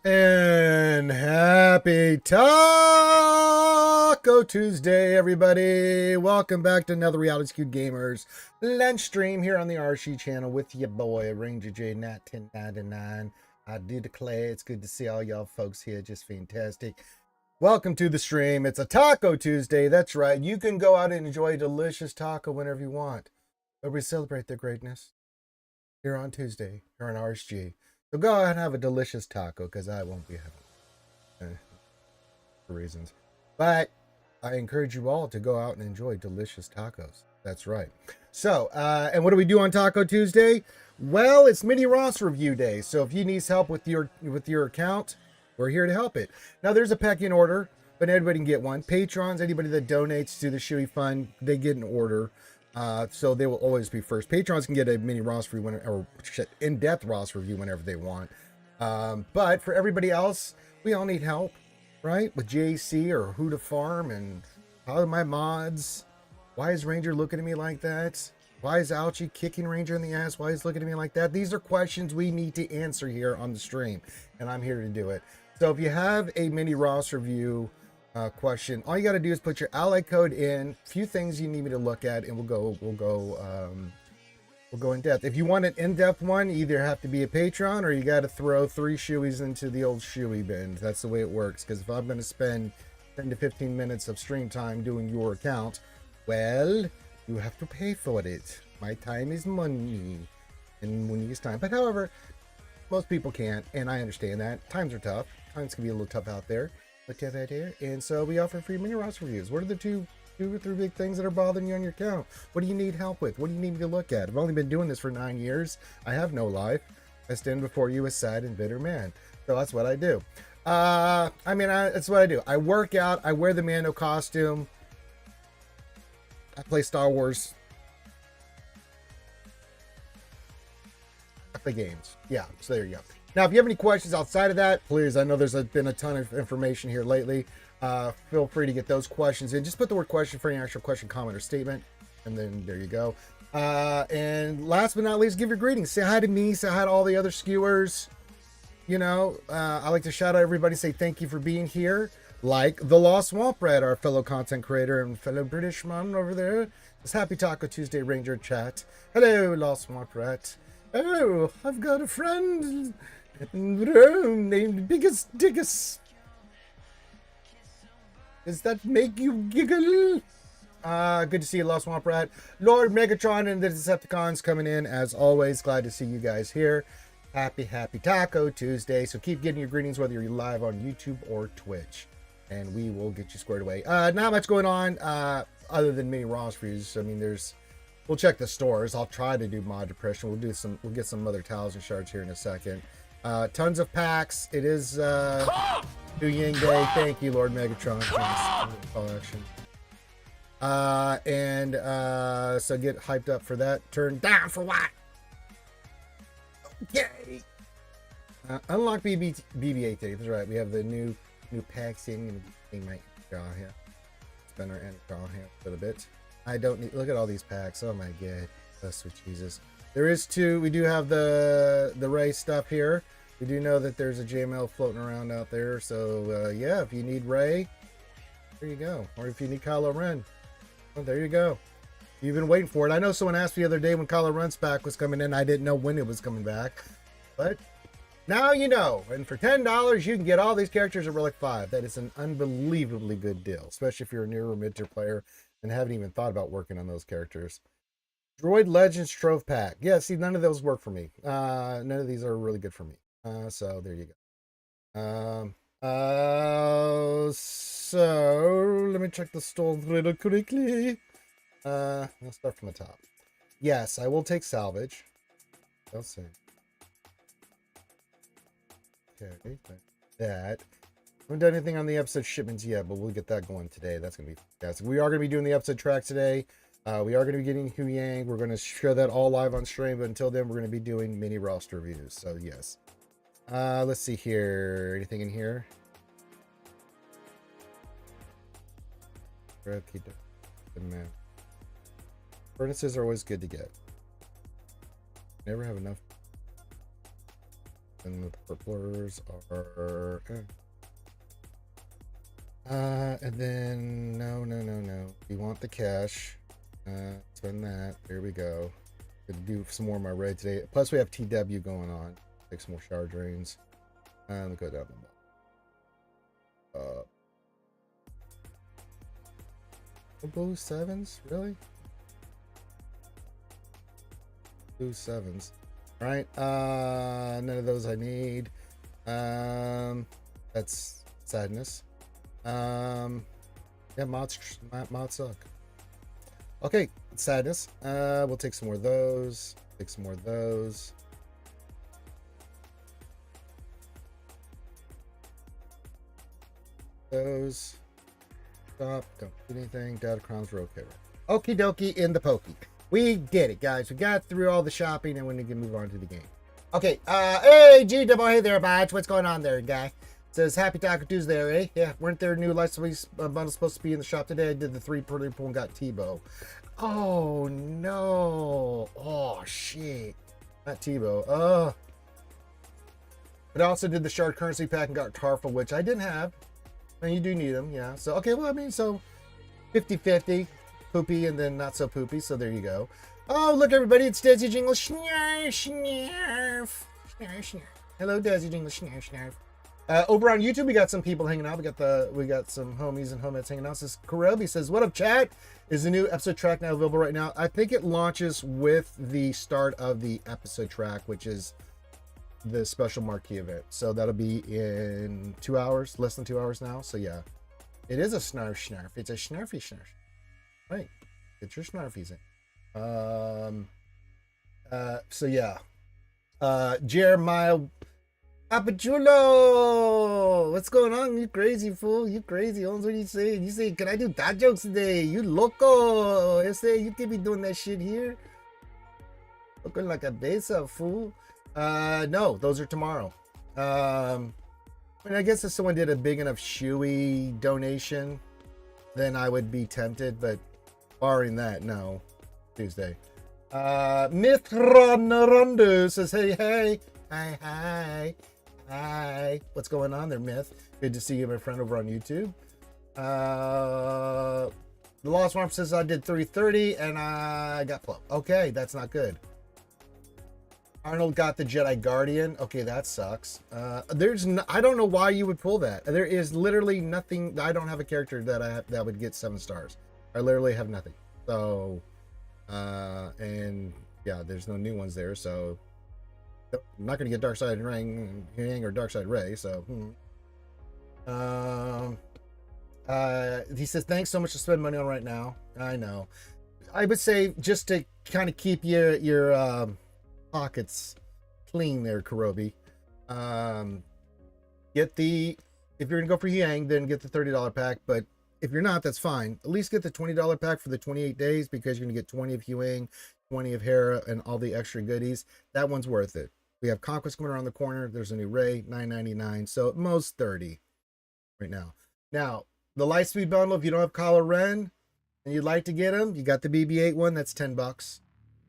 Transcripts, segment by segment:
And happy Taco Tuesday, everybody. Welcome back to another Reality Skewed Gamers lunch stream here on the RC channel with your boy, Ranger J Nat 1099. I do declare it's good to see all y'all folks here. Just fantastic. Welcome to the stream. It's a Taco Tuesday. That's right. You can go out and enjoy a delicious taco whenever you want. But we celebrate their greatness here on Tuesday, here on RSG. So go ahead and have a delicious taco, because I won't be having for reasons. But I encourage you all to go out and enjoy delicious tacos. That's right. So, and what do we do on Taco Tuesday? Well, it's mini Ross review day. So if you need help with your account, we're here to help it. Now there's a pecking order, but everybody can get one. Patrons, anybody that donates to the Shuey Fund, they get an order. So they will always be first. Patrons can get a mini Ross review or in-depth Ross review whenever they want. But for everybody else, we all need help, right? With JC or who to farm and how are my mods? Why is Ranger looking at me like that? Why is Ouchie kicking Ranger in the ass? Why is he looking at me like that? These are questions we need to answer here on the stream, and I'm here to do it. So if you have a mini Ross review question, all you got to do is put your ally code in, a few things you need me to look at, and we'll go in depth. If you want an in-depth one, you either have to be a patron or you got to throw 3 shoeys into the old shoey bin. That's the way it works, because if I'm going to spend 10 to 15 minutes of stream time doing your account, well, you have to pay for it. My time is money, and money is time. But however, most people can't, and I understand that. Times are tough. Times can be a little tough out there. And so we offer free mini Ross reviews. What are the two or three big things that are bothering you on your account? What do you need help with? What do you need me to look at? I've only been doing this for 9 years. I have no life. I stand before you a sad and bitter man. So that's what I do. That's what I do. I work out. I wear the Mando costume. I play Star Wars. I play games. Yeah, so there you go. Now, if you have any questions outside of that, please, I know there's been a ton of information here lately. Feel free to get those questions in. Just put the word question for any actual question, comment, or statement, and then there you go. And last but not least, give your greetings. Say hi to me. Say hi to all the other skewers. You know, I like to shout out everybody, say thank you for being here. Like the Lost Swamp Rat, our fellow content creator and fellow British man over there. It's Happy Taco Tuesday Ranger chat. Hello, Lost Swamp Rat. Oh, I've got a friend in Rome named Biggest Diggus. Does that make you giggle? Good to see you, Lost Swamp Rat. Lord Megatron and the Decepticons coming in as always. Glad to see you guys here. Happy Taco Tuesday. So keep getting your greetings whether you're live on YouTube or Twitch, and we will get you squared away. Not much going on other than mini Ross reviews. I mean, we'll check the stores. I'll try to do mod depression. We'll get some other towels and shards here in a second. Tons of packs. It is Huyang Day. Thank you, Lord Megatron. Call action. So get hyped up for that. Turn down for what? Okay. Unlock BB-8 today. That's right. We have the new packs in. My draw here. Spend our end draw here a little bit. I don't need. Look at all these packs. Oh my god. Oh sweet Jesus. There is 2. We do have the Ray stuff here. We do know that there's a JML floating around out there. So yeah, if you need Ray, there you go. Or if you need Kylo Ren, well, there you go. You've been waiting for it. I know someone asked me the other day when Kylo Ren's pack was coming in. I didn't know when it was coming back, but now you know. And for $10, you can get all these characters at Relic 5. That is an unbelievably good deal, especially if you're a near or mid-tier player and haven't even thought about working on those characters. Droid Legends Trove Pack. Yeah, see, none of those work for me. None of these are really good for me. So there you go. So let me check the store really quickly. Let's start from the top. Yes, I will take salvage. Let's see. Okay, that. I haven't done anything on the episode shipments yet, but we'll get that going today. That's going to be fantastic. We are going to be doing the episode track today. We are going to be getting Huyang. We're going to share that all live on stream, but until then, we're going to be doing mini roster reviews. So, yes. Let's see here. Anything in here? Furnaces are always good to get. Never have enough. And the purplers are... and then, no. We want the cash. Spend that. There we go. Gonna do some more of my raid today. Plus, we have TW going on. Take some more shower drains. And go down the bottom. Blue sevens? Really? Blue sevens. Alright. None of those I need. That's sadness. Yeah, mods suck. Okay, sadness. We'll take some more of those. Take some more of those. Those. Stop. Don't do anything. Data crowns are okay. Okie dokie in the pokey. We did it, guys. We got through all the shopping and we need to move on to the game. Okay. Hey, G-Double. Hey there, Bodge. What's going on there, guy? Says Happy Taco Tuesday, eh? Yeah, weren't there new license bundles supposed to be in the shop today? I did the 3 pretty pool and got Tebow. Oh no! Oh shit! Not Tebow. Oh. But I also did the shard currency pack and got Tarful, which I didn't have. And you do need them, yeah. So okay, well I mean, so 50-50, poopy and then not so poopy. So there you go. Oh look, everybody! It's Desi Jingle. Snarf, snarf, snarf, snarf. Hello, Desi Jingle. Snarf, snarf. Over on YouTube, we got some people hanging out. We got some homies and homettes hanging out. This Karobi says, "What up, chat? Is the new episode track now available right now?" I think it launches with the start of the episode track, which is the special marquee event. So that'll be in 2 hours, less than 2 hours now. So yeah, it is a snarf snarf. It's a snarfy snarf. Right, get your snarfies in. So yeah, Jeremiah. Papachulo! What's going on? You crazy fool. You crazy. Holmes, what do you say? You say, can I do dad jokes today? You loco. You say, you can be doing that shit here. Looking like a besa fool. No, those are tomorrow. I mean, I guess if someone did a big enough shoey donation, then I would be tempted, but barring that, no. Tuesday. Mythronorondo says, hey. Hi. What's going on there, Myth? Good to see you, my friend, over on YouTube. The Lost Warm says I did 330 and I got Plum. Okay, that's not good. Arnold got the Jedi Guardian. Okay, that sucks. I don't know why you would pull that. There is literally nothing. I don't have a character that would get 7 stars. I literally have nothing. So, and yeah, there's no new ones there. So. I'm not going to get Dark-Sided Huyang or Dark-Sided Ray, so... he says, thanks so much to spend money on right now. I know. I would say, just to kind of keep your pockets clean there, Karobi. If you're going to go for Huyang, then get the $30 pack, but if you're not, that's fine. At least get the $20 pack for the 28 days, because you're going to get 20 of Huyang, 20 of Hera, and all the extra goodies. That one's worth it. We have Conquest coming around the corner. There's a new Ray, $9.99. So at most $30 right now. Now, the Lightspeed bundle, if you don't have Kylo Ren and you'd like to get him, you got the BB-8 one. That's $10.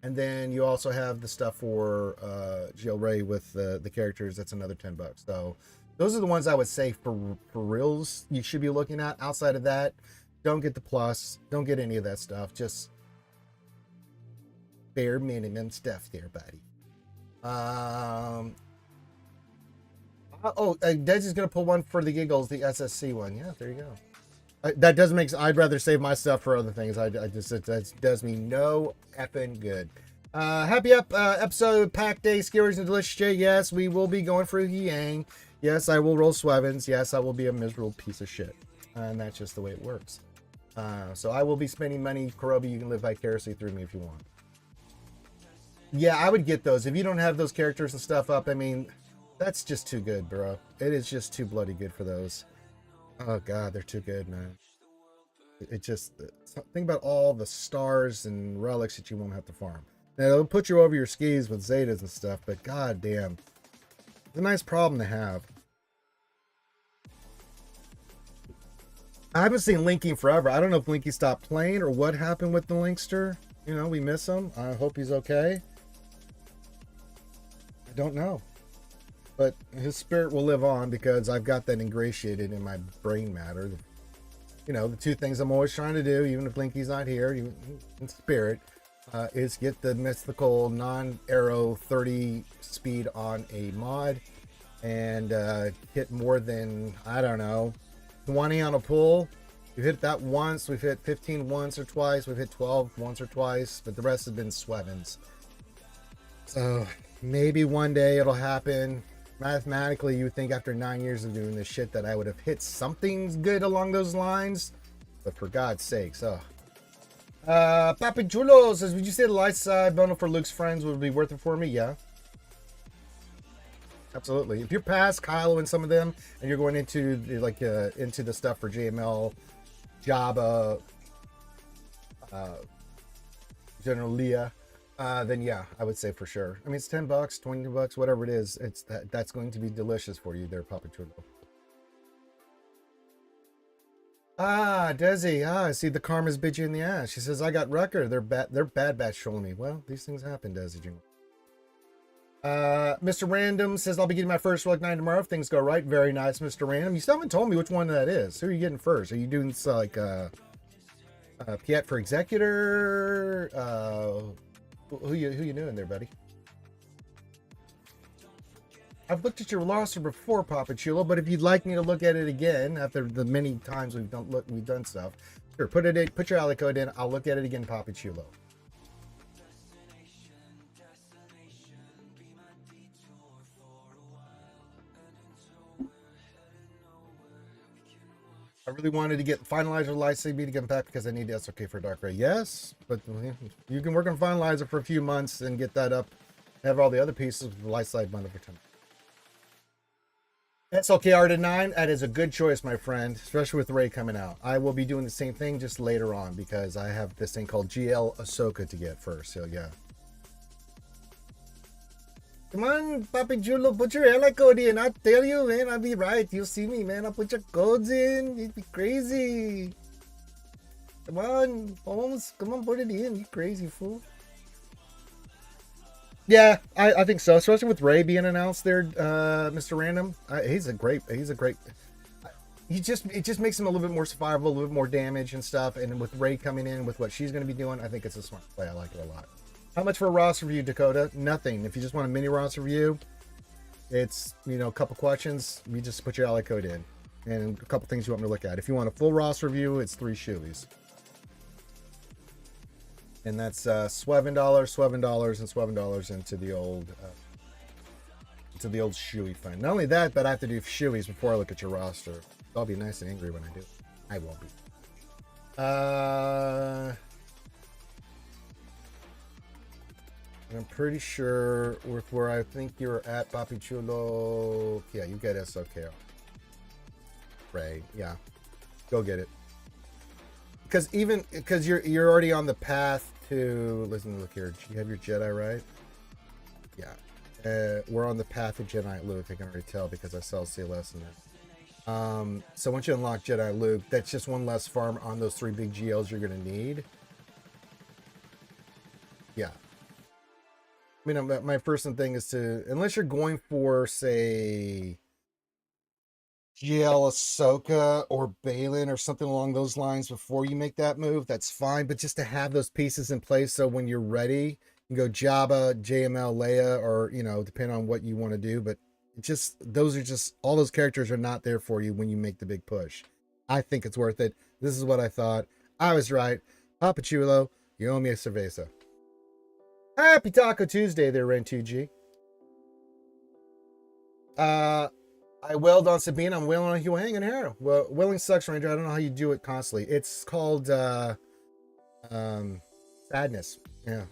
And then you also have the stuff for GL Ray with the characters. That's another $10. So those are the ones I would say for reals you should be looking at. Outside of that, don't get the plus. Don't get any of that stuff. Just bare minimum stuff there, buddy. Desi's gonna pull one for the giggles, the SSC one. Yeah, there you go. That doesn't make. I'd rather save my stuff for other things. That does me no effing good. Happy episode pack day, Skewers and Delicious J. Yes, we will be going for Huyang. Yes, I will roll Swevens. Yes, I will be a miserable piece of shit, and that's just the way it works. So I will be spending money. Karobi, you can live vicariously through me if you want. Yeah, I would get those. If you don't have those characters and stuff up, I mean, that's just too good, bro. It is just too bloody good for those. Oh, God, they're too good, man. It just... Think about all the stars and relics that you won't have to farm. Now, it'll put you over your skis with Zetas and stuff, but god damn. It's a nice problem to have. I haven't seen Linky forever. I don't know if Linky stopped playing or what happened with the Linkster. You know, we miss him. I hope he's okay. I don't know. But his spirit will live on because I've got that ingratiated in my brain matter. You know, the two things I'm always trying to do, even if Blinky's not here, even in spirit, is get the mystical non-arrow 30 speed on a mod and hit more than, I don't know, 20 on a pull. We've hit that once, we've hit 15 once or twice, we've hit 12 once or twice, but the rest have been Swevens. So maybe one day it'll happen. Mathematically, you would think after 9 years of doing this shit that I would have hit something good along those lines, but for God's sakes, Papi Chulo says, would you say the light side bundle for Luke's friends would be worth it for me? Yeah. Absolutely. If you're past Kylo and some of them, and you're going into like into the stuff for JML, Jabba, General Leia, then yeah, I would say for sure. I mean, it's $10, $20, whatever it is. It's that's going to be delicious for you there, Papa Chulo. Desi. I see the karma's bit you in the ass. She says, I got Rucker. They're bad batch trolling me. Well, these things happen, Desi. Mr. Random says, I'll be getting my first Relic 9 tomorrow if things go right. Very nice, Mr. Random. You still haven't told me which one that is. Who are you getting first? Are you doing like Piet for Executor? Who you doing there, buddy? I've looked at your roster before, Papa Chulo, but if you'd like me to look at it again after the many times we've done stuff, sure, put your ally code in. I'll look at it again, Papa Chulo. I really wanted to get Finalizer Lightsaber to get back because I need the SOK for Dark Ray. Yes, but you can work on Finalizer for a few months and get that up. Have all the other pieces with the Lightside bundle for 10. SLKR to 9, that is a good choice, my friend, especially with Ray coming out. I will be doing the same thing just later on because I have this thing called GL Ahsoka to get first, so yeah. Come on, Papi Chulo, put your ally code in. I'll tell you, man, I'll be right. You'll see me, man. I'll put your codes in. It'd be crazy. Come on, Holmes. Come on, put it in. You crazy fool. Yeah, I think so. Especially with Ray being announced there, Mr. Random. He's a great. It just makes him a little bit more survivable, a little bit more damage and stuff. And with Ray coming in with what she's going to be doing, I think it's a smart play. I like it a lot. How much for a roster review, Dakota? Nothing. If you just want a mini roster review, it's, you know, a couple questions. You just put your ally code in and a couple things you want me to look at. If you want a full roster review, it's 3 shoeies. And that's $11, $11, and $11 into the old shoey fund. Not only that, but I have to do shoeys before I look at your roster. I'll be nice and angry when I do. I won't be. I'm pretty sure with where I think you're at, Papi Chulo. Yeah, you get SOK. Ray, yeah, go get it. Because you're already on the path to. Listen, look here. You have your Jedi, right? Yeah, we're on the path of Jedi Luke. I can already tell because I saw CLS in there. So once you unlock Jedi Luke, that's just one less farm on those 3 big GLs you're gonna need. Yeah. I mean, my first thing is to, unless you're going for, say, GL Ahsoka or Balin or something along those lines before you make that move, that's fine. But just to have those pieces in place so when you're ready, you can go Jabba, JML, Leia, or, you know, depending on what you want to do. But just, all those characters are not there for you when you make the big push. I think it's worth it. This is what I thought. I was right. Papa Chulo, you owe me a cerveza. Happy Taco Tuesday there, Ren2G. I wailed on Sabine. I'm wailing on Huyang and Hera. Well, wailing sucks, Ranger. I don't know how you do it constantly. It's called sadness. Yeah.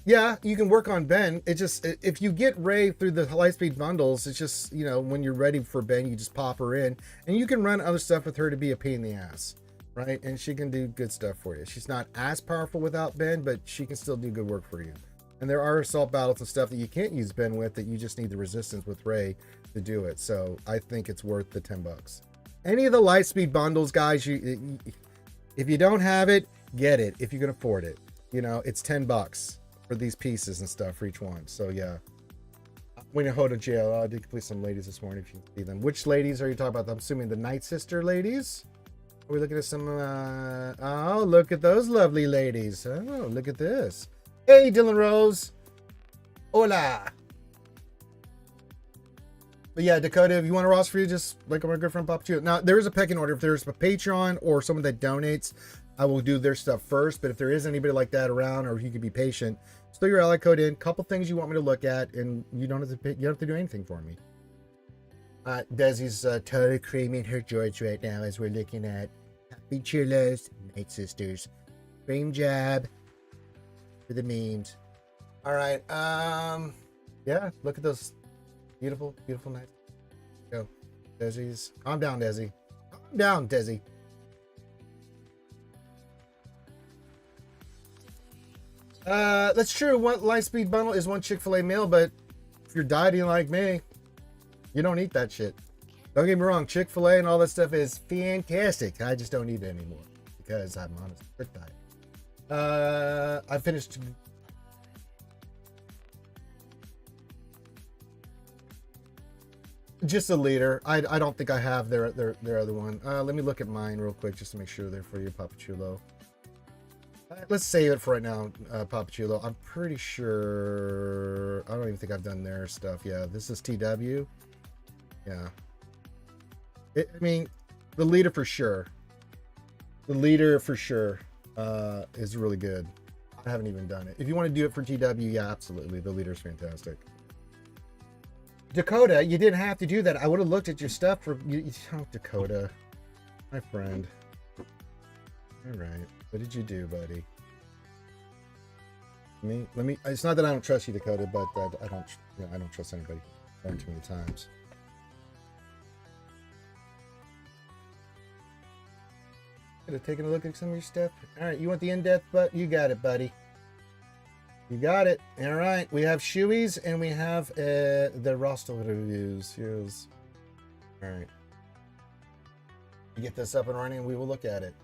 Yeah, you can work on Ben. It just, if you get Ray through the Lightspeed bundles, it's just, you know, when you're ready for Ben, you just pop her in. And you can run other stuff with her to be a pain in the ass. Right? And she can do good stuff for you. She's not as powerful without Ben, but she can still do good work for you. And there are assault battles and stuff that you can't use Ben with that you just need the resistance with Ray to do it. So I think it's worth the $10. Any of the Lightspeed bundles, guys, if you don't have it, get it if you can afford it. You know, it's $10 for these pieces and stuff for each one. So yeah, when you hold a jail, I did complete some ladies this morning if you see them. Which ladies are you talking about? I'm assuming the Night Sister ladies? Are we looking at some, oh, look at those lovely ladies. Oh, look at this. Hey, Dylan Rose. Hola. But yeah, Dakota, if you want a roster for you, just like my good friend Pop Chew. Now, there is a pecking order. If there's a Patreon or someone that donates, I will do their stuff first. But if there is anybody like that around, or if you can be patient, just throw your ally code in. Couple things you want me to look at, and you don't have to pay, you don't have to do anything for me. Desi's totally creaming her George right now as we're looking at Happy Chillos, Night Sisters, Cream Jab for the memes. All right, yeah, look at those beautiful, beautiful nights. Go, Desi's. I'm down, Desi. I'm down, Desi. That's true. One Lightspeed bundle is one Chick-fil-A meal, but if you're dieting like me, you don't eat that shit. Don't get me wrong, Chick-fil-A and all that stuff is fantastic. I just don't eat it anymore because I'm on a strict diet. I finished. Just a liter. I don't think I have their other one. Let me look at mine real quick just to make sure they're for you, Papachulo. Let's save it for right now, Papachulo. I'm pretty sure. I don't even think I've done their stuff. Yeah, this is TW. Yeah. I mean, the leader for sure. The leader for sure is really good. I haven't even done it. If you want to do it for TW, yeah, absolutely. The leader is fantastic. Dakota, you didn't have to do that. I would have looked at your stuff for you. Oh, Dakota, my friend. All right, what did you do, buddy? Let me. It's not that I don't trust you, Dakota, but I don't. You know, I don't trust anybody. Done too many times. Could have taken a look at some of your stuff. All right, you want the in-depth, but you got it, buddy. You got it. All right, we have shoeies and we have the roster reviews. Here's. All right. You get this up and running, and we will look at it.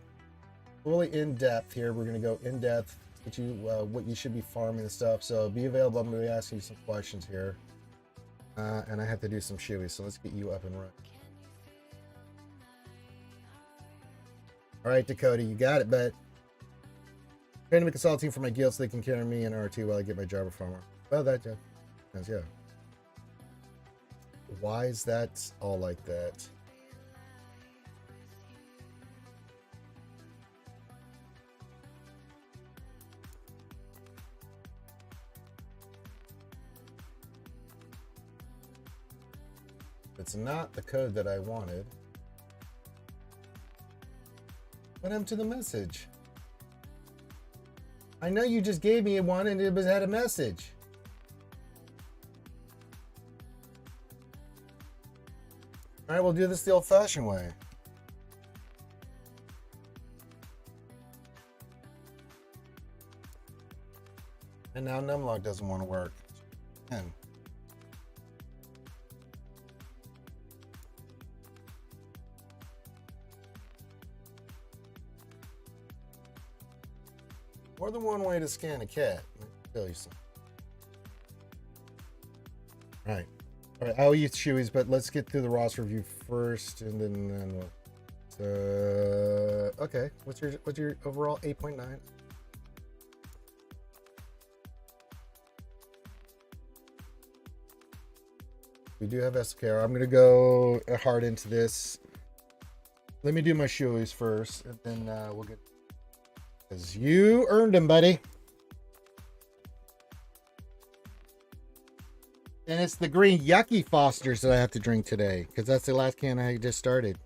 Fully in depth here. We're gonna go in depth. Get you what you should be farming and stuff. So be available. I'm gonna be asking you some questions here, and I have to do some shoeies. So let's get you up and running. All right, Dakota, you got it, bud. Trying to make a solid team for my guild so they can carry me in R2 while I get my Java farmer. Well, that yeah. Why is that all like that? It's not the code that I wanted. What happened to the message? I know you just gave me one and it had a message. All right, we'll do this the old-fashioned way. And now numlog doesn't want to work. Man. More than one way to scan a cat. Let me tell you something. All right. All right, I'll use shoeies, but let's get through the roster review first, and then we'll. Okay. What's your overall 8.9? We do have SKR. I'm gonna go hard into this. Let me do my shoeies first, and then we'll get. Because you earned them, buddy. And it's the green yucky Fosters that I have to drink today. Because that's the last can I just started.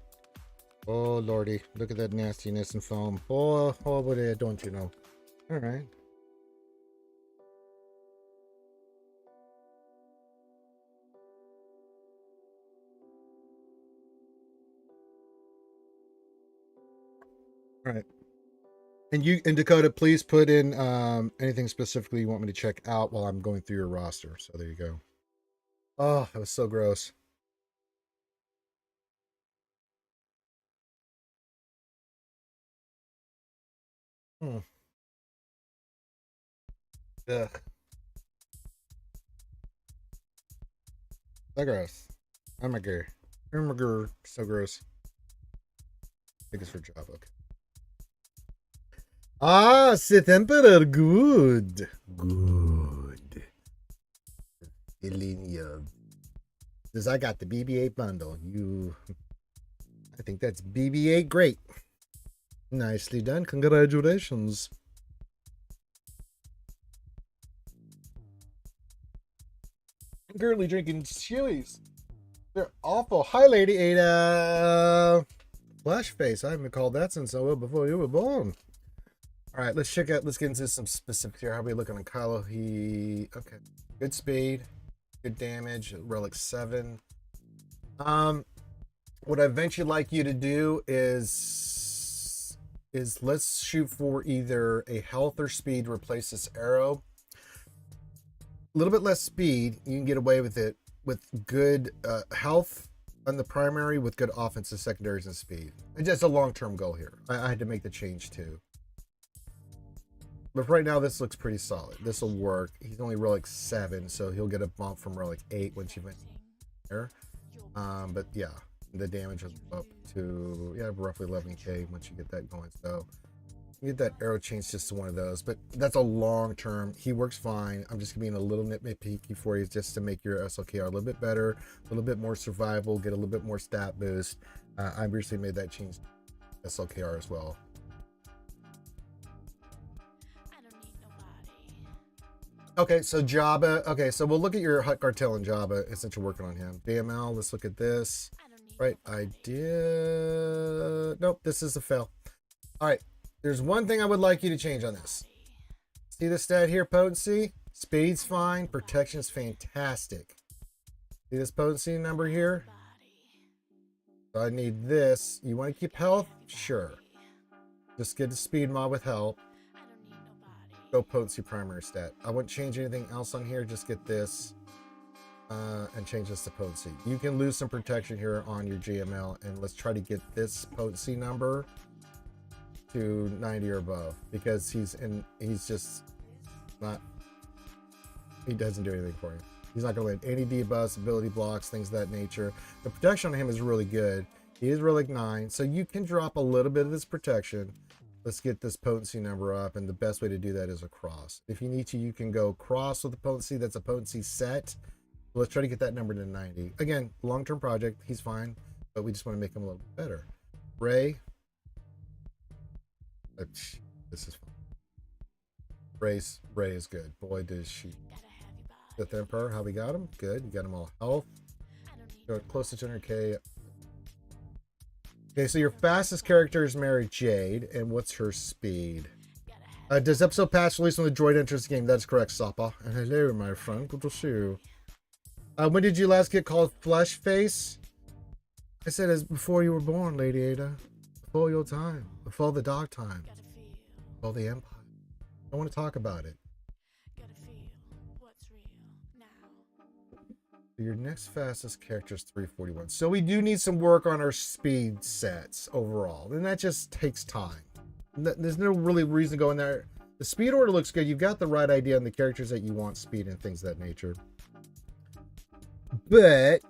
Oh, lordy. Look at that nastiness and foam. Oh, what don't you know? All right. All right. And Dakota, please put in anything specifically you want me to check out while I'm going through your roster. So there you go. Oh, that was so gross. Ugh. So gross. Oh my god. Oh my god. So gross. I think it's for job. Okay. Ah, Sith Emperor. Good. Good. Ilenia. Because I got the BB-8 bundle. I think that's BB-8 great. Nicely done. Congratulations. I'm currently drinking chilies. They're awful. Hi, Lady Ada. Flash face. I haven't called that since before you were born. All right, let's check out. Let's get into some specifics here. How are we looking on Kylo? Okay. Good speed, good damage. Relic 7. What I eventually like you to do is let's shoot for either a health or speed to replace this arrow. A little bit less speed, you can get away with it with good health on the primary with good offensive secondaries and speed. It's just a long-term goal here. I had to make the change too. But right now this looks pretty solid. This will work. He's only relic 7, so he'll get a bump from relic 8 once you went there. But yeah, the damage is up to roughly 11k once you get that going. So you get that arrow change just to one of those, but that's a long term. He works fine. I'm just being a little nitpicky for you just to make your SLKR a little bit better, a little bit more survival, get a little bit more stat boost. I recently made that change to SLKR as well. Okay, so Jabba. Okay, so we'll look at your Hut Cartel and Jabba since you're working on him. DML, let's look at this. Right, I did. Nope, this is a fail. All right, there's one thing I would like you to change on this. See the stat here, potency? Speed's fine, protection's fantastic. See this potency number here? So I need this. You want to keep health? Sure. Just get the speed mod with health. Go potency primary stat. I wouldn't change anything else on here. Just get this and change this to potency. You can lose some protection here on your GML, and let's try to get this potency number to 90 or above, because he's just not, he doesn't do anything for you. He's not going to land any debuffs, ability blocks, things of that nature. The protection on him is really good. He is relic 9, so you can drop a little bit of this protection. Let's get this potency number up, and the best way to do that is a cross. If you need to, you can go cross with the potency. That's a potency set. Let's try to get that number to 90. Again, long-term project. He's fine, but we just want to make him a little bit better. Ray. This is fun. Ray is good. Boy, does she. Sith Emperor, how we got him? Good. You got him all health. Go close to 200k. Okay, so your fastest character is Mary Jade, and what's her speed? Does episode pass release when the droid enters the game? That's correct, Sapa. And hello, my friend. Good to see you. When did you last get called Flesh Face? I said it's before you were born, Lady Ada. Before your time. Before the dark time. Before the Empire. I want to talk about it. Your next fastest character is 341. So we do need some work on our speed sets overall. And that just takes time. There's no really reason to go in there. The speed order looks good. You've got the right idea on the characters that you want speed and things of that nature. But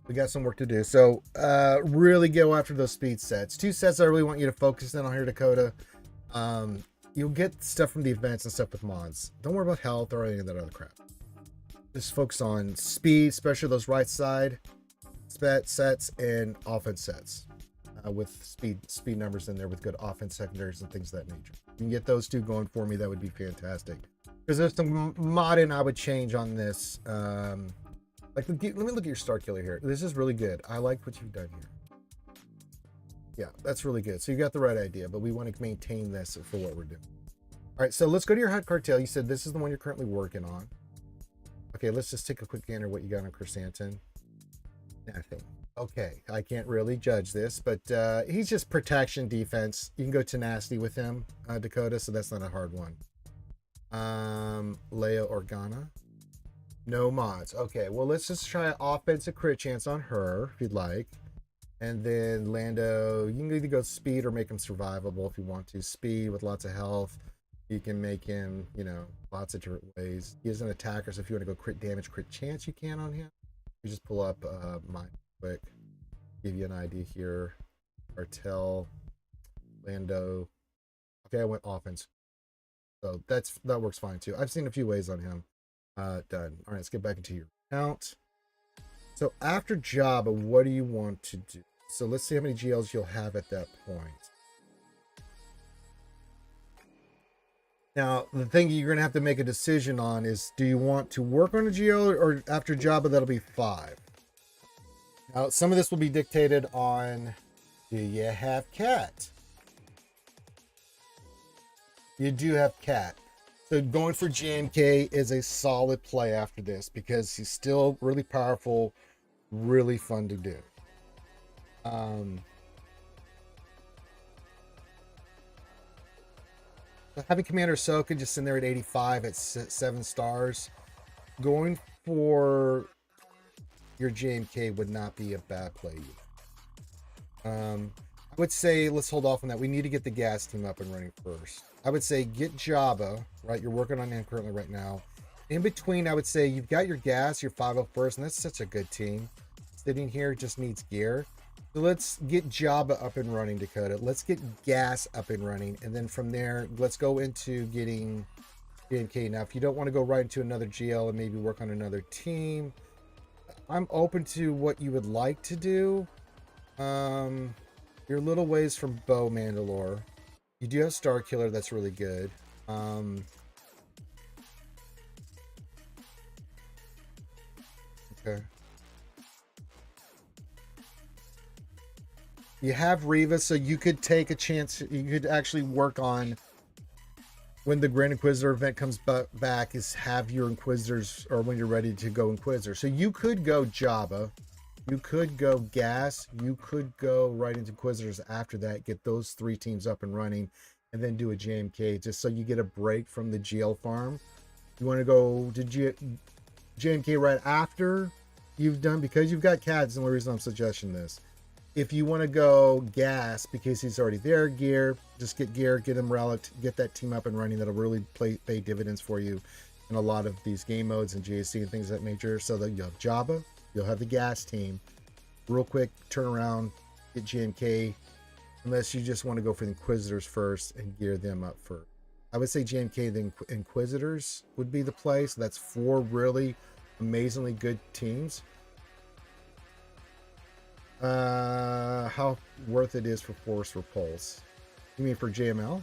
we got some work to do. So really go after those speed sets. 2 sets I really want you to focus in on here, Dakota. You'll get stuff from the events and stuff with mods. Don't worry about health or any of that other crap. Just focus on speed, especially those right side sets and offense sets with speed numbers in there with good offense secondaries and things of that nature. You can get those 2 going for me. That would be fantastic. Because there's some modding I would change on this. Like, let me look at your Star Killer here. This is really good. I like what you've done here. Yeah, that's really good. So you got the right idea, but we want to maintain this for what we're doing. All right, so let's go to your Hut Cartel. You said this is the one you're currently working on. Okay, let's just take a quick gander what you got on Chrysanthemum. Nothing. Okay, I can't really judge this, but he's just protection, defense. You can go tenacity with him, Dakota, so that's not a hard one. Leia Organa. No mods. Okay, well, let's just try offensive crit chance on her, if you'd like. And then Lando, you can either go speed or make him survivable if you want to. Speed with lots of health. You can make him, you know, lots of different ways. He is an attacker, so if you want to go crit damage, crit chance, you can on him. You just pull up mine quick. Give you an idea here. Artel, Lando. Okay, I went offense. So that works fine too. I've seen a few ways on him. Done. All right, let's get back into your account. So after Jabba, what do you want to do? So let's see how many GLs you'll have at that point. Now, the thing you're going to have to make a decision on is, do you want to work on a GL, or after Jabba, that'll be 5. Now, some of this will be dictated on, do you have Cat? You do have Cat. So going for JMK is a solid play after this, because he's still really powerful, really fun to do. Having Commander Ahsoka just in there at 85 at 7 stars, going for your JMK would not be a bad play either. I would say let's hold off on that. We need to get the gas team up and running first. I would say get Jabba, right? You're working on him currently right now. In between, I would say you've got your gas, your 501st, and that's such a good team. Sitting here just needs gear. So let's get Jabba up and running, Dakota. Let's get gas up and running. And then from there, let's go into getting JMK. Now, if you don't want to go right into another GL and maybe work on another team, I'm open to what you would like to do. You're a little ways from Bo Mandalore. You do have Star Killer. That's really good. Okay. You have Reva, so you could take a chance. You could actually work on, when the Grand Inquisitor event comes back, is have your Inquisitors, or when you're ready to go Inquisitor. So you could go Jabba, you could go Gas, you could go right into Inquisitors after that, get those 3 teams up and running, and then do a JMK, just so you get a break from the GL farm. You want to go to JMK right after you've done, because you've got Cats, and the reason I'm suggesting this. If you want to go Gas, because he's already there, gear, just get gear, get him relic, get that team up and running. That'll really pay dividends for you in a lot of these game modes and GAC and things of that nature. So that you'll have Jabba, you'll have the Gas team. Real quick, turn around, get JMK, unless you just want to go for the Inquisitors first and gear them up first. I would say JMK, the Inquisitors would be the play. So that's 4 really amazingly good teams. How worth it is for Force Repulse? You mean for JML? What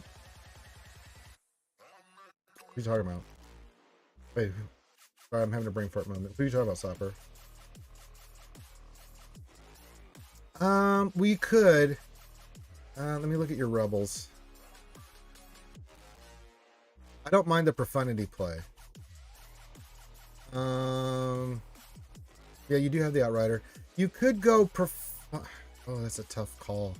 are you talking about? Wait, sorry, I'm having a brain fart moment. Who are you talking about, Sopper? We could. Let me look at your Rebels. I don't mind the Profundity play. Yeah, you do have the Outrider. You could go oh, that's a tough call.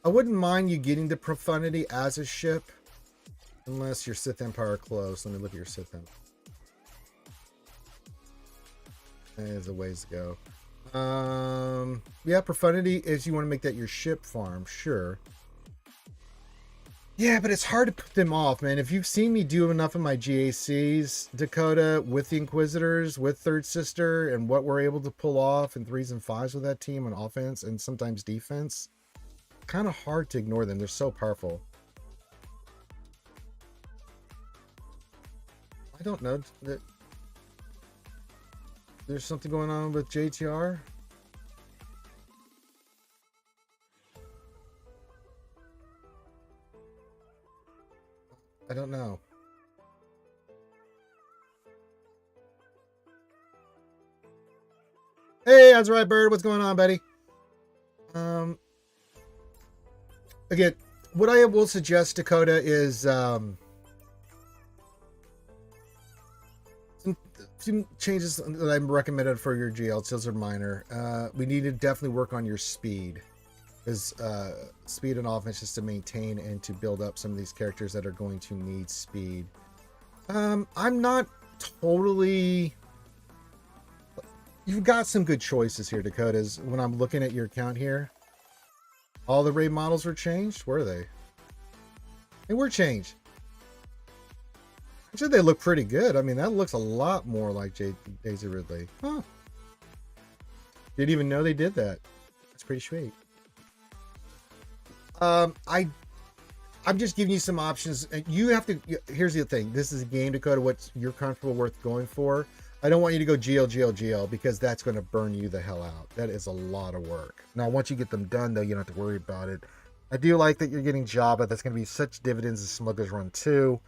I wouldn't mind you getting the Profundity as a ship, unless your Sith Empire close. Let me look at your Sith Empire. There's a ways to go. Yeah, Profundity, if you want to make that your ship farm, sure. Yeah, but it's hard to put them off, man. If you've seen me do enough of my GACs, Dakota, with the Inquisitors, with Third Sister, and what we're able to pull off in 3s and 5s with that team on offense and sometimes defense, kind of hard to ignore them. They're so powerful. I don't know. There's something going on with JTR. I don't know. Hey, that's right, Bird. What's going on, buddy? Again, what I will suggest, Dakota, is some changes that I'm recommended for your GL. Those are minor. We need to definitely work on your speed. Is speed and offense, just to maintain and to build up some of these characters that are going to need speed. I'm not totally... You've got some good choices here, Dakotas. When I'm looking at your account here, All the raid models were changed? Were they? They were changed. Actually, they look pretty good. I mean, that looks a lot more like Daisy Ridley. Huh. Didn't even know they did that. That's pretty sweet. I'm just giving you some options. You have to. Here's the thing. This is a game, Dakota. What you're comfortable worth going for. I don't want you to go GL because that's going to burn you the hell out. That is a lot of work. Now, once you get them done, though, you don't have to worry about it. I do like that you're getting Jabba. That's going to be such dividends as Smuggler's Run 2.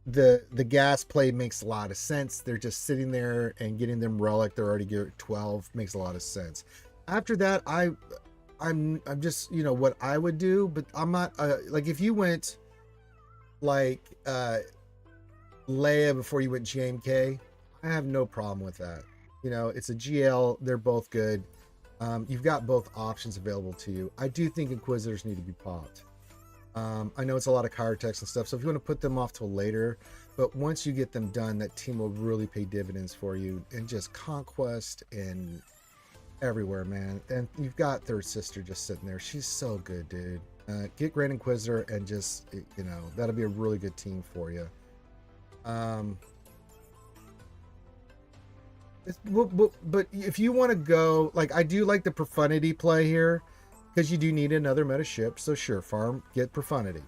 The gas play makes a lot of sense. They're just sitting there and getting them relic. They're already geared 12. Makes a lot of sense. After that, I'm just, you know, what I would do, but I'm not like if you went like Leia before you went JMK, I have no problem with that. You know, it's a GL. They're both good. You've got both options available to you. I do think Inquisitors need to be popped. I know it's a lot of card text and stuff, so if you want to put them off till later, but once you get them done, that team will really pay dividends for you, and just conquest and everywhere, man. And you've got Third Sister just sitting there. She's so good, dude. Get Grand Inquisitor and just, you know, that'll be a really good team for you. But if you want to go, like, I do like the Profundity play here, because you do need another meta ship. So sure, farm, get Profundity.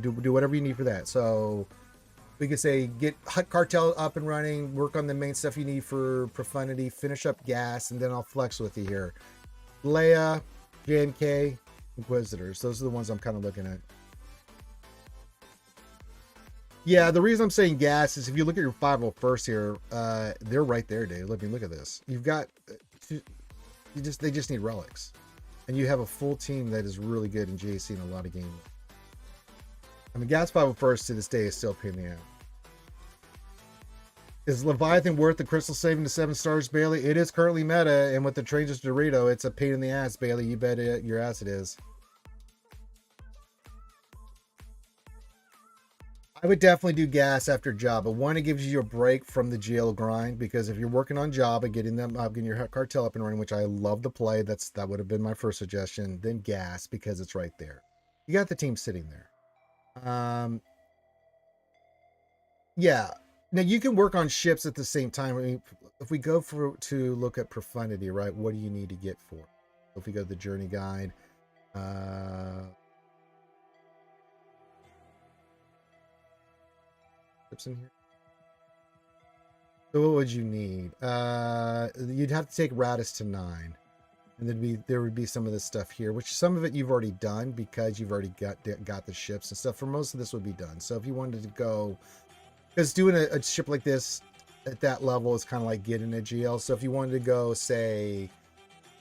Do whatever you need for that. So we could say get Hut Cartel up and running, work on the main stuff you need for Profundity, finish up gas, and then I'll flex with you here. Leia, JMK, Inquisitors. Those are the ones I'm kind of looking at. Yeah, the reason I'm saying gas is if you look at your 501st here, they're right there, Dave. Look at this. You've got, they just need relics. And you have a full team that is really good in JC in a lot of games. I mean, gas 501st to this day is still a pain in the ass. Is Leviathan worth the crystal saving to 7 stars, Bailey? It is currently meta, and with the Trader's Dorito, it's a pain in the ass, Bailey. You bet it, your ass it is. I would definitely do gas after Jabba. One, it gives you a break from the GL grind, because if you're working on Jabba, getting them up, getting your cartel up and running, which I love to play, that would have been my first suggestion. Then gas, because it's right there. You got the team sitting there. Yeah. Now you can work on ships at the same time. I mean, if we go to look at Profundity, right? What do you need to get for? If we go to the Journey Guide, ships in here. So what would you need? You'd have to take Radis to 9. And there would be some of this stuff here, which some of it you've already done because you've already got the ships and stuff. For most of this would be done. So if you wanted to go, because doing a ship like this at that level is kind of like getting a GL. So if you wanted to go, say,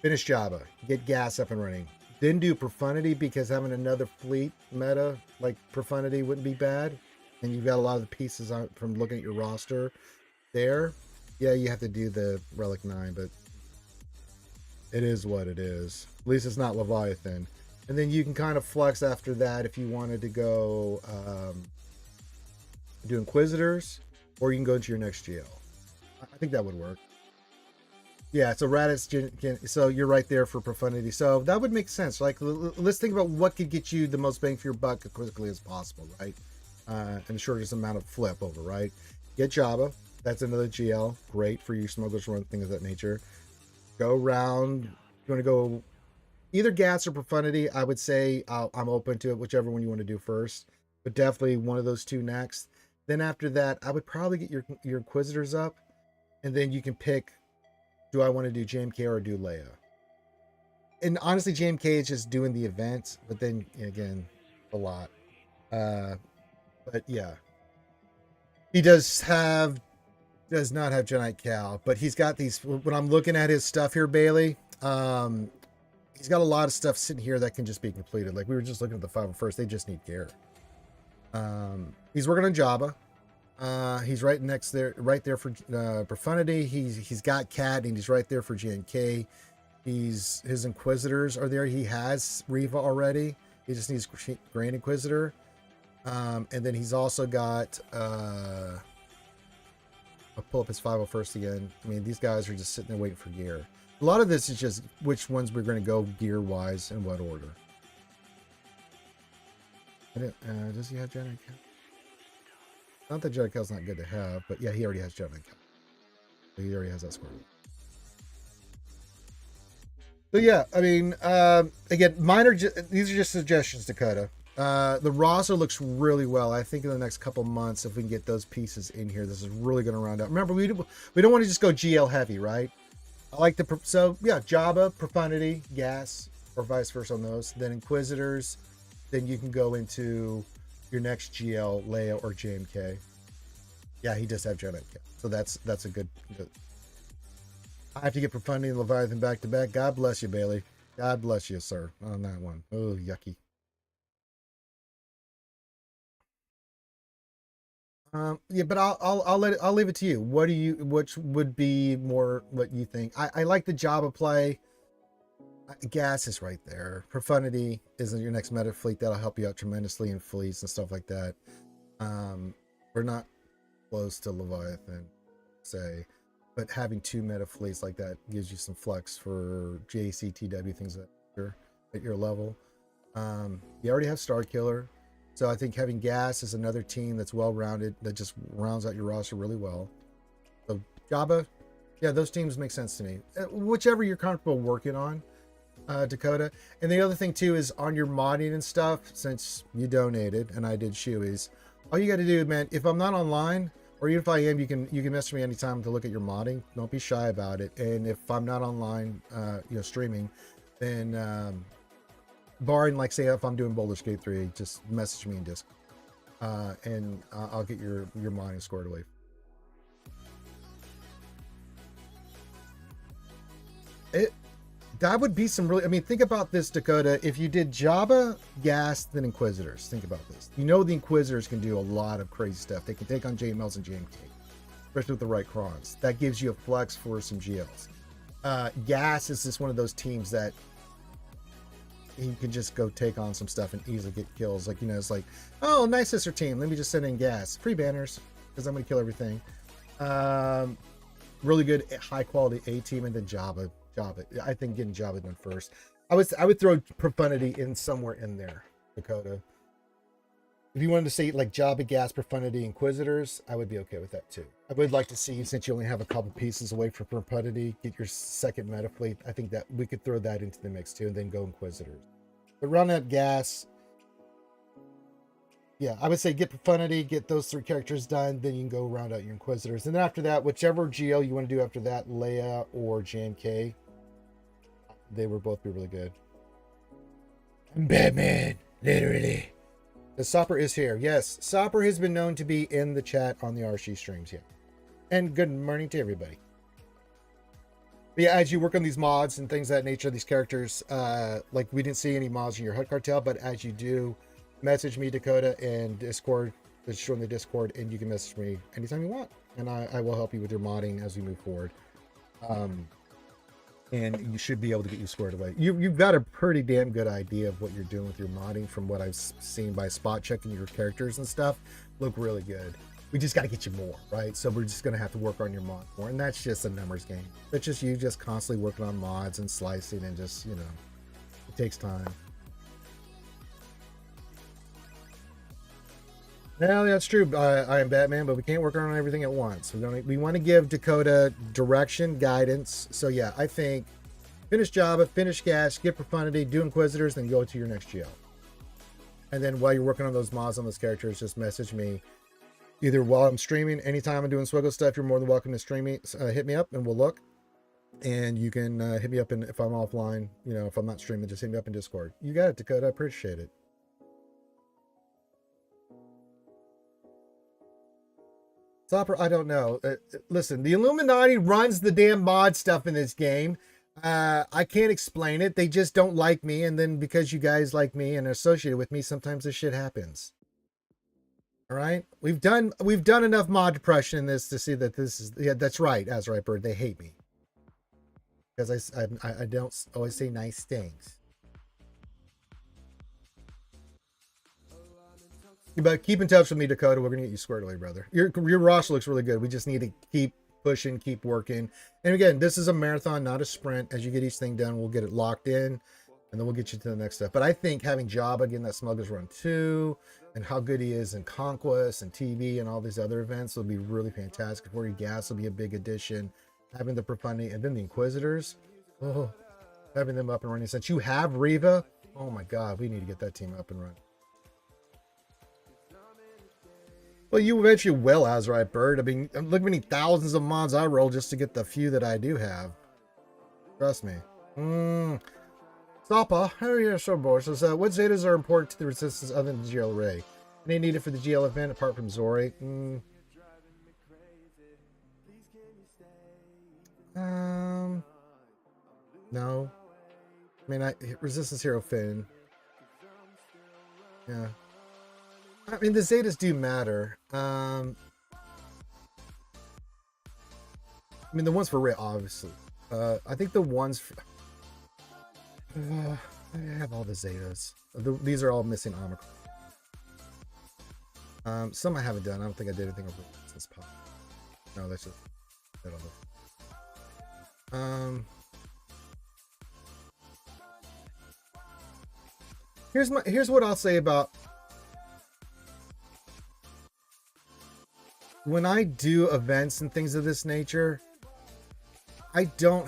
finish Jabba, get gas up and running, then do Profundity, because having another fleet meta like Profundity wouldn't be bad. And you've got a lot of the pieces on from looking at your roster there. Yeah, you have to do the Relic 9, but it is what it is. At least it's not Leviathan. And then you can kind of flex after that if you wanted to go do Inquisitors, or you can go into your next GL. I think that would work. Yeah, so Raditz, so you're right there for Profundity. So that would make sense. Like, let's think about what could get you the most bang for your buck as quickly as possible, right? And the shortest amount of flip over, right? Get Jabba. That's another GL. Great for you smugglers run, things of that nature. Go round. You want to go either gas or Profundity? I would say I'm open to it, whichever one you want to do first. But definitely one of those two next. Then after that, I would probably get your Inquisitors up. And then you can pick, do I want to do JMK or do Leia? And honestly, JMK is just doing the event. But then, again, a lot. But yeah. He does not have Jedi Cal, but he's got these. When I'm looking at his stuff here, Bailey, he's got a lot of stuff sitting here that can just be completed. Like we were just looking at the 501st, they just need gear. He's working on Jabba. He's right there for Profundity. He's got Cat, and he's right there for JNK. His Inquisitors are there. He has Reva already. He just needs Grand Inquisitor. And then he's also got I'll pull up his 501st again. I mean, these guys are just sitting there waiting for gear. A lot of this is just which ones we're going to go gear wise in what order. Does he have Jedi Cal? Not that Jedi Cal's not good to have, but yeah, he already has Jedi Cal. So he already has that square. So yeah, I mean, again, these are just suggestions, Dakota. The roster looks really well. I think in the next couple months, if we can get those pieces in here, this is really going to round out. Remember, we don't want to just go GL heavy, right? I like the, so yeah, Jabba, Profundity, Gas, or vice versa on those. Then Inquisitors, then you can go into your next GL, Leia or JMK. Yeah, he does have Jedi. So that's a good. I have to get Profundity and Leviathan back to back. God bless you, Bailey. God bless you, sir, on that one. Oh, yucky. Yeah, but I'll leave it to you. Which would be more what you think? I like the Jabba play. Gas is right there. Profundity is in your next meta fleet. That'll help you out tremendously in fleets and stuff like that. We're not close to Leviathan, say, but having 2 meta fleets like that gives you some flex for JC, TW, things that are at your level. You already have Star Killer. So I think having Gas is another team that's well-rounded, that just rounds out your roster really well. So Jabba, yeah, those teams make sense to me. Whichever you're comfortable working on, Dakota. And the other thing too is on your modding and stuff, since you donated and I did Shoeies, all you got to do, man, if I'm not online, or even if I am, you can message me anytime to look at your modding. Don't be shy about it. And if I'm not online, streaming, then barring, like, say, if I'm doing Baldur's Gate 3, just message me in Discord, and I'll get your modding squared away. That would be some really, I mean, think about this, Dakota. If you did Jabba, Gas, then Inquisitors, think about this. You know the Inquisitors can do a lot of crazy stuff. They can take on JMLs and JMK, especially with the right crons. That gives you a flex for some GLs. Gas is just one of those teams that he can just go take on some stuff and easily get kills. Like, it's like, oh, nice sister team. Let me just send in Gas. Free banners, because I'm going to kill everything. Really good, high quality A team, and then Jabba. I think getting Jabba done first. I would throw Profundity in somewhere in there, Dakota. If you wanted to say like Jabba, Gas, Profundity, Inquisitors, I would be okay with that too. I would like to see, since you only have a couple pieces away for Profundity, get your second meta fleet. I think that we could throw that into the mix too, and then go Inquisitors. But round out Gas, yeah, I would say get Profundity, get those 3 characters done, then you can go round out your Inquisitors. And then after that, whichever GL you want to do after that, Leia or JMK, they will both be really good. I'm Batman, literally. The Sopper is here. Yes, Sopper has been known to be in the chat on the RC streams, yeah. And good morning to everybody. But yeah, as you work on these mods and things of that nature, these characters, like we didn't see any mods in your HUD cartel, but as you do, message me, Dakota, and Discord. Just join the Discord, and you can message me anytime you want, and I will help you with your modding as we move forward. And you should be able to get you squared away. You've got a pretty damn good idea of what you're doing with your modding from what I've seen by spot checking your characters and stuff. Look really good. We just got to get you more, right? So we're just going to have to work on your mod more, and that's just a numbers game. That's just you just constantly working on mods and slicing, and just, it takes time. Well, that's true. I am Batman, but we can't work on everything at once. We want to give Dakota direction, guidance. So yeah, I think finish Jabba, finish Gas, get Profundity, do Inquisitors, then go to your next GL. And then while you're working on those mods on those characters, just message me. Either while I'm streaming, anytime I'm doing Swgoh stuff, you're more than welcome to stream me. Hit me up and we'll look. And you can hit me up if I'm offline. If I'm not streaming, just hit me up in Discord. You got it, Dakota. I appreciate it. Sopper, I don't know. Listen, the Illuminati runs the damn mod stuff in this game. I can't explain it. They just don't like me, and then because you guys like me and are associated with me, sometimes this shit happens. All right, we've done enough mod depression in this to see that this is, yeah, that's right, Azurite Bird. They hate me because I don't always say nice things. But keep in touch with me, Dakota. We're gonna get you squared away, brother. Your roster looks really good. We just need to keep pushing, keep working. And again, this is a marathon, not a sprint. As you get each thing done, we'll get it locked in, and then we'll get you to the next step. But I think having Jabba getting that Smuggler's Run 2, and how good he is in Conquest and TV and all these other events will be really fantastic. 40 Gas will be a big addition. Having the Profundity, and then the Inquisitors. Oh, having them up and running. Since you have Reva, oh my God, we need to get that team up and running. Well, you eventually will, Azurite Bird. I mean, look how many thousands of mods I roll just to get the few that I do have. Trust me. Stoppa, how are you so bored? Says, what Zetas are important to the resistance other than the GL array? Any needed for the GL event apart from Zori? No. I mean, Resistance Hero Finn. Yeah. I mean, the Zetas do matter. I mean, the ones for Ray, obviously. I think the ones for... I have all the Zetas. These are all missing Omicron. Some I haven't done. I don't think I did anything over this pop. No, that's just... Here's what I'll say about when I do events and things of this nature. I don't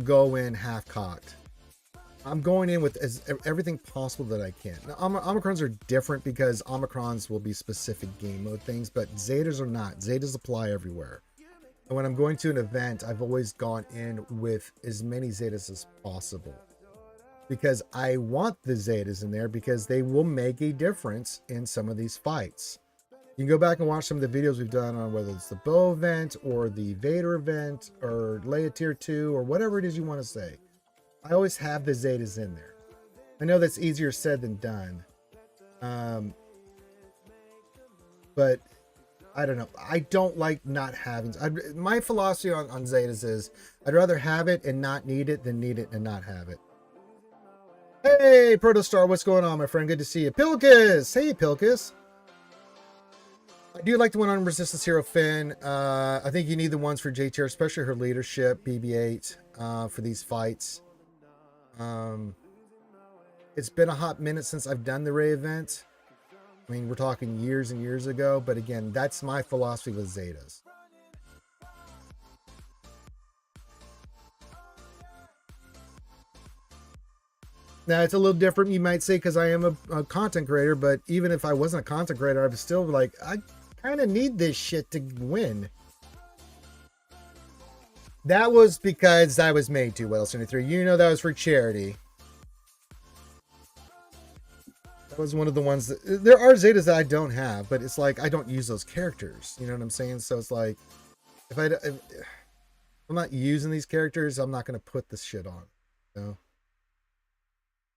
go in half-cocked. I'm going in with everything possible that I can. Now, Omicrons are different because Omicrons will be specific game mode things, but Zetas are not. Zetas apply everywhere. And when I'm going to an event, I've always gone in with as many Zetas as possible. Because I want the Zetas in there because they will make a difference in some of these fights. You can go back and watch some of the videos we've done on whether it's the Bow event or the Vader event or Leia Tier 2 or whatever it is you want to say. I always have the Zetas in there. I know that's easier said than done. But I don't know. I don't like not having... my philosophy on Zetas is I'd rather have it and not need it than need it and not have it. Hey, Protostar, what's going on, my friend? Good to see you. Pilkus! Hey, Pilkus! I do like the one on Resistance Hero Finn. I think you need the ones for JTR, especially her leadership, BB-8, for these fights. It's been a hot minute since I've done the Rey event. I mean, we're talking years and years ago, but again, that's my philosophy with Zetas. Now, it's a little different, you might say, because I am a content creator, but even if I wasn't a content creator, I was still like, I kind of need this shit to win. That was because I was made to, Well73. You know that was for charity. That was one of the ones that... There are Zetas that I don't have, but it's like, I don't use those characters. You know what I'm saying? So it's like, if I'm not using these characters, I'm not going to put this shit on. You know?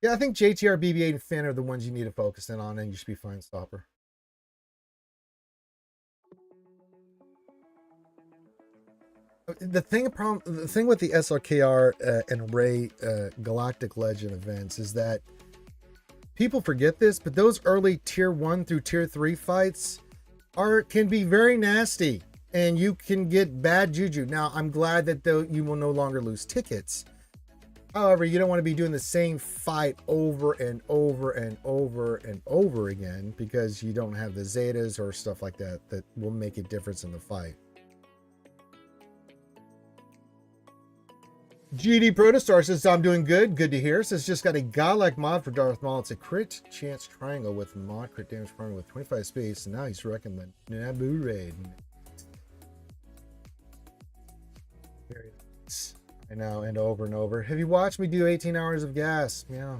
Yeah, I think JTR, BB-8, and Finn are the ones you need to focus in on, and you should be fine, Stopper. The thing with the SRKR and Rey Galactic Legend events is that people forget this, but those early tier 1 through tier 3 fights can be very nasty, and you can get bad juju. Now, I'm glad that you will no longer lose tickets. However, you don't want to be doing the same fight over and over and over and over again because you don't have the Zetas or stuff like that that will make a difference in the fight. GD Protostar says, I'm doing good. Good to hear. Says, just got a godlike mod for Darth Maul. It's a crit chance triangle with mod crit damage farming with 25 space. And now he's wrecking the Naboo raid. Very nice. I know, and over. Have you watched me do 18 hours of gas? Yeah.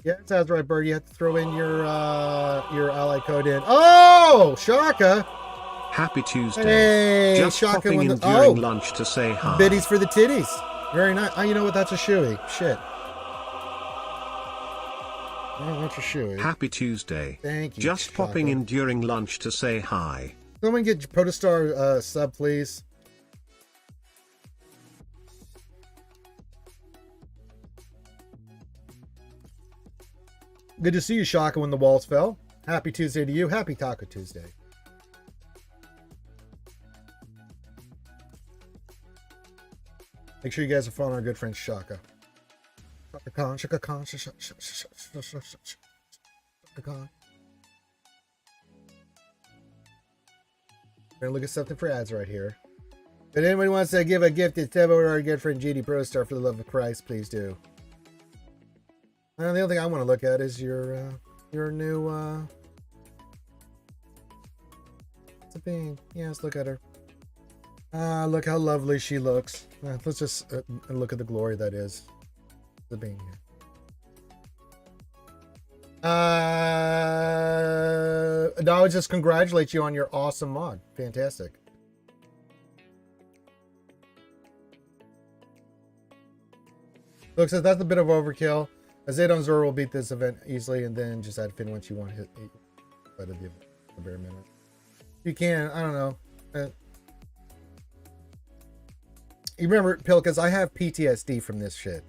Yeah, it sounds right, Bird. You have to throw in your ally code in. Oh, Shaka. Happy Tuesday. Hey, just Shaka popping in during lunch to say hi. Biddies for the titties. Very nice. Oh, you know what? That's a shoey. Shit. Oh, that's a shoey. Happy Tuesday. Thank you, just Shaka. Popping in during lunch to say hi. Someone get Protostar sub, please. Good to see you, Shaka, when the walls fell. Happy Tuesday to you. Happy Taco Tuesday. Make sure you guys are following our good friend Shaka. Shaka Khan, Shaka Khan, Shaka Khan. We're gonna look at something for ads right here. If anybody wants to give a gift to Tebo or our good friend GD Pro Star, for the love of Christ, please do. The only thing I want to look at is your new Sabine. Yeah, let's look at her. Look how lovely she looks. Let's just look at the glory that is Sabine here. I would just congratulate you on your awesome mod. Fantastic. Looks like that's a bit of overkill. Azadon Zor will beat this event easily, and then just add Finn once you want to hit 8 out of the bare minimum. You can, I don't know. You remember, Pilkas, I have PTSD from this shit.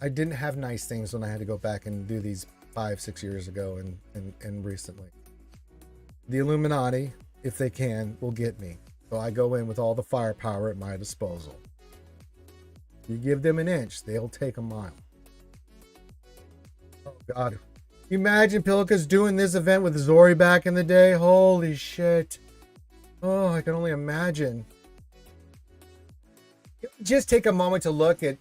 I didn't have nice things when I had to go back and do these 5-6 years ago and recently. The Illuminati, if they can, will get me. So I go in with all the firepower at my disposal. You give them an inch, they'll take a mile. Oh God. You imagine Pilkas doing this event with Zori back in the day? Holy shit. Oh, I can only imagine. Just take a moment to look at,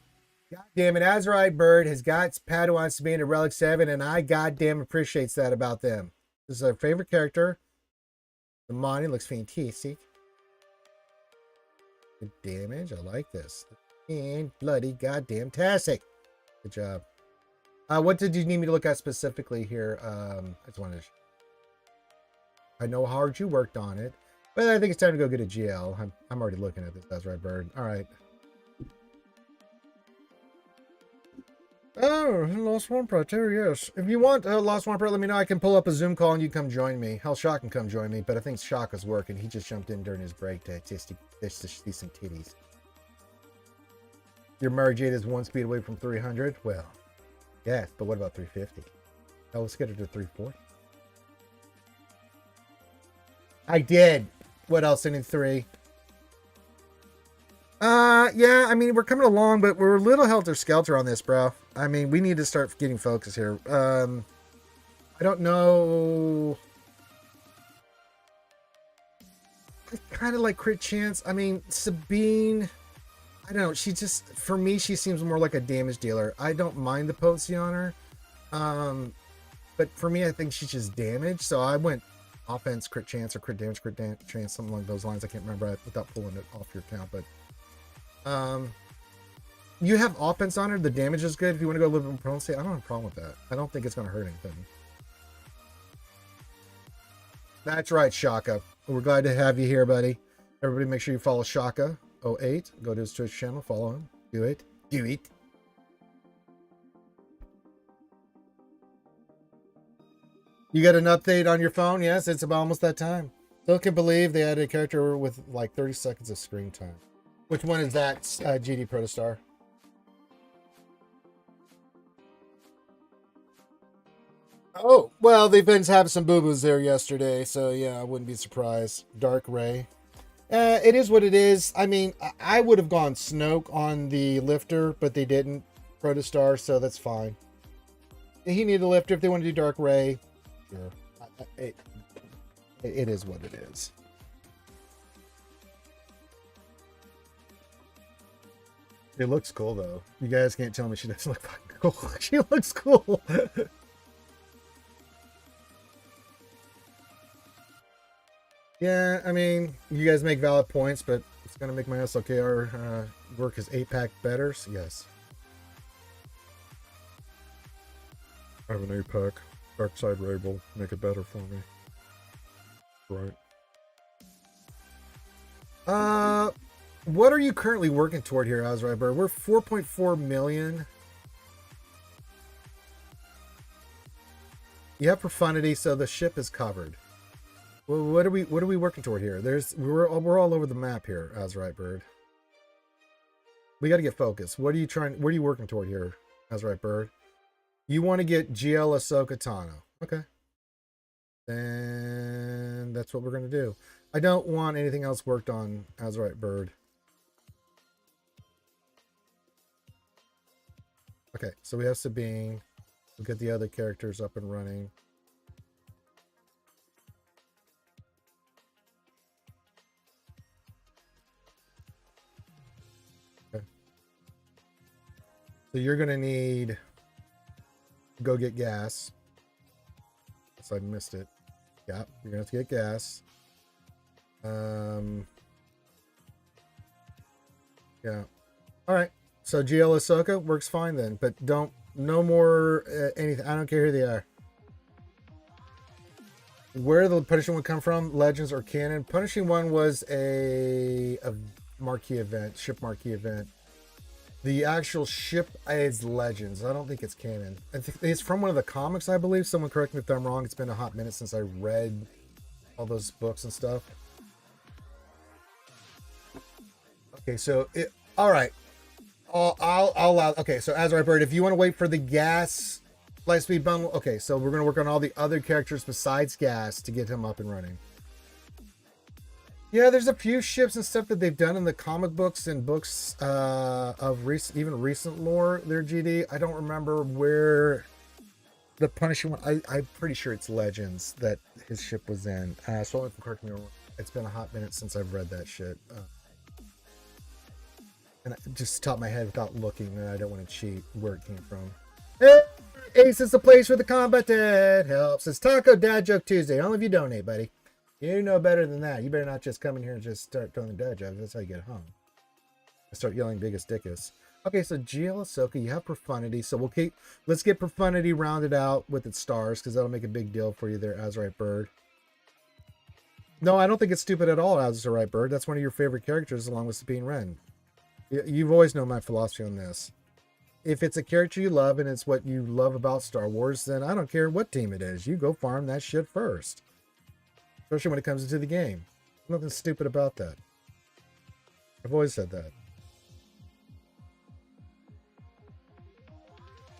God damn it, Azurite Bird has got Padawans to be in a Relic 7, and I goddamn appreciates that about them. This is our favorite character. The Monty looks fantastic. Good damage. I like this. And bloody goddamn tastic. Good job. What did you need me to look at specifically here? I just wanted to. I know how hard you worked on it, but I think it's time to go get a GL. I'm already looking at this. That's right, Bird. All right. Oh, Lost One Pro, yes. If you want Lost One Pro, let me know. I can pull up a Zoom call and you come join me. Hell, Shock can come join me, but I think Shaka's working. He just jumped in during his break to just see some titties. Your Mary Jade is 1 speed away from 300. Well, yes, but what about 350? Oh, let's get her to 340. I did. What else? Inning 3. Yeah, I mean, we're coming along, but we're a little helter-skelter on this, bro. I mean, we need to start getting focus here. I don't know. I kind of like crit chance. I mean, Sabine, I don't know. She just, for me, she seems more like a damage dealer. I don't mind the potency on her. But for me, I think she's just damage. So I went offense, crit chance, or crit damage, chance, something along those lines. I can't remember without pulling it off your account, but you have offense on her. The damage is good. If you want to go a little bit more potency, I don't have a problem with that. I don't think it's going to hurt anything. That's right, Shaka. We're glad to have you here, buddy. Everybody make sure you follow Shaka08. Go to his Twitch channel, follow him. Do it. Do it. You got an update on your phone? Yes, it's about almost that time. Still can believe they added a character with like 30 seconds of screen time. Which one is that, GD Protostar? Oh, well, they've been having some boo-boos there yesterday, so yeah, I wouldn't be surprised. Dark Ray. It is what it is. I mean, I would have gone Snoke on the lifter, but they didn't. Protostar, so that's fine. He needed a lifter. If they want to do Dark Ray, sure. It is what it is. It looks cool, though. You guys can't tell me she doesn't look fucking cool. She looks cool. Yeah, I mean, you guys make valid points, but it's going to make my SLKR work as 8-pack better, so yes. I have an 8-pack. Dark Side Raid will make it better for me. Right. What are you currently working toward here, Azrai Bird? We're 4.4 million. You have profundity, so the ship is covered. Well, what are we working toward here? We're all over the map here, Azrai Bird. We got to get focused. What are you working toward here, Azrai Bird? You want to get GL Ahsoka Tano. Okay. Then that's what we're going to do. I don't want anything else worked on, Azrai Bird. Okay, so we have Sabine. We'll get the other characters up and running. Okay. So you're gonna need to go get gas. So I missed it. Yeah, you're gonna have to get gas. Yeah. All right. So GL Ahsoka works fine then, but no more anything. I don't care who they are. Where the punishing one come from? Legends or canon? Punishing one was a marquee event, ship marquee event. The actual ship is Legends. I don't think it's canon. I think it's from one of the comics, I believe. Someone correct me if I'm wrong. It's been a hot minute since I read all those books and stuff. Okay, so all right. I'll allow. Okay, so Azrael Bird, if you want to wait for the gas Lightspeed bundle, okay, so we're gonna work on all the other characters besides gas to get him up and running. Yeah, there's a few ships and stuff that they've done in the comic books and books of even recent lore. There, GD. I don't remember where the punishing one. I'm pretty sure it's Legends that his ship was in. So if correct me, it's been a hot minute since I've read that shit. And I just top my head without looking, and I don't want to cheat where it came from. Hey, Ace is the place where the combat that helps. It's Taco Dad Joke Tuesday. Only if you donate, buddy. You know better than that. You better not just come in here and just start throwing the dad jokes. That's how you get hung. I start yelling biggest dickus. Okay, so GL Ahsoka, you have Profundity. So let's get Profundity rounded out with its stars, because that'll make a big deal for you there, Azrael Bird. No, I don't think it's stupid at all, Azrael Bird. That's one of your favorite characters along with Sabine Wren. You've always known my philosophy on this. If it's a character you love and it's what you love about Star Wars, then I don't care what team it is. You go farm that shit first. Especially when it comes into the game. Nothing stupid about that. I've always said that.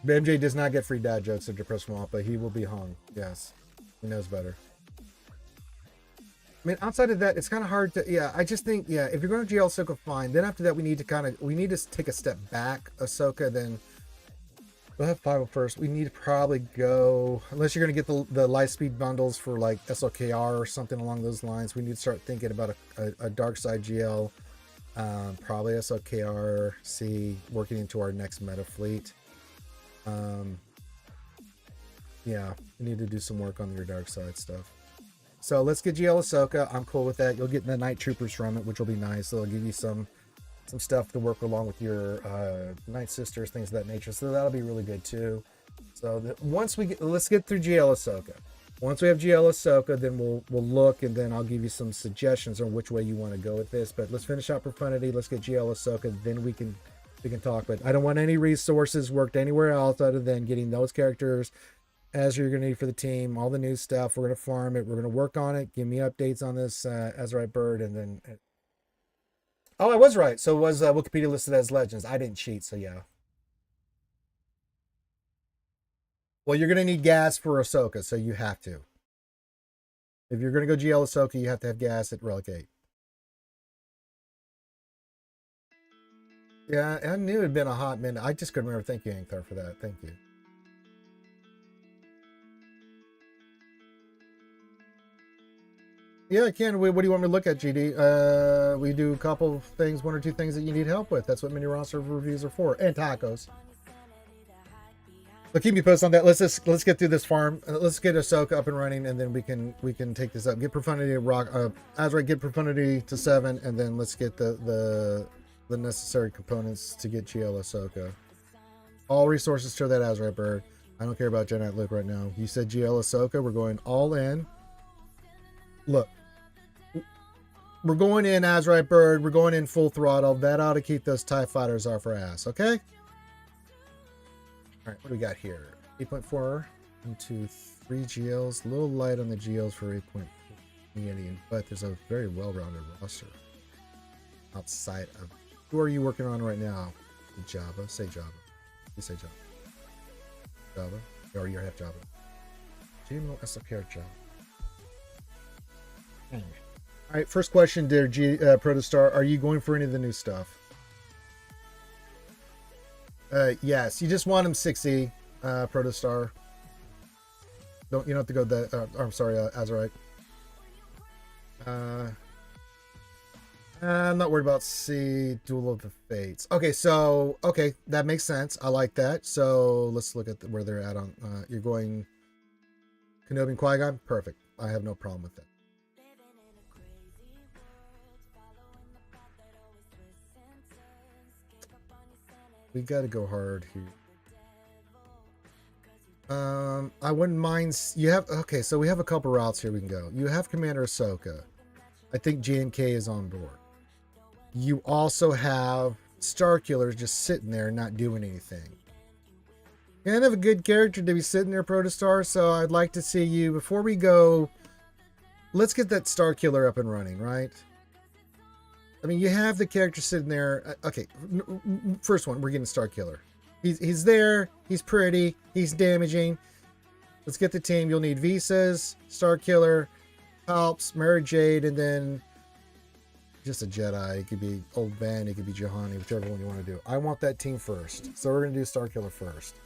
MJ does not get free dad jokes of Depressed Swamp, but he will be hung. Yes. He knows better. I mean, outside of that, it's kind of hard to, yeah, I just think, yeah, if you're going to GL Ahsoka, fine. Then after that, we need to take a step back, Ahsoka, then we'll have 5 first. We need to probably go, unless you're going to get the Lightspeed bundles for like SLKR or something along those lines, we need to start thinking about a Dark Side GL, probably SLKR, C, working into our next meta fleet. Yeah, we need to do some work on your Dark Side stuff. So let's get GL Ahsoka. I'm cool with that. You'll get the Night Troopers from it, which will be nice. They'll give you some stuff to work along with your Night Sisters, things of that nature. So that'll be really good too. So let's get through GL Ahsoka. Once we have GL Ahsoka, then we'll look, and then I'll give you some suggestions on which way you want to go with this. But let's finish out Profundity. Let's get GL Ahsoka. Then we can talk. But I don't want any resources worked anywhere else other than getting those characters as you're going to need for the team, all the new stuff. We're going to farm it. We're going to work on it. Give me updates on this, Azrael Bird, and then... Oh, I was right. So it was Wikipedia listed as Legends. I didn't cheat, so yeah. Well, you're going to need gas for Ahsoka, so you have to. If you're going to go GL Ahsoka, you have to have gas at Relic 8. Yeah, I knew it had been a hot minute. I just couldn't remember. Thank you, Ankthar, for that. Thank you. Yeah, I can. What do you want me to look at, GD? We do a couple of things, 1 or 2 things that you need help with. That's what mini roster reviews are for. And tacos. But keep me posted on that. Let's get through this farm. Let's get Ahsoka up and running, and then we can take this up. Get Profundity to rock. Azrael, get Profundity to 7, and then let's get the necessary components to get GL Ahsoka. All resources to that Azrael Bird. I don't care about Jedi Luke right now. You said GL Ahsoka. We're going all in. Look. We're going in Azrael Bird. We're going in full throttle. That ought to keep those TIE fighters off our ass, okay? All right, what do we got here? 8.4 into 3 GLs. A little light on the GLs for 8.4, but there's a very well-rounded roster outside of... Who are you working on right now? Java. Say Java. You say Java. Java. Or you have Java. GMO SLKR Java. Anyway. All right, first question, dear Protostar. Are you going for any of the new stuff? Yes, you just want him 6E, Protostar. You don't have to go the. I'm sorry, Azurite. I'm not worried about C, Duel of the Fates. Okay, so that makes sense. I like that. So let's look at where they're at on. You're going Kenobi and Qui-Gon. Perfect. I have no problem with that. We got to go hard here. I wouldn't mind. You have okay. So we have a couple routes here we can go. You have Commander Ahsoka. I think J&K is on board. You also have Starkiller just sitting there not doing anything. Kind of a good character to be sitting there, Protostar. So I'd like to see you before we go. Let's get that Starkiller up and running, right? I mean, you have the character sitting there. Okay, first one, we're getting Starkiller. He's there. He's pretty. He's damaging. Let's get the team. You'll need Visas, Starkiller, Palps, Mary Jade, and then just a Jedi. It could be Old Ben. It could be Juhani, whichever one you want to do. I want that team first. So we're going to do Starkiller first.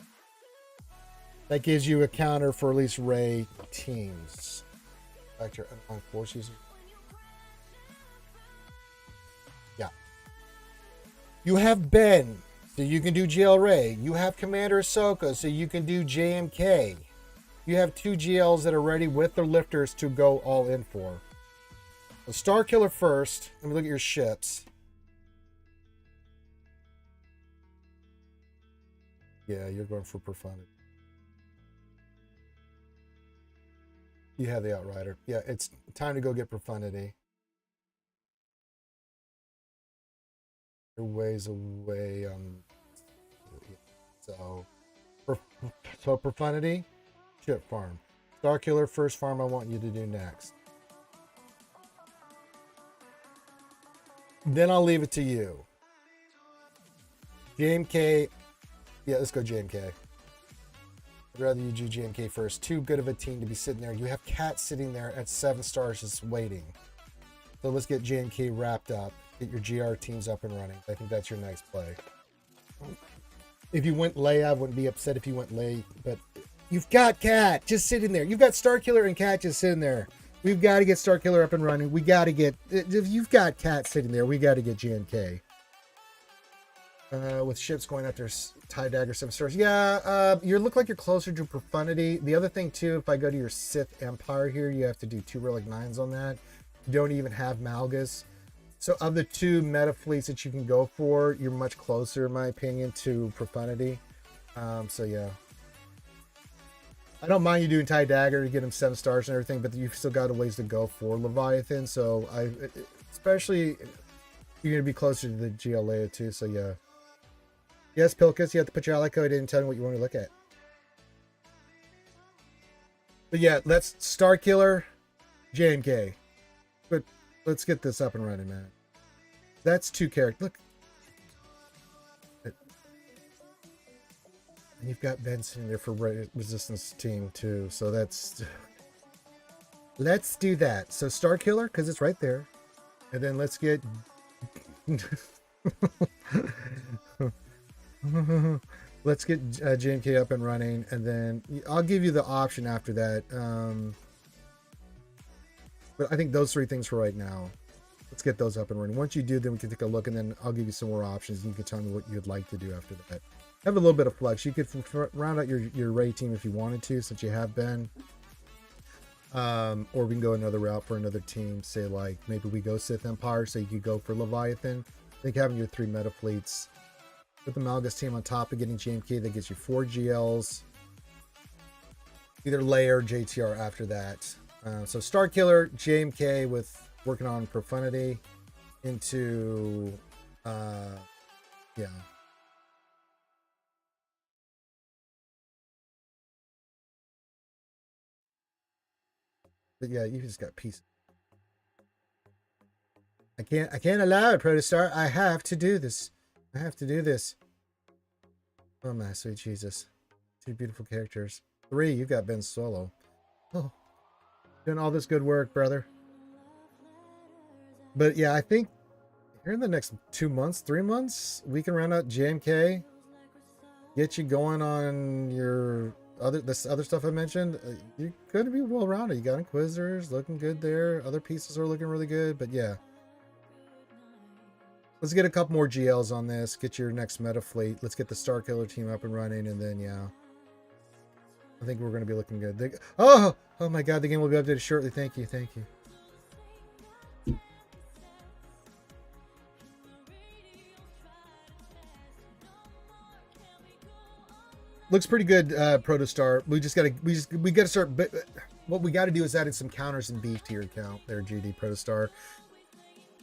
That gives you a counter for at least Rey teams. Back to your on force users. Yeah. You have Ben, so you can do GL Rey. You have Commander Ahsoka, so you can do JMK. You have 2 GLs that are ready with their lifters to go all in for. So Starkiller first. Let me look at your ships. Yeah, you're going for Profundity. You have the Outrider. Yeah, it's time to go get Profundity. You're ways away. So Profundity, ship farm. Starkiller, first farm I want you to do next. Then I'll leave it to you. JMK. Yeah, let's go JMK. I'd rather you do JMK first. Too good of a team to be sitting there. You have Cat sitting there at 7 stars just waiting. So let's get JMK wrapped up. Get your GR teams up and running. I think that's your next play. If you went Leia, I wouldn't be upset if you went late. But you've got Cat just sitting there. You've got Starkiller and Cat just sitting there. We've got to get Starkiller up and running. We got to get... If you've got Cat sitting there, we got to get JMK. With ships going after TIE Dagger 7 stars. Yeah, you look like you're closer to Profundity. The other thing, too, if I go to your Sith Empire here, you have to do 2 Relic 9s on that. You don't even have Malgus. So of the 2 meta fleets that you can go for, you're much closer, in my opinion, to Profundity. So, yeah. I don't mind you doing TIE Dagger to get him 7 stars and everything, but you've still got a ways to go for Leviathan. So, especially, you're going to be closer to the GLA, too. So, yeah. Yes, Pilkus, you have to put your ally code in and tell me what you want to look at. But yeah, let's Starkiller, JMK. But let's get this up and running, man. That's 2 characters. Look. And you've got Ben sitting there for Resistance team, too. So that's... Let's do that. So Starkiller, because it's right there. And then let's get... Let's get JMK up and running, and then I'll give you the option after that. But I think those 3 things for right now. Let's get those up and running. Once you do, then we can take a look, and then I'll give you some more options, and you can tell me what you'd like to do after that. Have a little bit of flex. You could round out your Rey team if you wanted to, since you have been. Or we can go another route for another team. Say, like, maybe we go Sith Empire, so you could go for Leviathan. I think having your 3 meta fleets with the Malgus team on top of getting JMK, that gets you 4 GLs. Either Leia or JTR after that. So Starkiller, JMK with working on Profundity into, yeah. But yeah, you just got peace. I can't allow it, Protostar. I have to do this. I have to do this. Oh my sweet Jesus. 2 beautiful characters. 3, you got Ben Solo. Oh. Doing all this good work, brother. But yeah, I think here in the next 2 months, 3 months, we can round out JMK. get you going on your this other stuff I mentioned. You're going to be well rounded. You got Inquisitors looking good there. Other pieces are looking really good, but yeah. Let's get a couple more GLs on this. Get your next meta fleet. Let's get the Star Killer team up and running, and then yeah, I think we're going to be looking good. Oh my God, the game will be updated shortly. Thank you. Looks pretty good, Protostar. We got to start. What we got to do is add in some counters and beef to your account there, GD Protostar.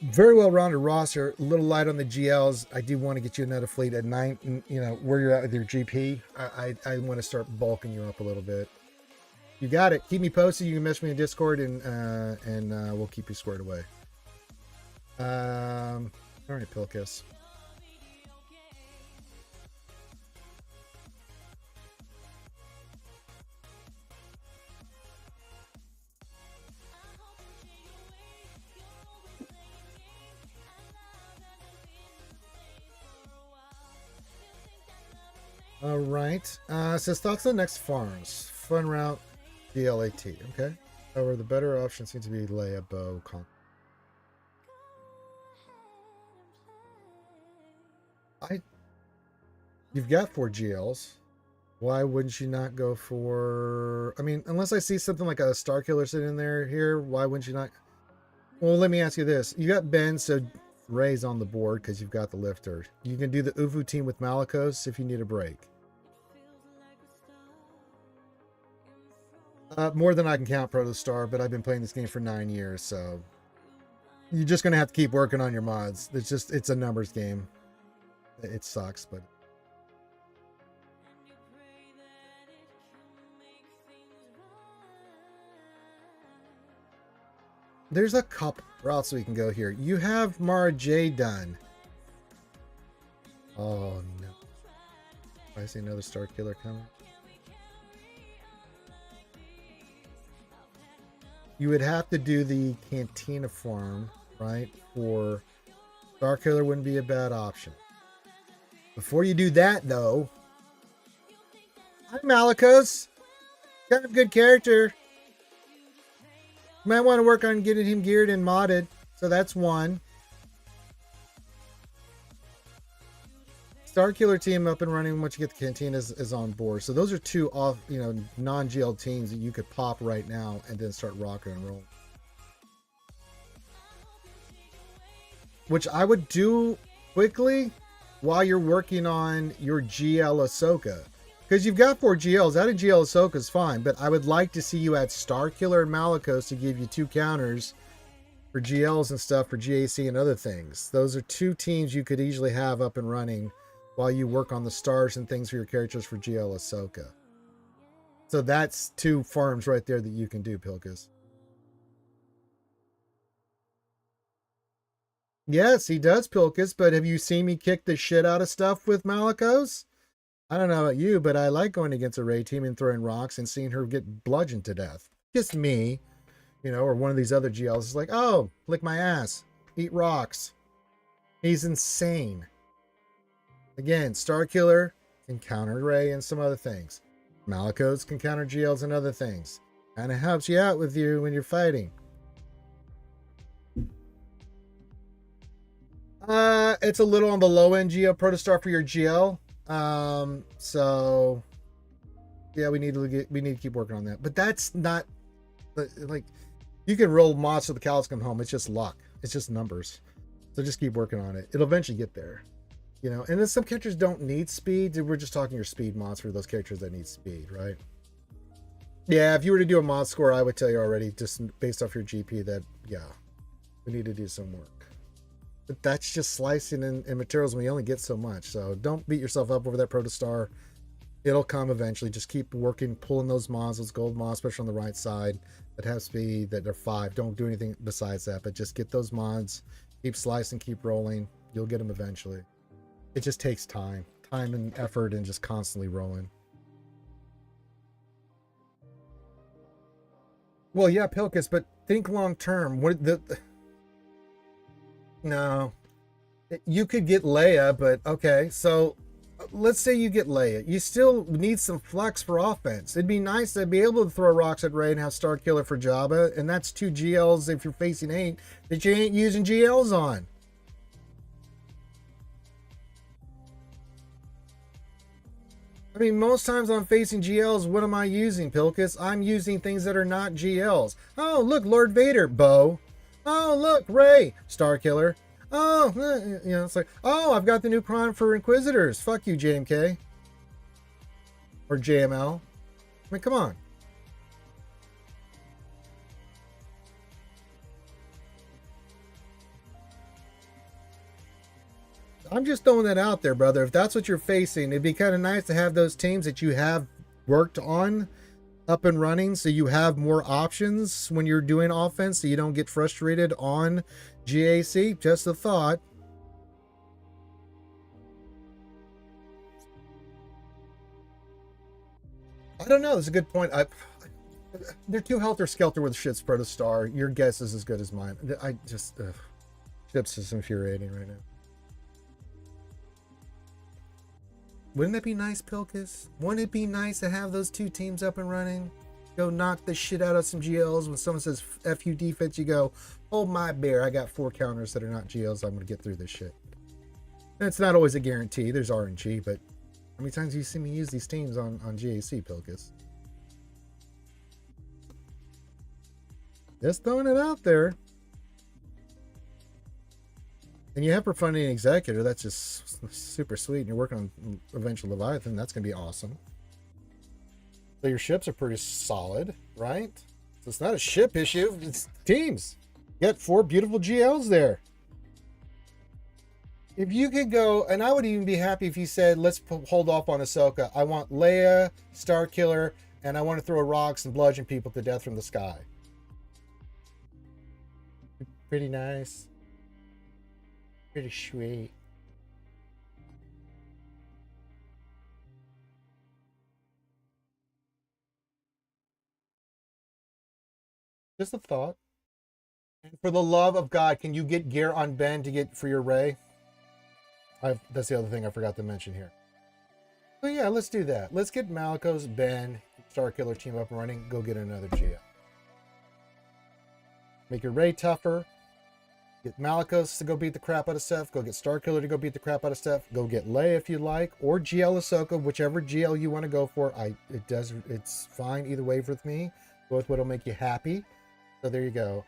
Very well rounded roster. A little light on the GLs. I do want to get you another fleet at 9. You know where you're at with your GP. I want to start bulking you up a little bit. You got it. Keep me posted. You can message me in Discord, and we'll keep you squared away. All right, Pilkus. All right. Says thoughts on next farms. Fun route, DLAT. Okay. However, the better option seems to be Leia Bow. You've got 4 GLs. Why wouldn't you not go for? I mean, unless I see something like a Star Killer sitting in there here, why wouldn't you not? Well, let me ask you this: you got Ben, so Ray's on the board because you've got the lifter. You can do the Ufu team with Malicos if you need a break. More than I can count, Protostar, but I've been playing this game for 9 years, so you're just gonna have to keep working on your mods. It's a numbers game. It sucks, but there's a couple routes we can go here. You have Mara J done. Oh no! I see another Star Killer coming. You would have to do the Cantina farm, right? For Star Killer wouldn't be a bad option. Before you do that, though, hi Malicos. Kind of good character. You might want to work on getting him geared and modded. So that's one. Star Killer team up and running once you get the Cantina is on board. So those are 2 off, non-GL teams that you could pop right now and then start rocking and rolling. Which I would do quickly while you're working on your GL Ahsoka. Because you've got 4 GLs. Adding GL Ahsoka is fine, but I would like to see you add Star Killer and Malicos to give you 2 counters for GLs and stuff for GAC and other things. Those are 2 teams you could easily have up and running while you work on the stars and things for your characters for GL Ahsoka. So that's 2 farms right there that you can do, Pilkus. Yes, he does, Pilkus, but have you seen me kick the shit out of stuff with Malicos? I don't know about you, but I like going against a Ray team and throwing rocks and seeing her get bludgeoned to death. Just me, or one of these other GLs is like, oh, lick my ass, eat rocks. He's insane. Again, Star Killer can counter Ray and some other things. Malicos can counter GLs and other things. Kind of helps you out with you when you're fighting. It's a little on the low end GL Protostar for your GL. So yeah, we need to keep working on that. But that's not like you can roll mods till the cows come home. It's just luck. It's just numbers. So just keep working on it. It'll eventually get there. And then some characters don't need speed. We're just talking your speed mods for those characters that need speed, right? Yeah, if you were to do a mod score, I would tell you already, just based off your GP, that yeah, we need to do some work. But that's just slicing in materials, and we only get so much. So don't beat yourself up over that Protostar. It'll come eventually. Just keep working, pulling those mods, those gold mods, especially on the right side that have speed, that are 5. Don't do anything besides that, but just get those mods. Keep slicing, keep rolling. You'll get them eventually. It just takes time and effort, and just constantly rolling. Well, yeah, Pilkus, but think long term. No, you could get Leia, but okay. So let's say you get Leia. You still need some flex for offense. It'd be nice to be able to throw rocks at Rey and have Star Killer for Jabba, and that's 2 GLs if you're facing 8 that you ain't using GLs on. I mean, most times I'm facing GLs, what am I using, Pilkus? I'm using things that are not GLs. Oh, look, Lord Vader, bow. Oh, look, Rey, Star Killer. Oh, you know, it's like, oh, I've got the new prime for Inquisitors. Fuck you, JMK. Or JML. I mean, come on. I'm just throwing that out there, brother. If that's what you're facing, it'd be kind of nice to have those teams that you have worked on up and running, so you have more options when you're doing offense, so you don't get frustrated on GAC. Just a thought. I don't know. It's a good point. They're too helter-skelter with shit's protostar. Your guess is as good as mine. I just... ship's just infuriating right now. Wouldn't that be nice, Pilkus? Wouldn't it be nice to have those 2 teams up and running? Go knock the shit out of some GLs. When someone says FU defense, you go, oh my bear, I got 4 counters that are not GLs. I'm going to get through this shit. And it's not always a guarantee. There's RNG, but how many times do you see me use these teams on GAC, Pilkus? Just throwing it out there. And you have Profundity and Executor. That's just super sweet. And you're working on Eventual Leviathan. That's going to be awesome. So your ships are pretty solid, right? So it's not a ship issue. It's teams. You got 4 beautiful GLs there. If you could go, and I would even be happy if you said, let's hold off on Ahsoka. I want Leia, Star Killer, and I want to throw rocks and bludgeon people to death from the sky. Pretty nice. Pretty sweet. Just a thought. And for the love of God, can you get gear on Ben to get for your Rey? That's the other thing I forgot to mention here. So yeah, let's do that. Let's get Malicos, Ben, Star Killer team up and running. Go get another GL. Make your Rey tougher. Get Malicos to go beat the crap out of Seth. Go get Star Killer to go beat the crap out of Seth. Go get Leia if you like, or GL Ahsoka, whichever GL you want to go for. It's fine either way with me. Both what'll make you happy. So there you go.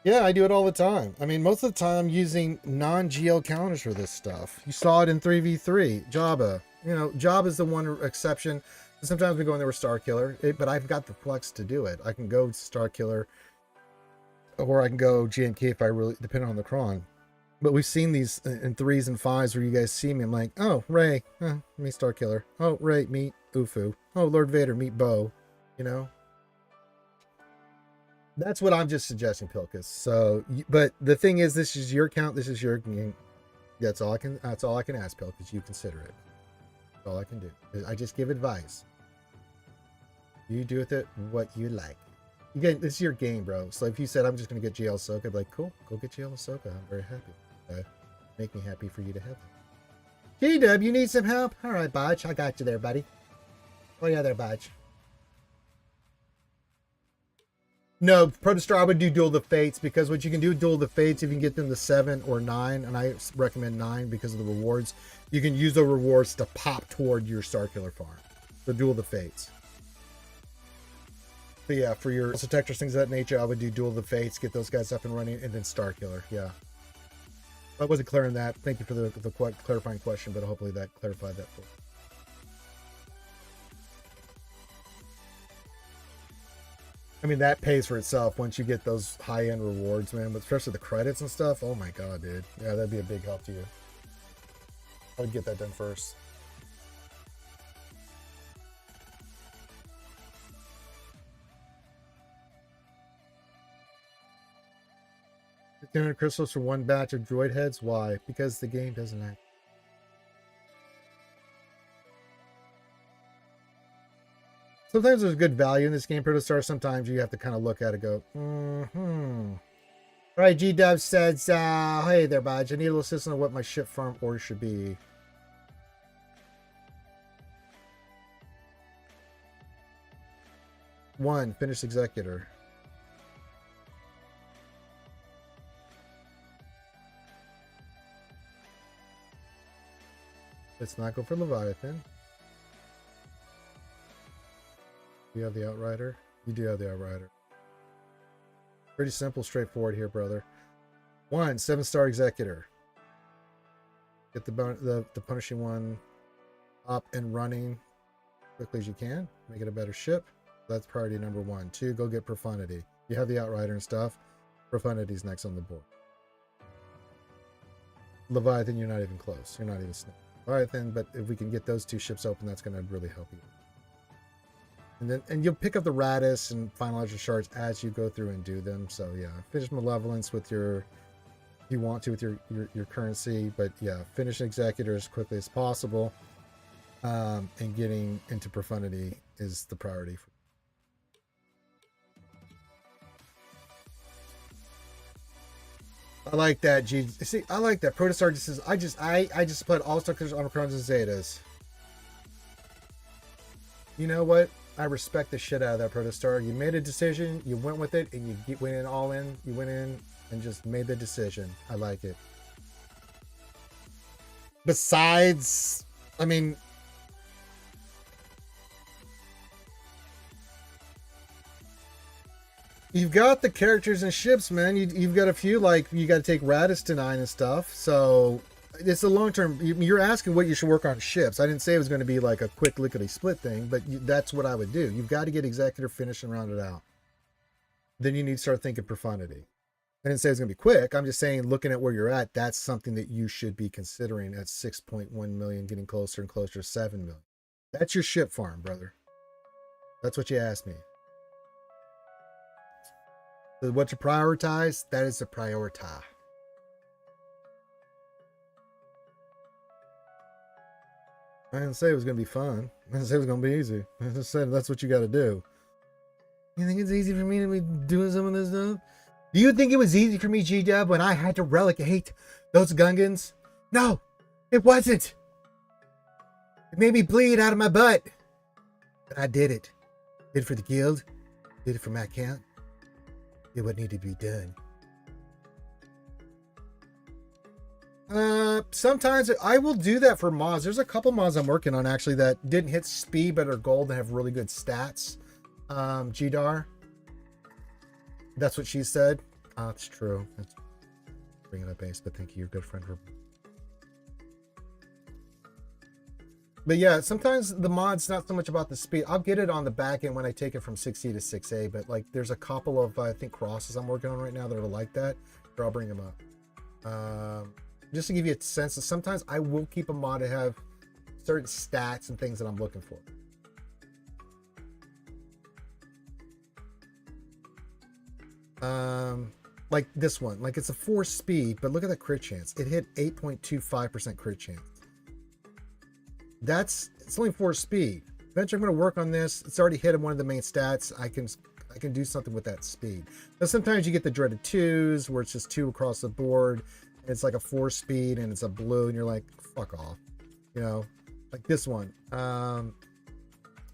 Yeah, I do it all the time. I mean, most of the time I'm using non-GL counters for this stuff. You saw it in 3v3. Jabba. You know, Jabba's the one exception. Sometimes we go in there with Star Killer, but I've got the flex to do it. I can go Star Killer, or I can go GMK if I really, depending on the cron. But we've seen these in 3s and 5s where you guys see me. I'm like, oh, Rey, meet Star Killer. Oh, Rey, meet Ufu. Oh, Lord Vader, meet Bo. You know? That's what I'm just suggesting, Pilkus. So, but the thing is, this is your count. This is your game. That's all I can ask, Pilkus. You consider it. That's all I can do. I just give advice. You do with it what you like. Again, this is your game, bro. So if you said, I'm just going to get GL Ahsoka, I'd be like, cool, go get GL Ahsoka. I'm very happy. Make me happy for you to have it. G-Dub, you need some help? All right, Bodge. I got you there, buddy. Oh, yeah, there, Bodge. No, Protostar, I would do Duel of the Fates, because what you can do with Duel of the Fates, if you can get them to 7 or 9, and I recommend 9 because of the rewards, you can use the rewards to pop toward your Star Killer farm. So Duel of the Fates. But yeah, for your detectors, things of that nature, I would do Duel of the Fates, get those guys up and running, and then Star Killer. Yeah. I wasn't clear on that. Thank you for the clarifying question, but hopefully that clarified that for you. I mean, that pays for itself once you get those high-end rewards, man. But especially the credits and stuff. Oh my god, dude. Yeah, that'd be a big help to you. I would get that done first. $1,500 crystals for one batch of droid heads. Why? Because the game doesn't act. Sometimes there's good value in this game, Protostar. Sometimes you have to kind of look at it and go, All right, G-Dub says, hey there, Badge. I need a little assistance on what my ship farm order should be. One, finished executor. Let's not go for Leviathan. You have the Outrider? You do have the Outrider. Pretty simple, straightforward here, brother. One, 7-star executor. Get the punishing one up and running quickly as you can. Make it a better ship. That's priority number 1. 2, go get Profundity. You have the Outrider and stuff. Profundity's next on the board. Leviathan, you're not even close. You're not even sniffing Leviathan, but if we can get those 2 ships open, that's going to really help you. And you'll pick up the Radis and finalize your shards as you go through and do them. So yeah, finish Malevolence with your, if you want to, with your currency. But yeah, finish Executor as quickly as possible. And getting into Profundity is the priority. I like that, G. See, I like that. Protostar just says, I just played all Star Omicrons and Zetas. You know what? I respect the shit out of that, Protostar. You made a decision, you went with it, and you went in all in. You went in and just made the decision. I like it. Besides, I mean, you've got the characters and ships, man. You've got a few, like, you got to take Radis to 9 and stuff. So it's a long term. You're asking what you should work on ships. I didn't say it was going to be like a quick lickety split thing, but that's what I would do. You've got to get Executor finished and rounded out. Then you need to start thinking Profundity. I didn't say it was going to be quick. I'm just saying, looking at where you're at, that's something that you should be considering at 6.1 million, getting closer and closer to 7 million. That's your ship farm, brother. That's what you asked me. So what to prioritize? That is the priority. I didn't say it was going to be fun. I didn't say it was going to be easy. I just said that's what you got to do. You think it's easy for me to be doing some of this stuff? Do you think it was easy for me, G-Dub, when I had to relegate those Gungans? No, it wasn't. It made me bleed out of my butt. But I did it. Did it for the guild. Did it for my camp. Did what needed to be done. Sometimes I will do that for mods. There's a couple mods I'm working on actually that didn't hit speed but are gold and have really good stats. G-Dar. That's what she said. It's true. Bring it up, Ace, but thank you. You're a good friend. But yeah, sometimes the mod's not so much about the speed. I'll get it on the back end when I take it from 6C to 6A, but like there's a couple of, I think, crosses I'm working on right now that are like that. But I'll bring them up. Just to give you a sense, sometimes I will keep a mod to have certain stats and things that I'm looking for. Like this one, like it's a 4 speed, but look at the crit chance. It hit 8.25% crit chance. It's only 4 speed. Eventually I'm going to work on this. It's already hit one of the main stats. I can do something with that speed. Now sometimes you get the dreaded 2s where it's just 2 across the board. And it's like a 4 speed and it's a blue and you're like, fuck off. You know, like this one.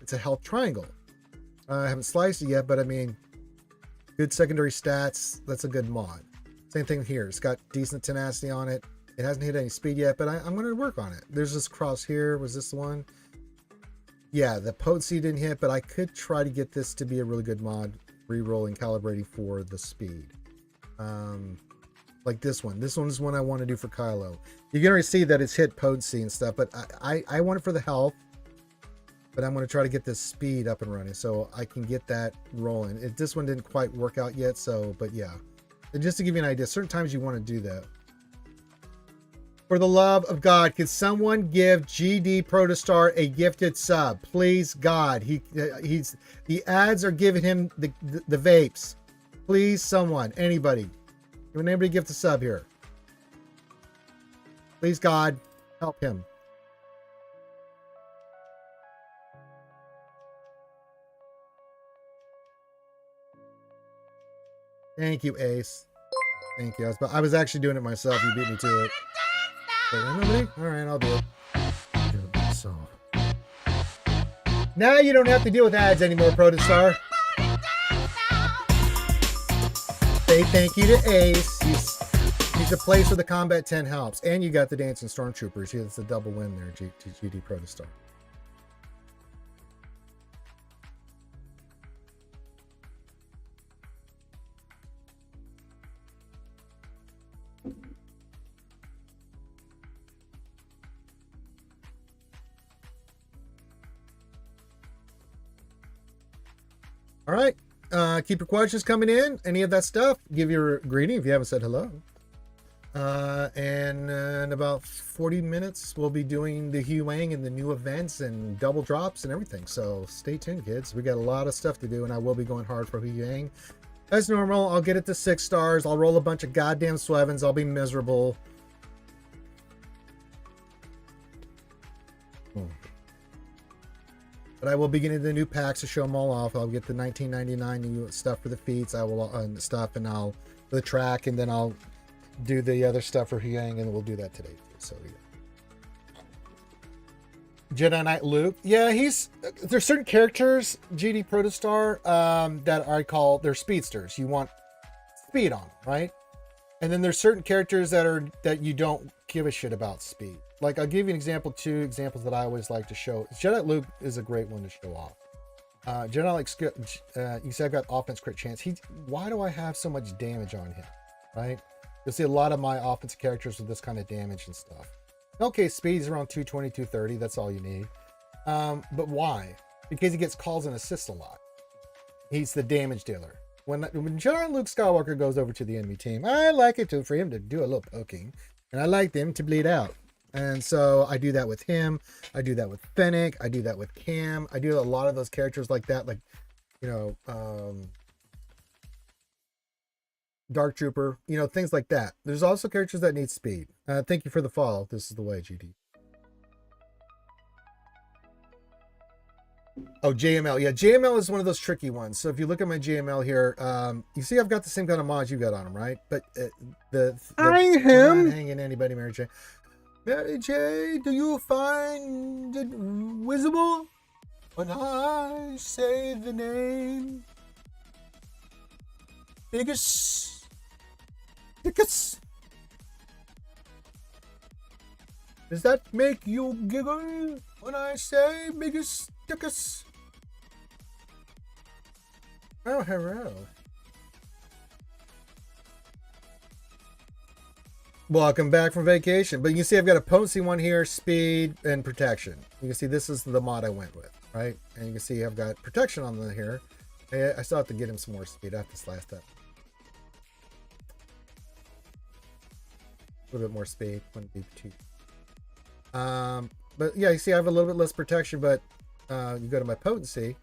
It's a health triangle. I haven't sliced it yet, but I mean, good secondary stats. That's a good mod. Same thing here. It's got decent tenacity on it. It hasn't hit any speed yet, but I'm going to work on it. There's this cross here. Was this the one? Yeah, the potency didn't hit, but I could try to get this to be a really good mod. Rerolling, calibrating for the speed. Like this one. This one is one I want to do for Kylo. You can already see that it's hit potency and stuff, but I want it for the health. But I'm going to try to get this speed up and running so I can get that rolling. This one didn't quite work out yet, so, but yeah. And just to give you an idea, certain times you want to do that. For the love of God, can someone give GD Protostar a gifted sub? Please, God. The ads are giving him the vapes. Please, someone, anybody. You want anybody to gift a sub here? Please, God, help him. Thank you, Ace. Thank you. I was actually doing it myself. You beat me to it. Wait, nobody? All right, I'll do it. So now you don't have to deal with ads anymore, Protostar. Say thank you to Ace. He's a place where the Combat 10 helps. And you got the Dancing Stormtroopers. It's a double win there, GD Protostar. All right. Keep your questions coming in. Any of that stuff. Give your greeting if you haven't said hello. And in about 40 minutes, we'll be doing the Huyang and the new events and double drops and everything. So stay tuned, kids. We got a lot of stuff to do, and I will be going hard for Huyang. As normal, I'll get it to 6 stars. I'll roll a bunch of goddamn Swevens. I'll be miserable. But I will be getting the new packs to show them all off. I'll get the 1999 new stuff for the feats. I will stuff, and I'll for the track, and then I'll do the other stuff for Huyang, and we'll do that today. So yeah. Jedi Knight Luke. Yeah, there's certain characters, GD Protostar, that I call they're speedsters. You want speed on, right? And then there's certain characters that you don't give a shit about speed. Like, I'll give you an example, 2 examples that I always like to show. Jedi Luke is a great one to show off. Jedi, you said I've got offense crit chance. Why do I have so much damage on him, right? You'll see a lot of my offensive characters with this kind of damage and stuff. Okay, speed is around 220, 230. That's all you need. But why? Because he gets calls and assists a lot. He's the damage dealer. When Jedi Luke Skywalker goes over to the enemy team, I like it for him to do a little poking. And I like them to bleed out. And so I do that with him. I do that with Fennec. I do that with Cam. I do a lot of those characters like that. Like, you know, Dark Trooper, you know, things like that. There's also characters that need speed. Thank you for the follow. This is the way, GD. Oh, JML. Yeah, JML is one of those tricky ones. So if you look at my JML here, you see I've got the same kind of mods you got on them, right? But I'm hanging anybody, Mary J. Mary J, do you find it visible when I say the name? Biggest Dickus. Does that make you giggle when I say biggest Dickus? Oh, hello. Welcome back from vacation. But you can see I've got a potency one here, speed, and protection. You can see this is the mod I went with, right? And you can see I've got protection on the here. I still have to get him some more speed. I have to slash that. A little bit more speed. 1b2. But yeah, you see I have a little bit less protection, but you go to my potency.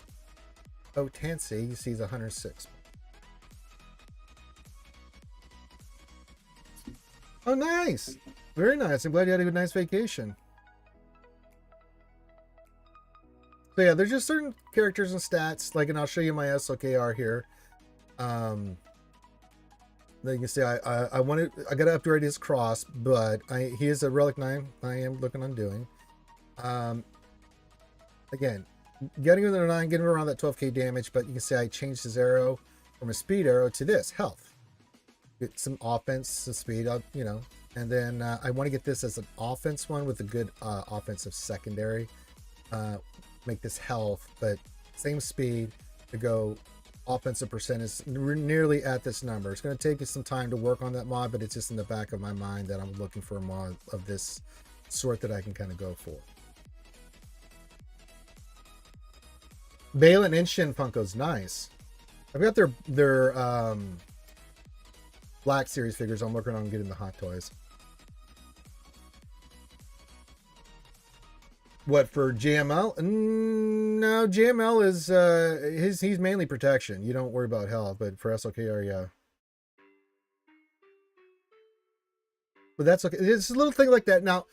Potency, you see, is 106. Oh, nice. Very nice. I'm glad you had a good, nice vacation. So yeah, there's just certain characters and stats, like, and I'll show you my SOKR here. Then you can see I got to upgrade his cross, but he is a Relic 9. I am looking on doing. Again, getting him to 9, getting him around that 12k damage, but you can see I changed his arrow from a speed arrow to this health. Get some offense, some speed, you know, and then I want to get this as an offense one with a good offensive secondary. Make this health, but same speed to go offensive percentage nearly at this number. It's going to take us some time to work on that mod, but it's just in the back of my mind that I'm looking for a mod of this sort that I can kind of go for. Balin and Shin Funko's nice. I've got their Black Series figures. I'm working on getting the Hot Toys. What, for JML? No, JML is he's mainly protection. You don't worry about health, but for SOKR, yeah. But that's okay. It's a little thing like that. Now,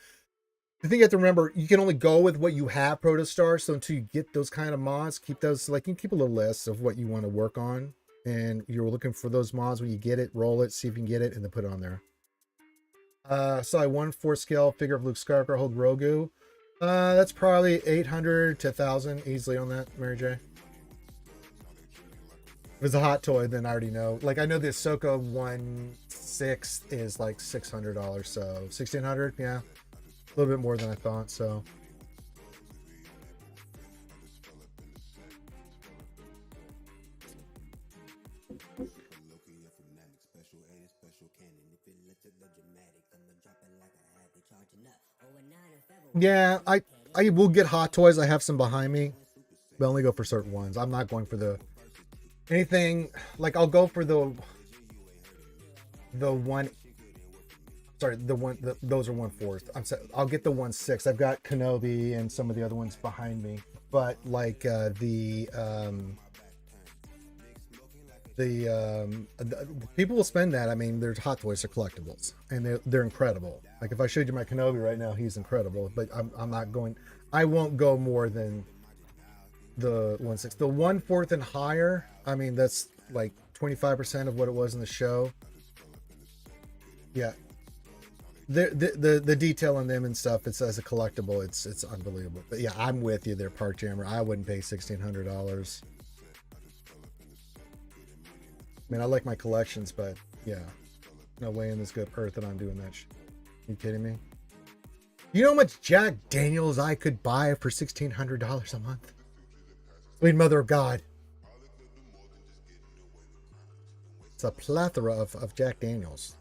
the thing you have to remember, you can only go with what you have, Protostar. So until you get those kind of mods, keep those, like, you keep a little list of what you want to work on. and you're looking for those mods, when you get it, roll it, see if you can get it, and then put it on there. So I 1/4 scale figure of Luke Skywalker, hold Grogu. That's probably 800 to 1,000 easily on that, Mary J. If it's a hot toy, then I already know. Like, I know the Ahsoka 1/6 is like $600, so 1,600, yeah, a little bit more than I thought. So yeah, I will get hot toys. I have some behind me, but I only go for certain ones. I'm not going for the anything. Like, I'll go for the one. Sorry, those are 1/4. I'll get the 1/6. I've got Kenobi and some of the other ones behind me, but like the people will spend that. I mean, there's hot toys are collectibles, and they're incredible. Like, if I showed you my Kenobi right now, he's incredible. But I'm not going. I won't go more than the 1/6. The 1/4 and higher. I mean, that's like 25% of what it was in the show. Yeah. The detail on them and stuff, it's as a collectible, it's unbelievable. But yeah, I'm with you there, Park Jammer. I wouldn't pay $1,600. I mean, I like my collections, but yeah, no way in this good earth that I'm doing that shit. You kidding me? You know how much Jack Daniels I could buy for $1,600 a month? Sweet mother of God. It's a plethora of Jack Daniels.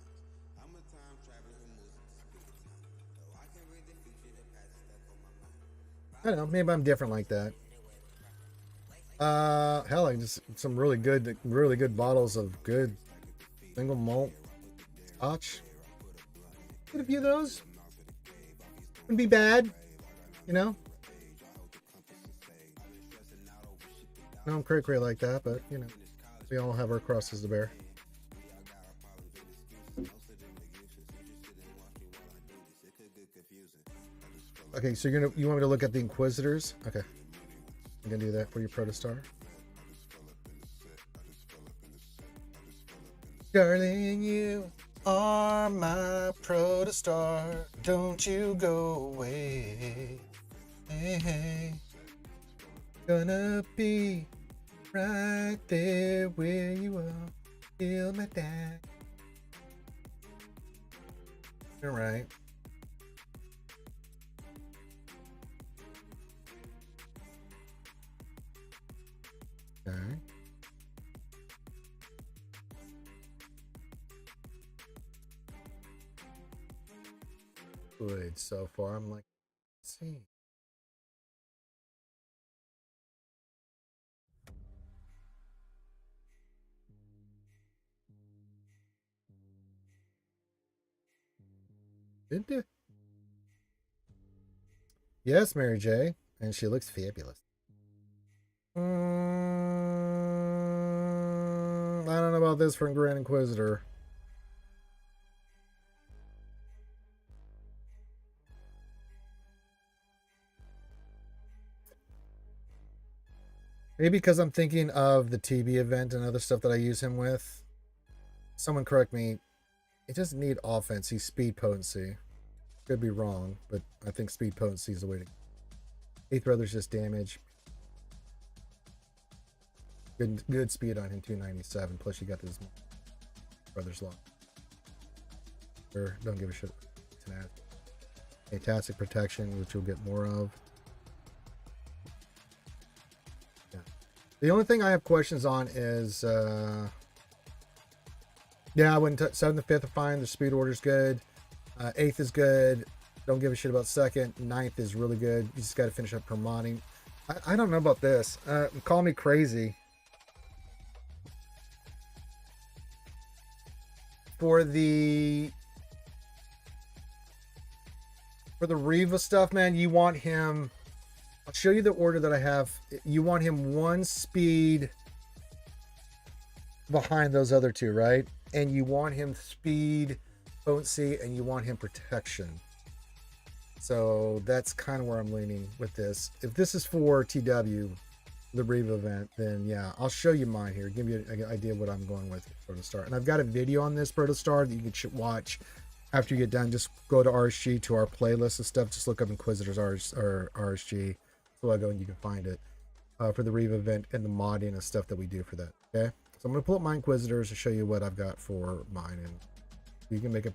I don't know, maybe I'm different like that. Hell, I just some really good bottles of good single malt scotch. Get a few of those. Wouldn't be bad, you know. No, I'm cray like that, but you know, we all have our crosses to bear. Okay, so you want me to look at the Inquisitors? Okay, I'm gonna do that for you, Protostar. Darling, you are my Protostar. Don't you go away. Hey, hey. Gonna be right there where you are. Feel my dad. You're right. Okay. Good so far. I'm like, let's see. Did you? Yes, Mary J. And she looks fabulous. I don't know about this from Grand Inquisitor. Maybe because I'm thinking of the TB event and other stuff that I use him with. Someone correct me. He doesn't need offense. He's speed potency. Could be wrong, but I think speed potency is the way to. Eighth Brother's just damage. Good speed on him, 297. Plus you got this Brother's Law. Or don't give a shit. Fantastic protection, which you'll get more of. Yeah. The only thing I have questions on is yeah, I wouldn't 7th and 5th are fine. The speed order's good. 8th is good. Don't give a shit about 2nd. 9th is really good. You just got to finish up per modding. I don't know about this. Call me crazy. For the Reva stuff, man, you want him. I'll show you the order that I have. You want him 1 speed behind those other 2, right? And you want him speed, potency, and you want him protection. So that's kind of where I'm leaning with this. If this is for TW, the Reva event, then yeah, I'll show you mine here. Give you an idea of what I'm going with Protostar. And I've got a video on this Protostar that you can watch after you get done. Just go to RSG to our playlist and stuff. Just look up Inquisitors or RSG. So I go and you can find it for the Reva event and the modding and stuff that we do for that. Okay, so I'm gonna pull up my Inquisitors to show you what I've got for mine, and you can make it.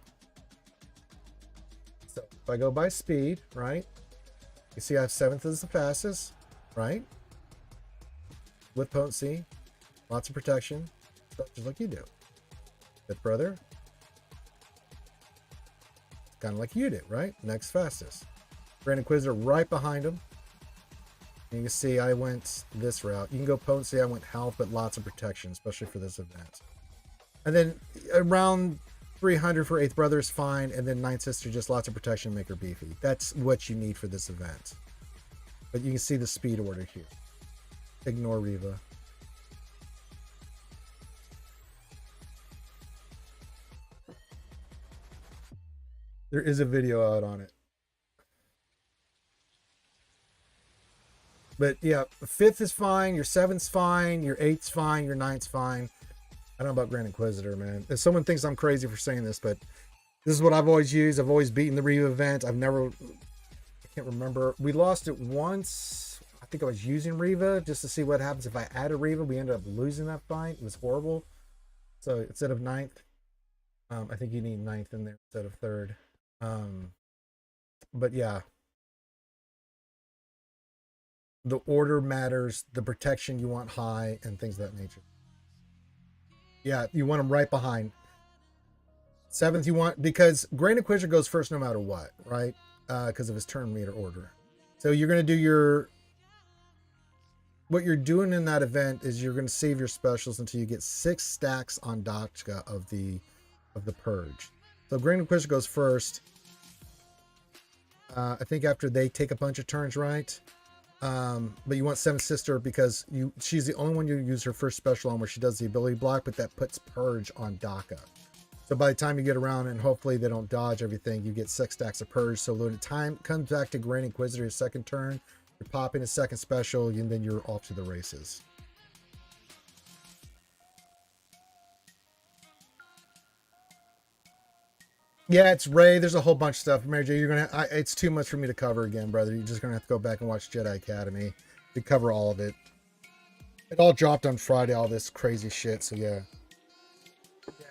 So if I go by speed, right? You see I have 7th as the fastest, right? With potency, lots of protection, just like you do. Good brother. Kind of like you did, right? Next fastest. Grand Inquisitor right behind him. And you can see I went this route. You can go potency, I went health, but lots of protection, especially for this event. And then around 300 for 8th brother is fine, and then 9th sister, just lots of protection, make her beefy. That's what you need for this event. But you can see the speed order here. Ignore Reva. There is a video out on it. But yeah, 5th is fine, your 7th's fine, your 8th's fine, your 9th's fine. I don't know about Grand Inquisitor, man. If someone thinks I'm crazy for saying this, but this is what I've always used. I've always beaten the Reva event. I can't remember. We lost it once. I think I was using Reva just to see what happens if I add a Reva. We ended up losing that fight. It was horrible. So instead of 9th, I think you need 9th in there instead of 3rd. But yeah, the order matters, the protection you want high, and things of that nature. Yeah, you want them right behind. 7th you want, because Grand Inquisitor goes first no matter what, right? Because of his turn meter order. So you're going to do what you're doing in that event is you're going to save your specials until you get 6 stacks on Dachka of the purge. So Grand Inquisitor goes first. I think after they take a bunch of turns, right? But you want 7th sister because she's the only one you use her first special on where she does the ability block, but that puts purge on Daka. So by the time you get around and hopefully they don't dodge everything, you get 6 stacks of purge. So when the time comes back to Grand Inquisitor, your second turn, you're popping a second special, and then you're off to the races. Yeah, it's Ray. There's a whole bunch of stuff. Mary J, it's too much for me to cover again, brother. You're just gonna have to go back and watch Jedi Academy to cover all of it. It all dropped on Friday, all this crazy shit. So yeah.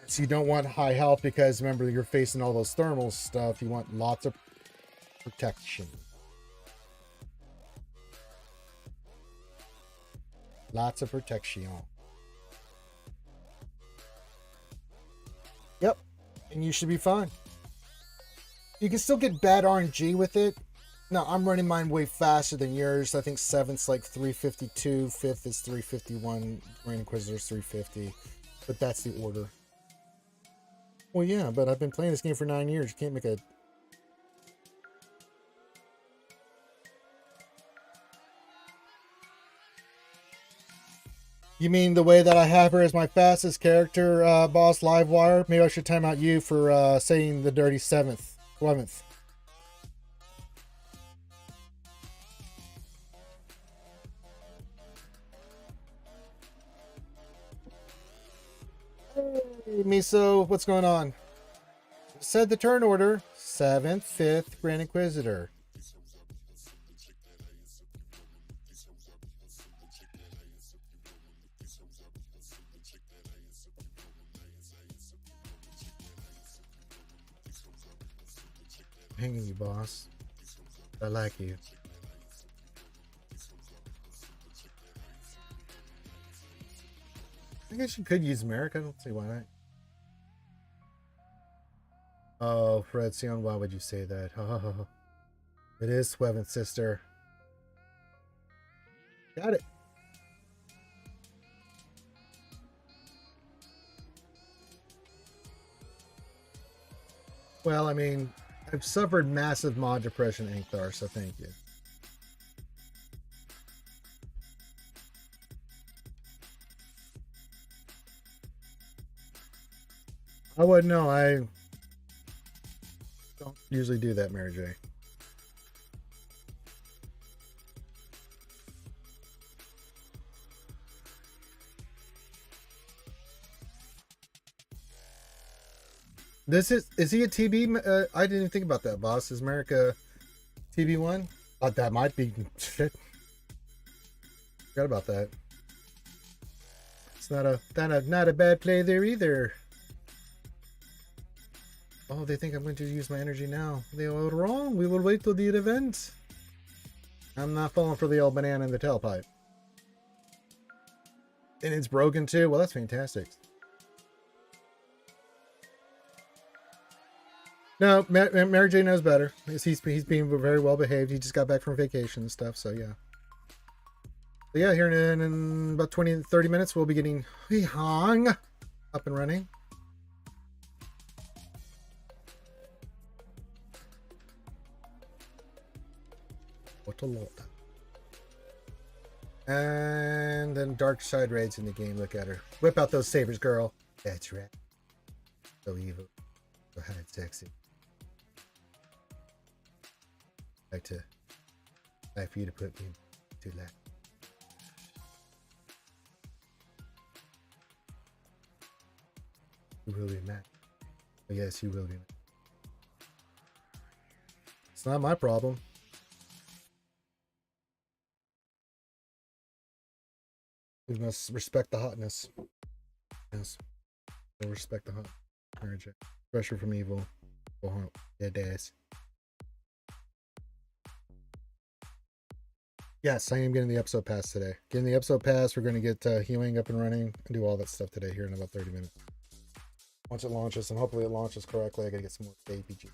So you don't want high health because remember you're facing all those thermal stuff. You want lots of protection. Lots of protection. Yep. And you should be fine. You can still get bad RNG with it. No, I'm running mine way faster than yours. I think 7th's like 352, 5th is 351, Grand Inquisitor's 350. But that's the order. Well, yeah, but I've been playing this game for 9 years. You can't make a... You mean the way that I have her as my fastest character, boss Livewire? Maybe I should time out you for saying the dirty 7th, 11th. Hey, Miso, what's going on? Said the turn order, 7th, 5th, Grand Inquisitor. Hanging you, boss. I like you. I guess you could use Merrick. I don't see why not. Oh, Fred Sion, why would you say that? Oh, it is Sweven's sister. Got it. Well, I mean, I've suffered massive mod depression, Ankthar, so thank you. I wouldn't know. I don't usually do that, Mary J. This is he a TB? I didn't even think about that, boss. Is America TB1? Thought that might be shit. Forgot about that. It's not a bad play there either. Oh, they think I'm going to use my energy now. They are wrong. We will wait till the event. I'm not falling for the old banana in the tailpipe. And it's broken too. Well, that's fantastic. No, Mary Jane knows better. He's being very well behaved. He just got back from vacation and stuff, so yeah. But yeah, here in about 20 30 minutes, we'll be getting Huyang up and running. What a lot. And then Dark Side raids in the game. Look at her. Whip out those sabers, girl. That's right. So evil. So hot and sexy. Like for you to put me to that. You will be mad. Oh, yes, you will be mad. It's not my problem. We must respect the hotness. Yes. We'll respect the hot marriage. Pressure from evil. Go home. Dead ass. Yes, I am getting the episode pass today. Getting the episode pass, we're going to get Huyang up and running and do all that stuff today here in about 30 minutes. Once it launches, and hopefully it launches correctly, I got to get some more APG.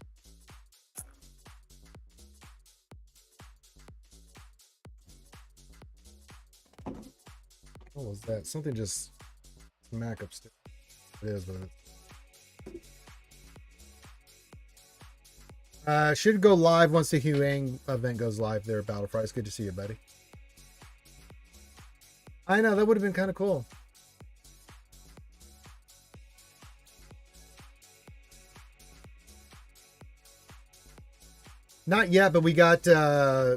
What was that? Something just smack upstairs. It is, but should go live once the Huyang event goes live there, Battlefry. It's good to see you, buddy. I know, that would have been kind of cool. Not yet, but we got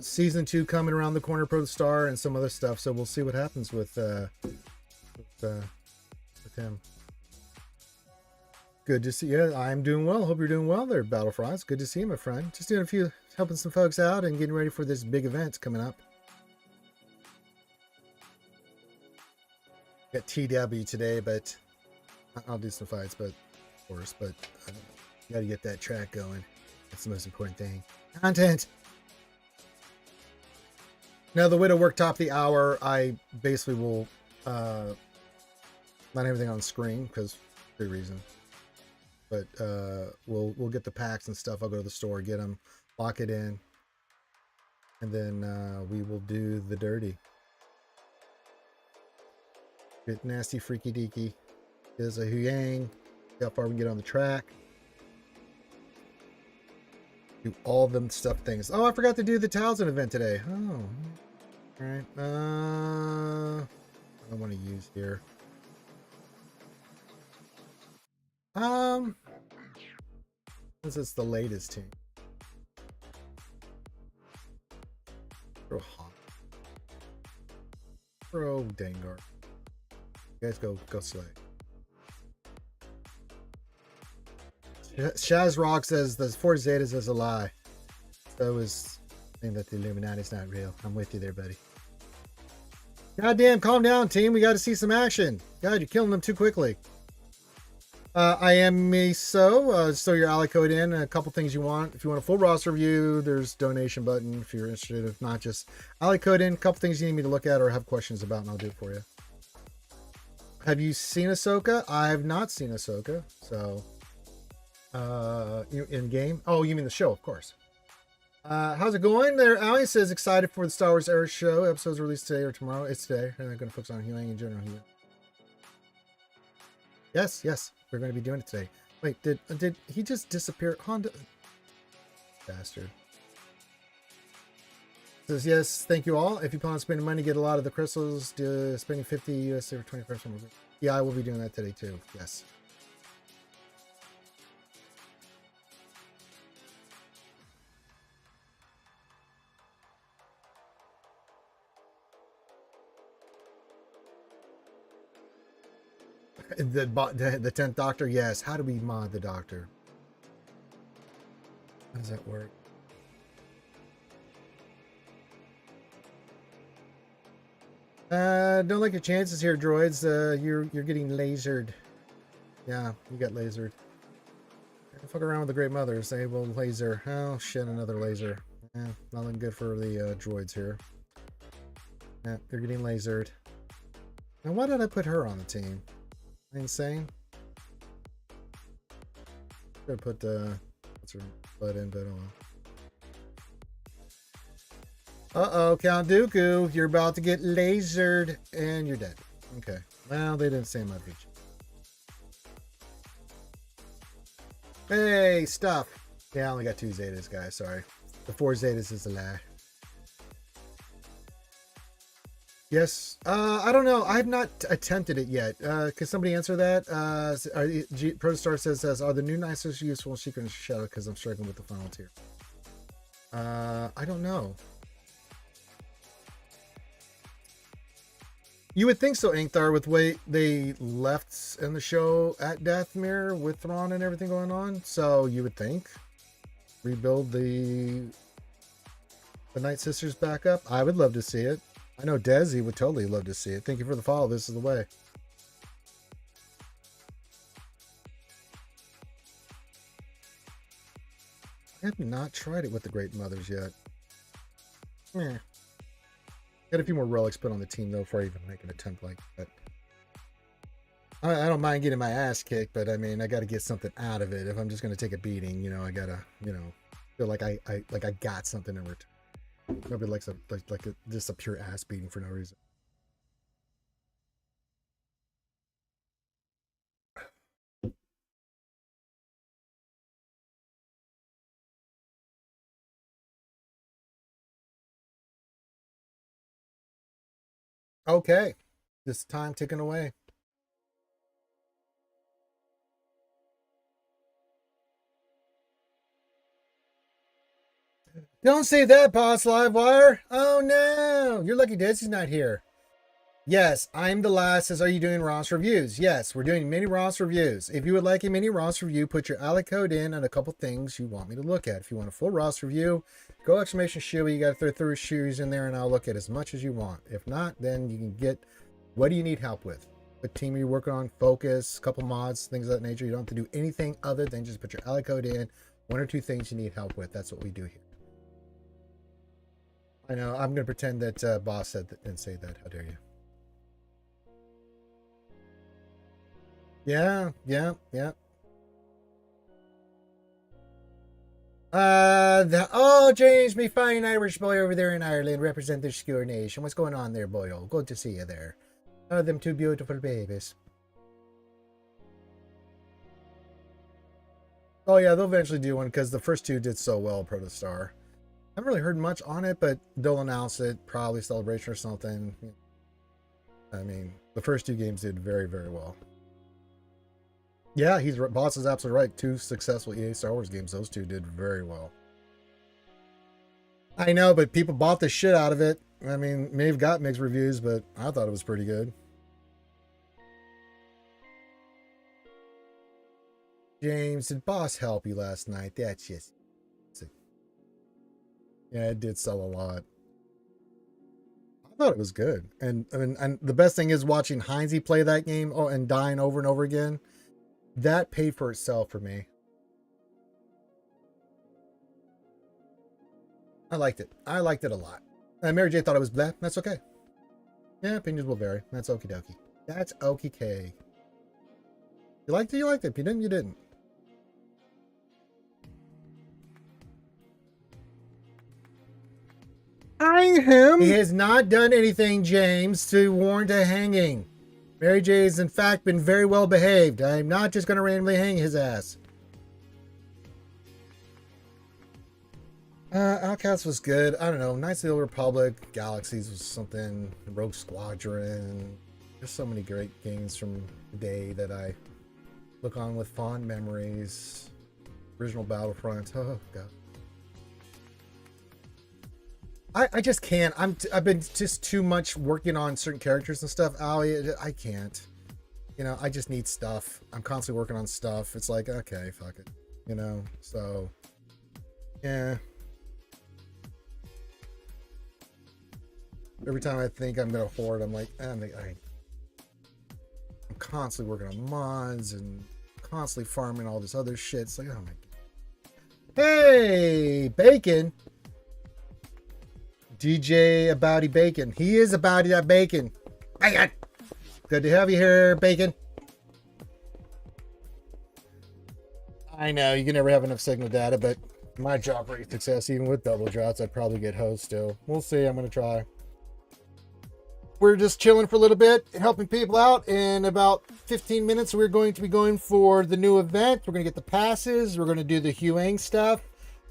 season 2 coming around the corner, Pro Star, and some other stuff. So we'll see what happens with him. Good to see you. I'm doing well. Hope you're doing well there, Battlefry. It's good to see you, my friend. Just doing helping some folks out and getting ready for this big event coming up. Got TW today, but I'll do some fights, but of course, but got to get that track going. That's the most important thing. Content. Now the way to work top the hour, I basically will not everything on screen because for good reason. But we'll get the packs and stuff. I'll go to the store, get them, lock it in, and then we will do the dirty. Get nasty, freaky deaky. There's a Huyang. See how far we can get on the track. Do all them stuff things. Oh, I forgot to do the Townsend event today. Oh, all right. I don't want to use here. Since it's the latest team. Throw hot. Throw Dengar. You guys go slay. Shaz Rock says the 4 Zetas is a lie. So is saying that the Illuminati's not real. I'm with you there, buddy. Goddamn, calm down, team. We got to see some action. God, you're killing them too quickly. I am Miso. So your ally code in. A couple things you want. If you want a full roster review, there's donation button if you're interested. If not, just ally code in. A couple things you need me to look at or have questions about, and I'll do it for you. Have you seen Ahsoka? I have not seen Ahsoka. So, in game. Oh, you mean the show, of course. How's it going there? Ali says excited for the Star Wars Era show. Episodes released today or tomorrow. It's today. And they're going to focus on Huyang in general. Yes, we're going to be doing it today. Wait, did he just disappear? Honda bastard. Says yes, thank you all. If you plan on spending money, get a lot of the crystals. Spending 50 US for 21st. Yeah, I will be doing that today too. Yes. The 10th Doctor, yes. How do we mod the Doctor? How does that work? Don't like your chances here, droids. You're getting lasered. Yeah, you got lasered. Fuck around with the Great Mothers. They will laser. Oh shit, another laser. Nothing good for the droids here. Yeah, they're getting lasered. Now, why did I put her on the team? Insane. Should have put what's her butt in, but I don't know. Uh-oh, Count Dooku, you're about to get lasered, and you're dead. Okay. Well, they didn't say much. Hey, stuff. Yeah, I only got 2 Zetas, guys. Sorry. The 4 Zetas is a lie. Yes. I don't know. I have not attempted it yet. Can somebody answer that? Protostar says, are the new nicers useful in Secret and Shadow? Because I'm struggling with the final tier. I don't know. You would think so, Inkthar, with the way they left in the show at Dathomir with Thrawn and everything going on. So you would think rebuild the Night Sisters back up. I would love to see it. I know Desi would totally love to see it. Thank you for the follow. This is the way. I have not tried it with the Great Mothers yet. Got a few more relics put on the team though before I even make an attempt like that. I don't mind getting my ass kicked, but I mean I got to get something out of it. If I'm just going to take a beating, you know, I gotta, you know, feel like I got something in return. Nobody likes just a pure ass beating for no reason. Okay, this time ticking away. Don't say that, Boss Livewire. Oh no, you're lucky Desi's not here. Yes, I'm the last. Says, are you doing Ross reviews? Yes, we're doing mini Ross reviews. If you would like a mini Ross review, put your ally code in and a couple things you want me to look at. If you want a full Ross review, go exclamation shoey. You got to throw 3 shoes in there and I'll look at as much as you want. If not, then you can get, what do you need help with? What team are you working on? Focus, couple mods, things of that nature. You don't have to do anything other than just put your ally code in. 1 or 2 things you need help with. That's what we do here. I know, I'm going to pretend that Boss said that, didn't say that. How dare you? Yeah. James, me fine Irish boy over there in Ireland, represent the Swgoh nation. What's going on there, boyo? Good to see you there. Oh, them 2 beautiful babies. Oh yeah, they'll eventually do one because the first 2 did so well, Protostar. I haven't really heard much on it, but they'll announce it, probably Celebration or something. I mean, the first 2 games did very, very well. Yeah, Boss is absolutely right. 2 successful EA Star Wars games. Those 2 did very well. I know, but people bought the shit out of it. I mean, may have got mixed reviews, but I thought it was pretty good. James, did Boss help you last night? That's just... Yeah, it did sell a lot. I thought it was good. And I mean, and the best thing is watching Heinze play that game and dying over and over again. That paid for itself for me. I liked it. I liked it a lot. And Mary J thought it was blah. That's okay. Yeah, opinions will vary. That's okie dokie. That's okie K. You liked it, you liked it. If you didn't, you didn't. Hang him. He has not done anything, James, to warrant a hanging. Mary J has in fact been very well behaved. I'm not just going to randomly hang his ass. Outcast was good. I don't know. Knights of the Old Republic, Galaxies was something. Rogue Squadron. There's so many great games from the day that I look on with fond memories. Original Battlefront. Oh god. I just can't. I've been just too much working on certain characters and stuff. I can't. You know, I just need stuff. I'm constantly working on stuff. It's like, okay, fuck it. You know, so Yeah. Every time I think I'm gonna hoard, I'm like, I'm constantly working on mods and constantly farming all this other shit. It's like, oh my god. Hey, Bacon. DJ Abouty Bacon. He is Abouty that Bacon. Bacon. Good to have you here, Bacon. I know you can never have enough signal data, but my drop rate success, even with double drops, I'd probably get host still. We'll see. I'm gonna try. We're just chilling for a little bit, helping people out. In about 15 minutes, we're going to be going for the new event. We're going to get the passes. We're going to do the Huyang stuff.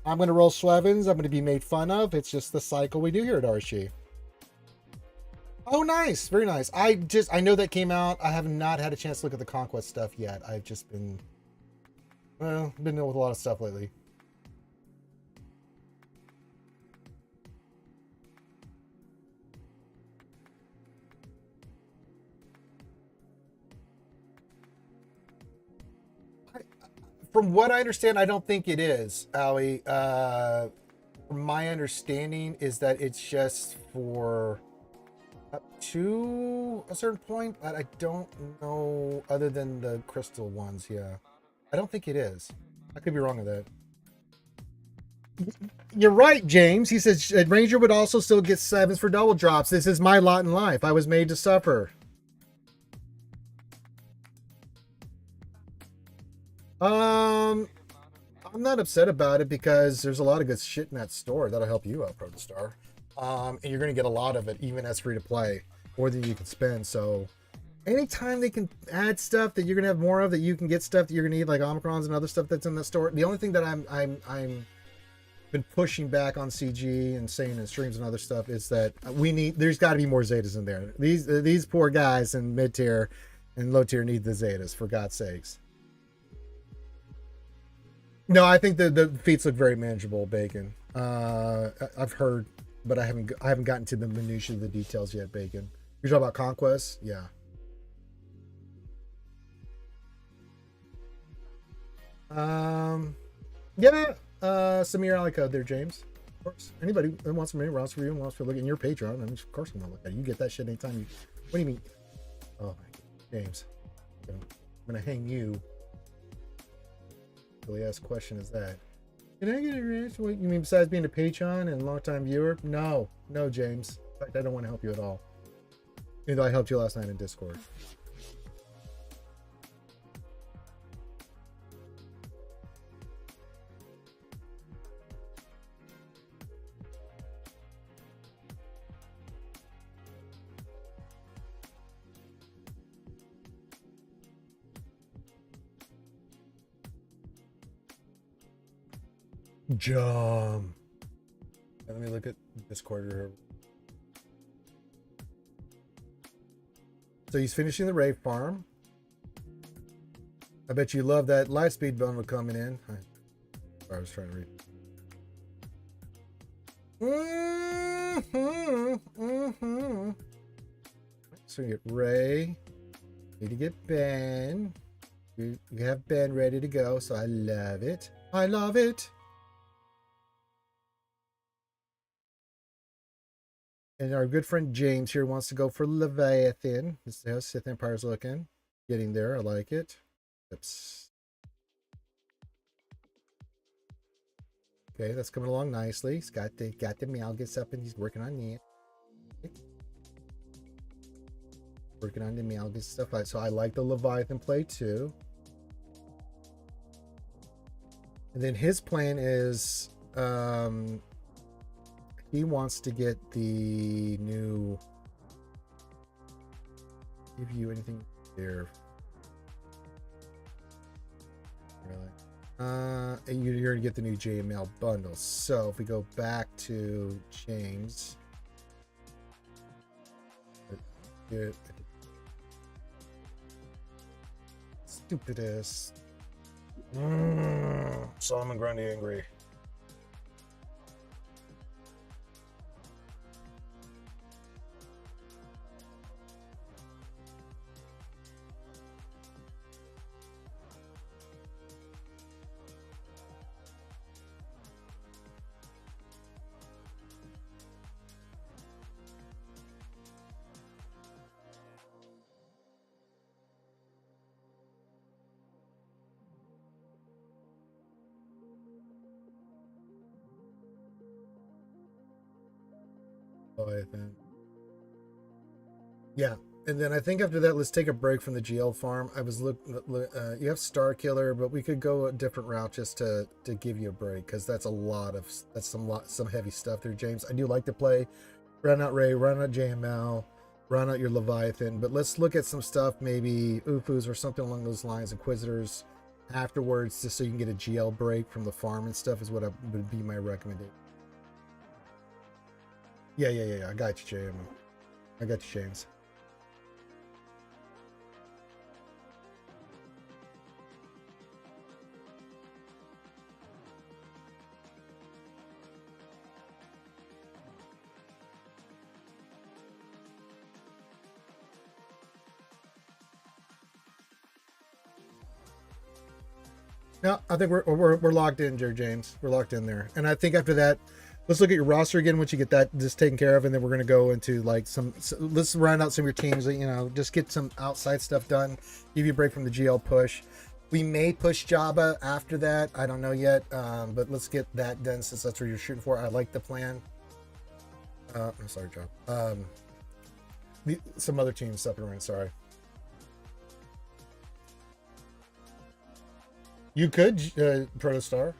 I'm going to roll Swevens. I'm going to be made fun of. It's just the cycle we do here at RC. Oh, nice. Very nice. I know that came out. I have not had a chance to look at the Conquest stuff yet. I've just been, well, been dealing with a lot of stuff lately. From what I understand, I don't think it is, Ali. From my understanding is that it's just for up to a certain point, but I don't know other than the crystal ones. Yeah, I don't think it is. I could be wrong with that. You're right, James. He says Ranger would also still get 7s for double drops. This is my lot in life. I was made to suffer. I'm not upset about it because there's a lot of good shit in that store that'll help you out, Protostar. And you're going to get a lot of it, even as free to play, more than you can spend. So anytime they can add stuff that you're going to have more of, that you can get stuff that you're going to need, like Omicrons and other stuff that's in the store. The only thing that I'm been pushing back on CG and saying in streams and other stuff is that there's got to be more Zetas in there. These poor guys in mid tier and low tier need the Zetas, for God's sakes. No, I think the feats look very manageable, Bacon. I've heard, but I haven't gotten to the minutiae of the details yet, Bacon. You're talking about Conquest? Yeah. Yeah. Samir Alico there, James. Of course. Anybody that wants to Ross for you and wants to look at your Patreon, I mean, of course I'm gonna look at it. You get that shit anytime you. What do you mean? Oh, James. I'm gonna hang you. Really asked question is that, can I get a ranch? What you mean besides being a Patreon and long-time viewer? No, James. In fact, I don't want to help you at all. Even though I helped you last night in Discord. Jump. Let me look at Discord here. So he's finishing the rave farm. I bet you love that Lightspeed bundle coming in. I was trying to read. So you get Ray. Need to get Ben. You have Ben ready to go, so I love it. I love it. And our good friend James here wants to go for Leviathan. This is how Sith Empire's looking. Getting there. I like it. Oops. Okay, that's coming along nicely. He's got the Malgus up and he's working on it. Working on the Malgus stuff. So I like the Leviathan play too. And then his plan is he wants to get the new. Give you anything there? Really? You're gonna get the new JML bundle. So if we go back to James, stupidest. Solomon Grundy angry. Leviathan. Yeah, and then I think after that, let's take a break from the GL farm. I was you have Star Killer, but we could go a different route just to give you a break, because that's some heavy stuff there, James. I do like to play run out Ray, run out JML, run out your Leviathan, but let's look at some stuff, maybe UFUs or something along those lines, Inquisitors afterwards, just so you can get a GL break from the farm and stuff is what would be my recommendation. Yeah. I got you, JML. I got you, James. No, I think we're locked in, Jerry James. We're locked in there, and I think after that, let's look at your roster again once you get that just taken care of, and then we're gonna go into like let's round out some of your teams. Just get some outside stuff done. Give you a break from the GL push. We may push Jabba after that. I don't know yet, but let's get that done since that's what you're shooting for. I like the plan. I'm sorry, Job. Some other teams up and running. Sorry. You could Protostar.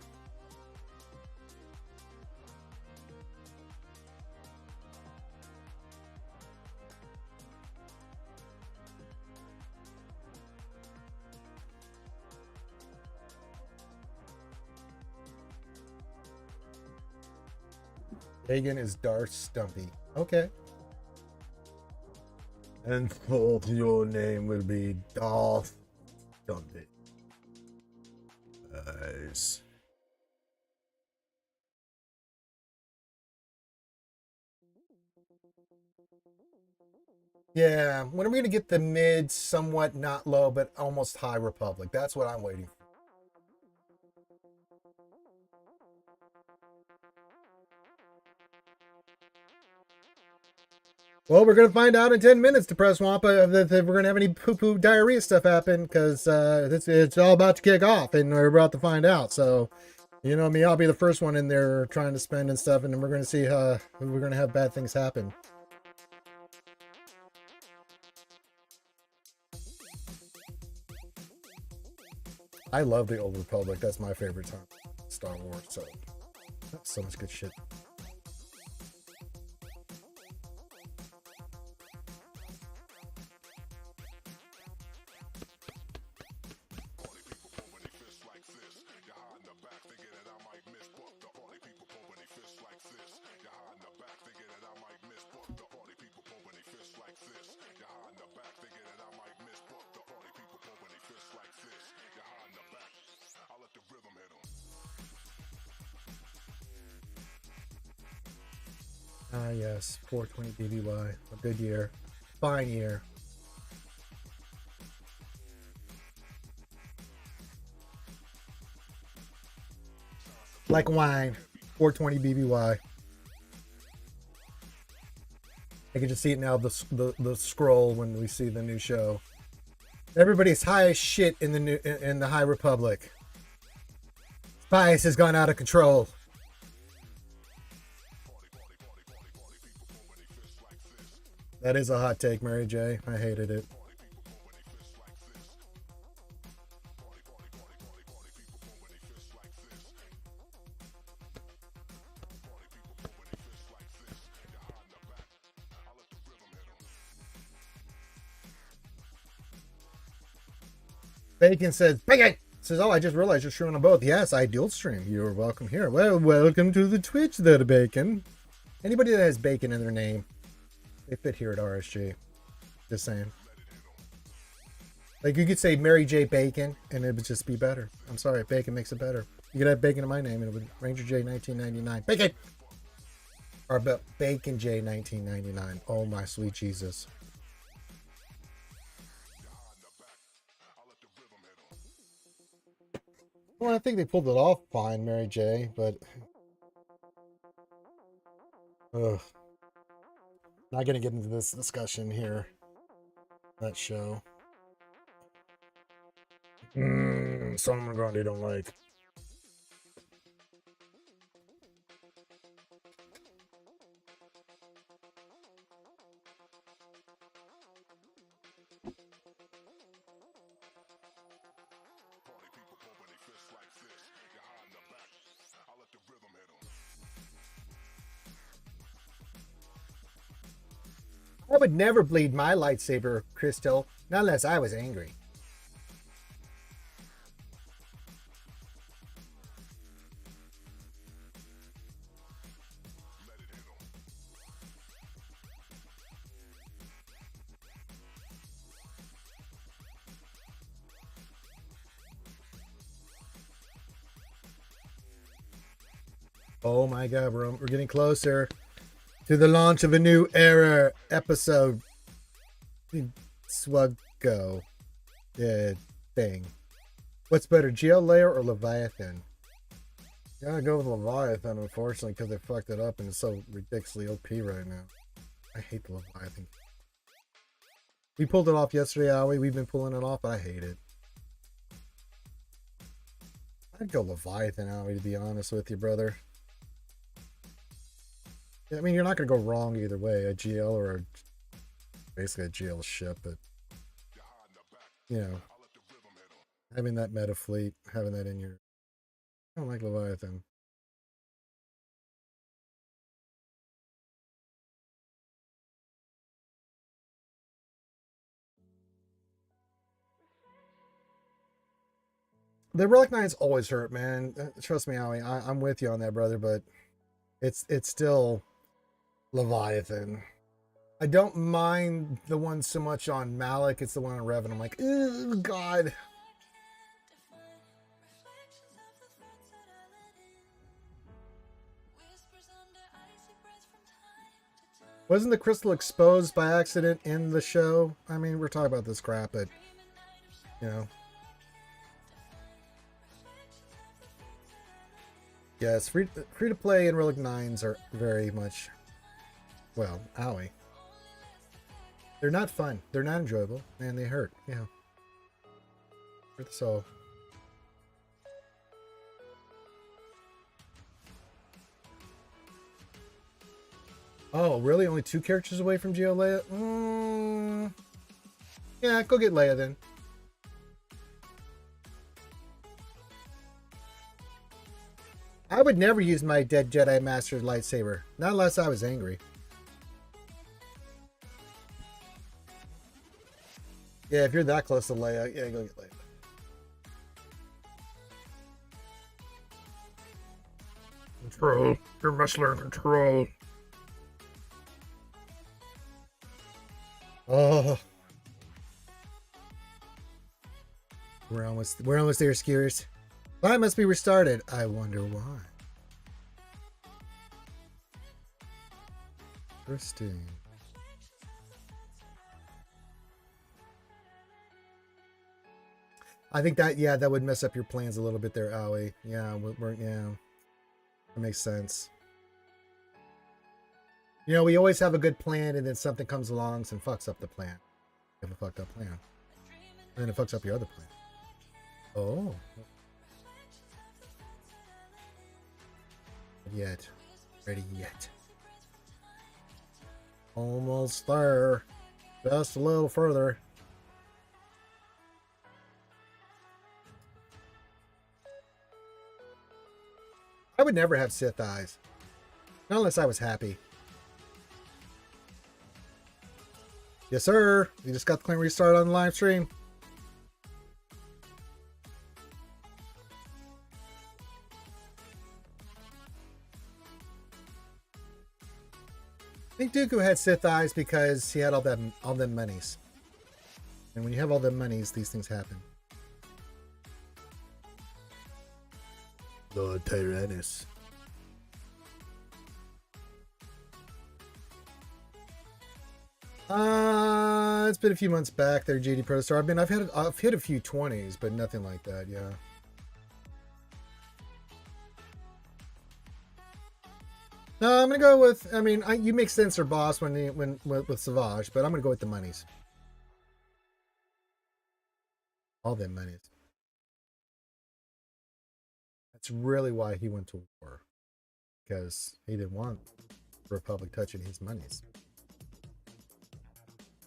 Hagen is Darth Stumpy. Okay. And your name will be Darth Stumpy. Nice. Yeah, when are we gonna get the mid, somewhat not low, but almost high Republic? That's what I'm waiting for. Well, we're gonna find out in 10 minutes, Depressed Wampa, if we're gonna have any poo-poo diarrhea stuff happen, because it's all about to kick off, and we're about to find out. So, you know me, I'll be the first one in there trying to spend and stuff, and then we're gonna see how we're gonna have bad things happen. I love the Old Republic. That's my favorite time. Star Wars. So that's so much good shit. Ah, yes, 420 BBY. A good year. Fine year. Like wine. 420 BBY. I can just see it now, the scroll when we see the new show. Everybody's high as shit in the High Republic. Bias has gone out of control. That is a hot take, Mary J. I hated it. Bacon says, Bacon! Says, oh, I just realized you're streaming on both. Yes, I dual stream. You're welcome here. Well, welcome to the Twitch there, Bacon. Anybody that has Bacon in their name, they fit here at RSG. Just saying. Like, you could say Mary J. Bacon, and it would just be better. I'm sorry, Bacon makes it better. You could have Bacon in my name, and it would Ranger J 1999. Bacon! Or Bacon J 1999. Oh, my sweet Jesus. Well, I think they pulled it off fine, Mary J, but... Ugh. Not gonna get into this discussion here. That show. Solomon Grundy don't like. I would never bleed my lightsaber crystal, not unless I was angry. Oh my god, we're getting closer to the launch of a new era episode. Swgoh. Thing. What's better, GL Layer or Leviathan? Gotta go with Leviathan, unfortunately, because they fucked it up and it's so ridiculously OP right now. I hate the Leviathan. We pulled it off yesterday, Aoi. We've been pulling it off, but I hate it. I'd go Leviathan, Aoi, to be honest with you, brother. I mean, you're not going to go wrong either way, a GL or basically a GL ship, but, you know, having that meta fleet, having that in your... I don't like Leviathan. The Relic Knights always hurt, man. Trust me, Aoi, I'm with you on that, brother, but it's still Leviathan. I don't mind the one so much on Malik. It's the one on Revan. I'm like, oh god. Wasn't the crystal exposed by accident in the show? I mean, we're talking about this crap, but you know. Yes, free to play and Relic 9s are very much, well, owie. They're not fun. They're not enjoyable, and they hurt. Yeah. So. Oh, really? Only 2 characters away from Geo Leia? Yeah, go get Leia then. I would never use my dead Jedi Master's lightsaber. Not unless I was angry. Yeah, if you're that close to Leia, yeah, go get Leia. Control. You're wrestler in control. Oh. We're almost there, skiers. Why must be restarted? I wonder why. Interesting. I think that, yeah, that would mess up your plans a little bit there, Aoi. Yeah, yeah. That makes sense. You know, we always have a good plan and then something comes along and fucks up the plan. You have a fucked up plan. And then it fucks up your other plan. Oh. Yet. Ready yet. Almost there. Just a little further. I would never have Sith eyes. Not unless I was happy. Yes, sir. You just got the clean restart on the live stream. I think Dooku had Sith eyes because he had all them monies. And when you have all them monies, these things happen. Lord Tyrannus. It's been a few months back there, JD Protostar. I've hit a few 20s, but nothing like that, yeah. No, I'm gonna go with. I mean, you make sense, or boss with Savage, but I'm gonna go with the monies. All them monies. That's really why he went to war, because he didn't want the Republic touching his monies.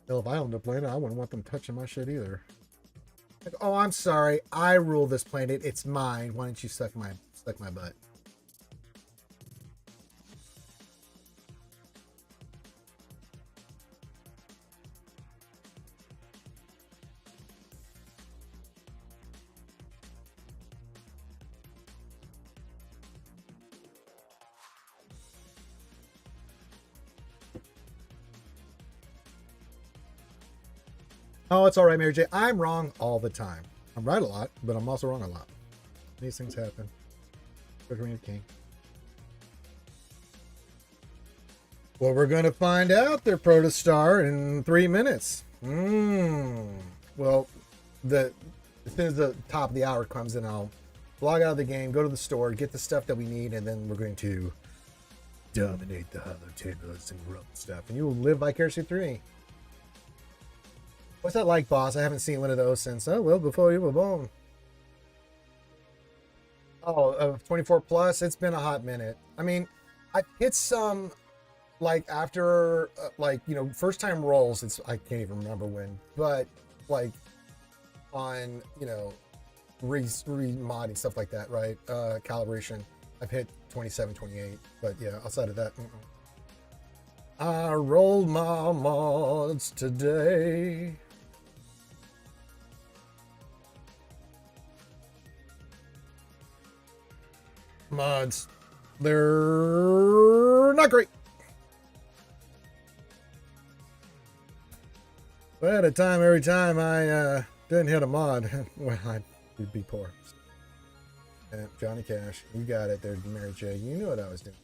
Hell, if I owned a planet, I wouldn't want them touching my shit either. Like, oh, I'm sorry, I rule this planet. It's mine. Why don't you suck my butt? Oh, it's all right, Mary J. I'm wrong all the time. I'm right a lot, but I'm also wrong a lot. These things happen. King. Well, we're going to find out their protostar in 3 minutes. Well, as soon as the top of the hour comes in, I'll log out of the game, go to the store, get the stuff that we need, and then we're going to dominate the hollow tables and rub stuff. And you will live vicariously through me. What's that like, boss? I haven't seen one of those since, before you were born. Oh, 24 plus. It's been a hot minute. I mean, I hit some, like, after, first time rolls. I can't even remember when, but like on, remodding stuff like that, right? Calibration. I've hit 27, 28, but yeah, outside of that, I rolled my mods today. Mods, they're not great. But at a time, every time I didn't hit a mod, well, I'd be poor. Johnny Cash, you got it there, Mary J. You knew what I was doing.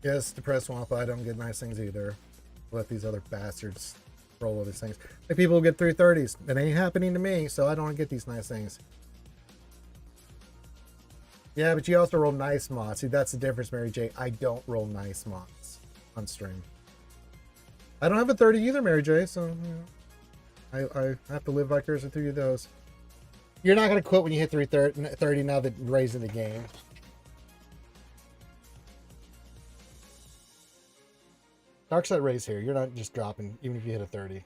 Yes, depressed swamp. I don't get nice things either. Let these other bastards roll all these things. Like people get 330s. It ain't happening to me, so I don't get these nice things. Yeah, but you also roll nice mods. See, that's the difference, Mary J. I don't roll nice mods on stream. I don't have a 30 either, Mary J. So I have to live vicariously through those. You're not going to quit when you hit 330 now that Ray's in the game. Dark side Ray's here. You're not just dropping, even if you hit a 30.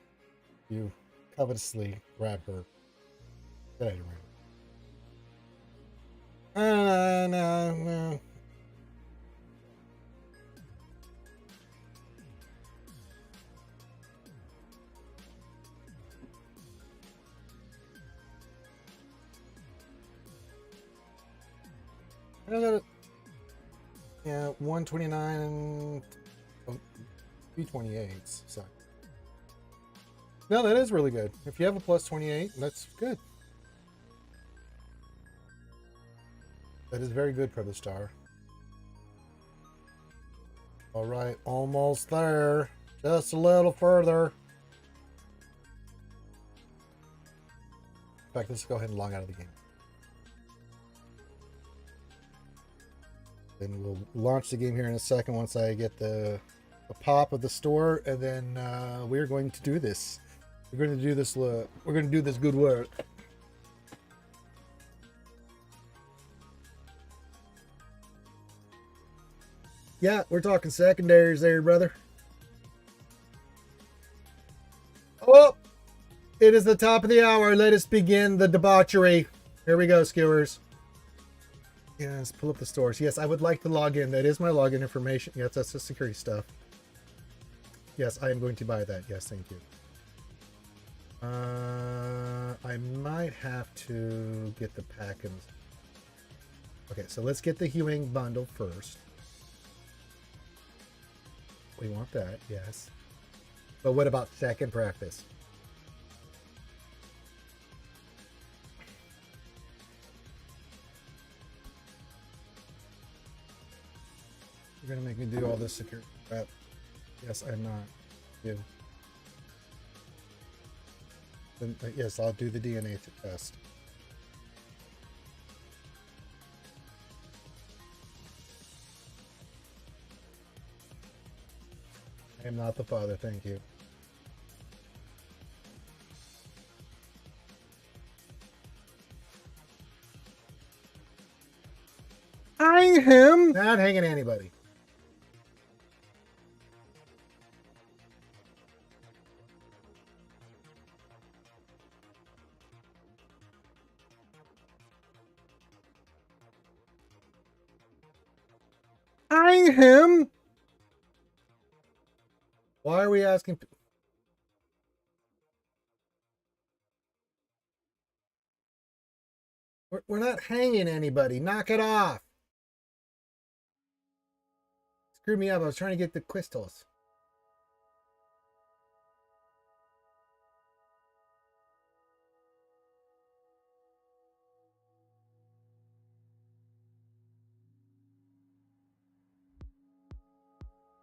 You covetously grab her. Get out of your room. No. Yeah, 129 and 328s. So no, that is really good. If you have a plus 28, that's good. That is very good, Protostar. All right, almost there. Just a little further. In fact, let's go ahead and log out of the game. Then we'll launch the game here in a second once I get the pop of the store, and then we're going to do this. We're going to do this. We're going to do this good work. Yeah, we're talking secondaries there, brother. Oh, it is the top of the hour. Let us begin the debauchery. Here we go, skewers. Yes, pull up the stores. Yes, I would like to log in. That is my login information. Yes, that's the security stuff. Yes, I am going to buy that. Yes, thank you. I might have to get the pack-ins. Okay, so let's get the Huyang bundle first. We want that, yes. But what about second practice? You're gonna make me do all this security crap. Yes, I'm not. You. Then, yes, I'll do the DNA test. I am not the father, thank you. I am not hanging anybody. I am. Why are we asking? We're not hanging anybody. Knock it off. Screwed me up. I was trying to get the crystals.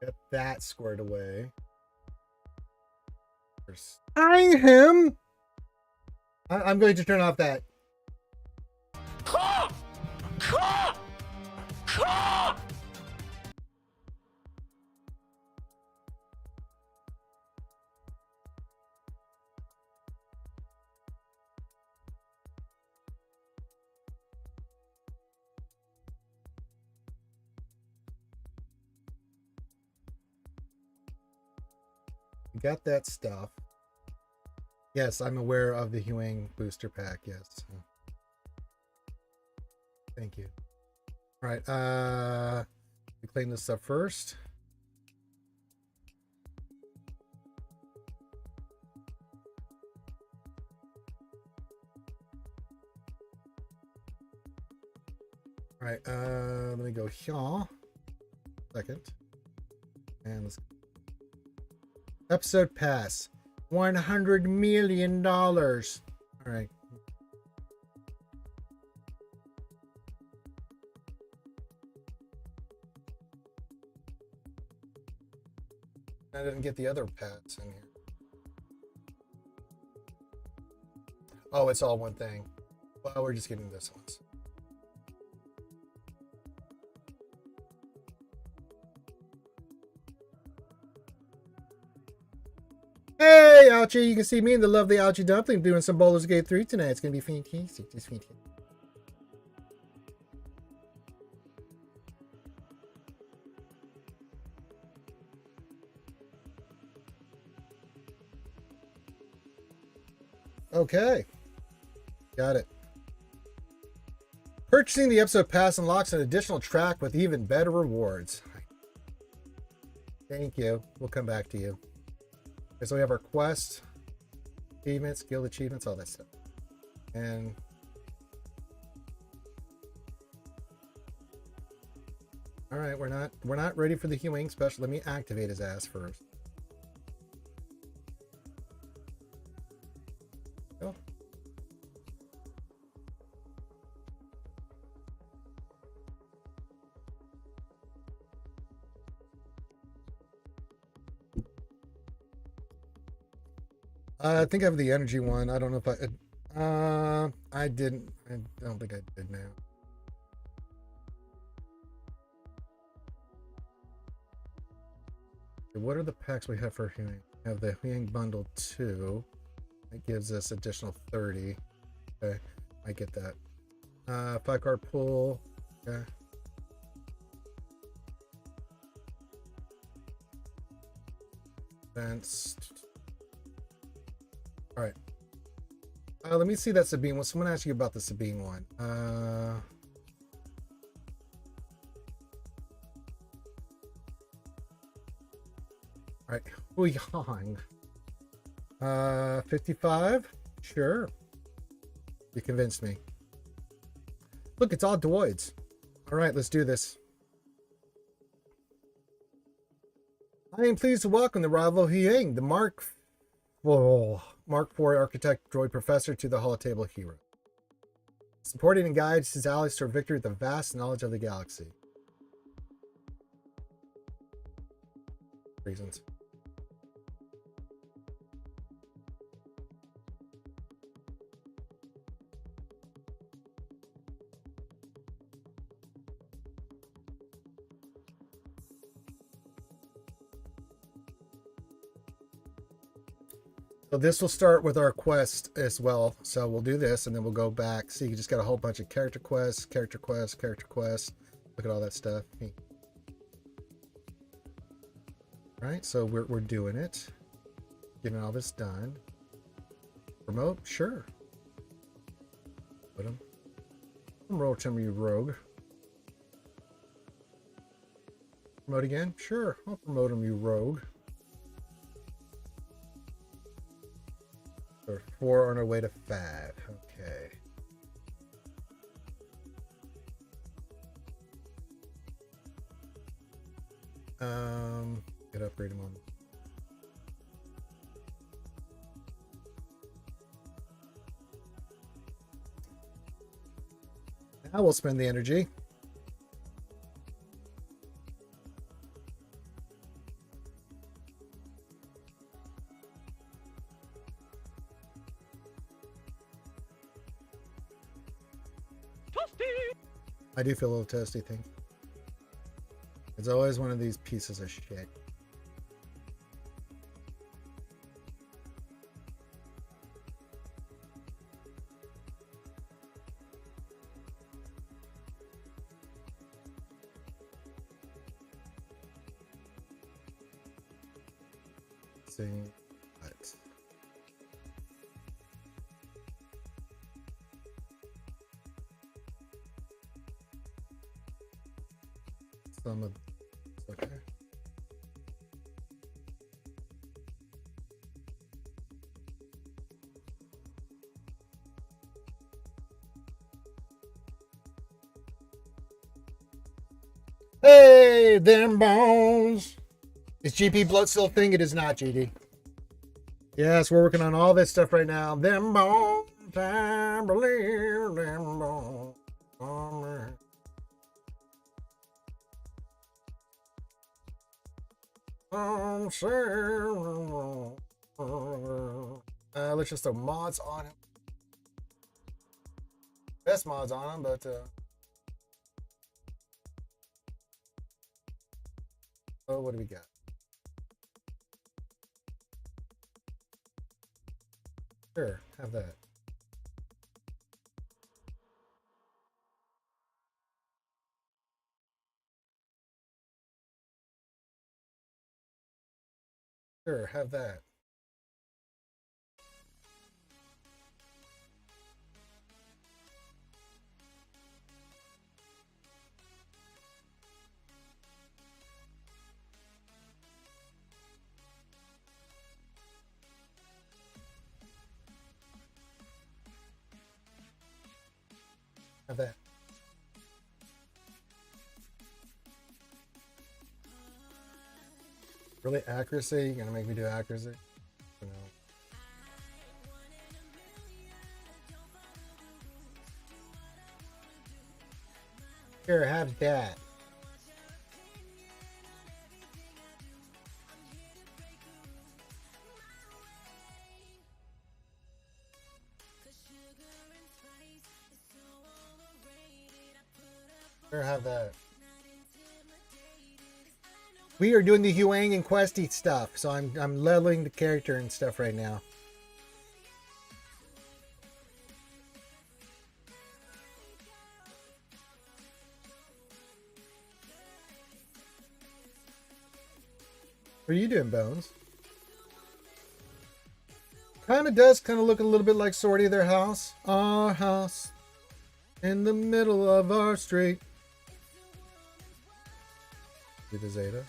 Get that squared away. Hang him! I'm going to turn off that. Got that stuff. Yes, I'm aware of the Huyang booster pack. Yes. Thank you. All right. We clean this up first. All right. Let me go here. Second. And let's episode pass. $100 million. All right. I didn't get the other pass in here. Oh, it's all one thing. Well, we're just getting this one. Hey, Ouchie, you can see me in the lovely Ouchie Dumpling doing some Baldur's Gate 3 tonight. It's going to be fantastic. Just fantastic. Okay. Got it. Purchasing the episode pass unlocks an additional track with even better rewards. Thank you. We'll come back to you. Okay, so we have our quest, achievements, guild achievements, all that stuff. And all right, we're not ready for the Huyang special. Let me activate his ass first. Go. I think I have the energy one. I don't know if I didn't. I don't think I did now. What are the packs we have for Huyang? We have the Huyang bundle 2. It gives us additional 30. Okay, I get that. 5-card pool. Okay. Events. All right. Let me see that Sabine. Well, someone asked you about the Sabine one. All right. Huyang. 55. Sure. You convinced me. Look, it's all droids. All right, let's do this. I am pleased to welcome the rival Huyang, the Mark IV Architect Droid Professor, to the Holotable Hero. Supporting and guides his allies toward victory with a vast knowledge of the galaxy. Reasons. So this will start with our quest as well. So we'll do this and then we'll go back. See, you just got a whole bunch of character quests. Look at all that stuff. All right, so we're doing it. Getting all this done. Promote? Sure. Put him. Roll to me, rogue. Promote again? Sure. I'll promote him, you rogue. We're 4 on our way to 5. Okay. Get upgrade him on. Now we'll spend the energy. I do feel a little toasty thing. It's always one of these pieces of shit. See what? Some of okay. Hey, them bones. Is GP bloat still a thing? It is not, GD. Yes, we're working on all this stuff right now. Them bones, I believe them bones. Let's just throw mods on him. Best mods on him, but oh, what do we got? Sure, have that. Sure, have that. Have that. Really accuracy? You're gonna make me do accuracy? No. Here, have that. Here, have that. We are doing the Huyang and Questy stuff, so I'm leveling the character and stuff right now. What are you doing, Bones? Kind of does kind of look a little bit like Sortie, their house. Our house in the middle of our street. Do the Zeta.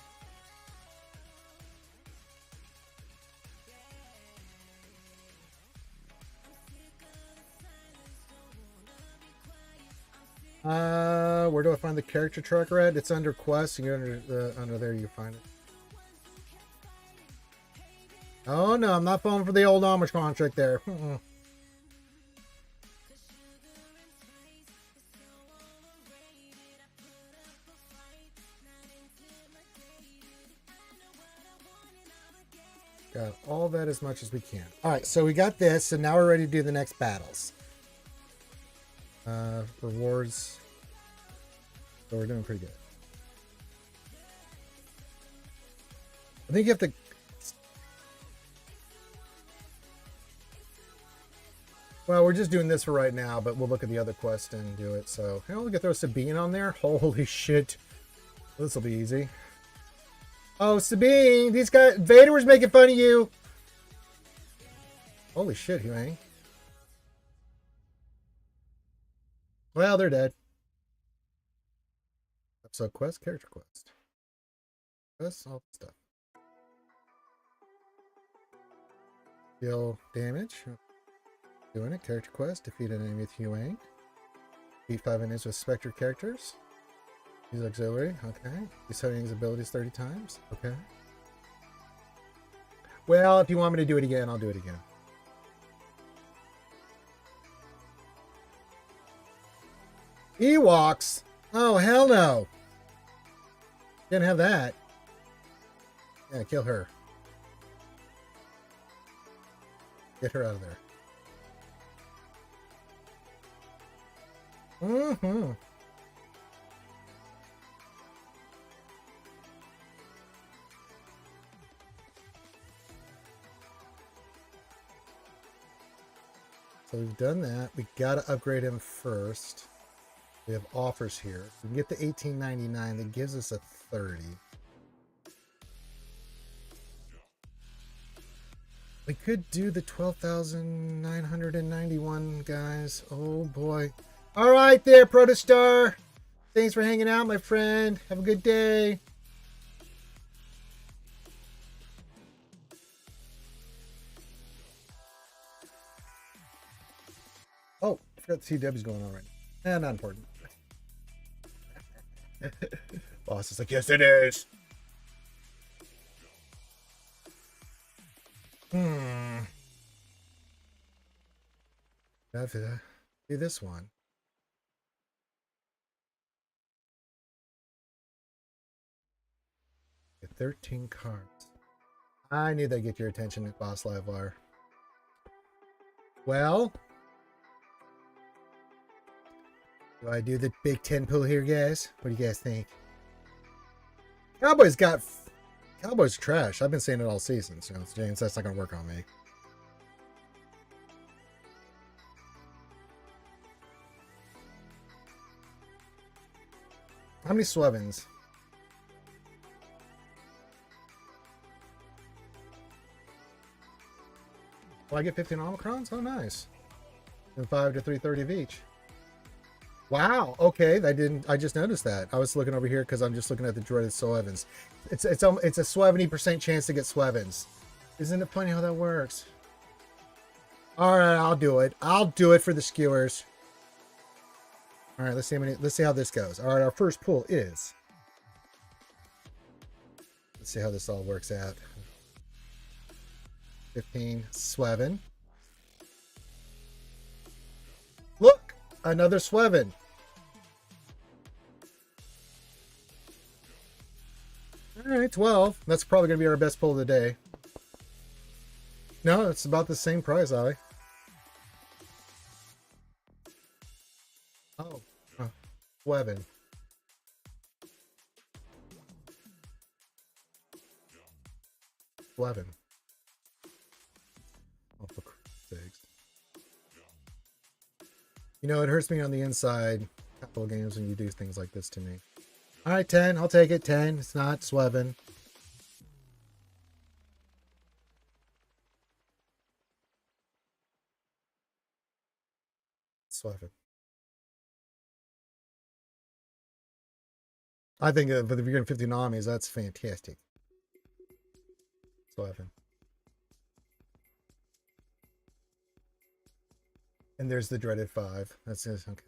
Where do I find the character tracker at? It's under quests, and you're under there you find it. Oh no, I'm not falling for the old Amish contract there. Got all that as much as we can. All right, so we got this, and now we're ready to do the next battles. Rewards. So we're doing pretty good. I think you have to. Well, we're just doing this for right now, but we'll look at the other quest and do it. So, hell, we can throw Sabine on there. Holy shit. This will be easy. Oh, Sabine, these guys, Vader was making fun of you. Holy shit, Huyang. Well, they're dead. Episode quest, character quest. Quest, all that stuff. Deal damage. Doing it. Character quest. Defeat an enemy with Huyang. Beat 5 enemies with Spectre characters. Use auxiliary. Okay. Use Huyang's abilities 30 times. Okay. Well, if you want me to do it again, I'll do it again. Ewoks? Oh, hell no. Can't have that. Yeah, kill her. Get her out of there. Mm-hmm. So we've done that. We gotta upgrade him first. We have offers here. We can get the $18.99. That gives us a 30. We could do the 12,991, guys. Oh boy. All right there, Protostar. Thanks for hanging out, my friend. Have a good day. Oh, I forgot the CW's going on right now. Not important. Boss is like, yes, it is. Do this one. Get 13 cards. I knew that'd get your attention at Boss Livewire. Well, do I do the Big 10 pull here, guys? What do you guys think? Cowboys trash. I've been saying it all season, so James, that's not gonna work on me. How many Swevens? Well, I get 15 Omicrons? Oh, nice. And 5 to 330 of each. Wow. Okay, I just noticed that. I was looking over here because I'm just looking at the dreaded Swevens. It's a 70% chance to get Swevens. Isn't it funny how that works? All right, I'll do it. I'll do it for the skewers. All right, let's see how this goes. All right, our first pull is. Let's see how this all works out. 15 Sweven. Look, another Sweven. All right, 12. That's probably going to be our best pull of the day. No, it's about the same price, Ali. Oh, 11. Oh, for Christ's sakes. You know, it hurts me on the inside. A couple of games when you do things like this to me. All right, 10. I'll take it. 10. It's not Sweven. Sweven. I think if you're getting 50 Namis, that's fantastic. Sweven. And there's the dreaded 5. That's it. Okay.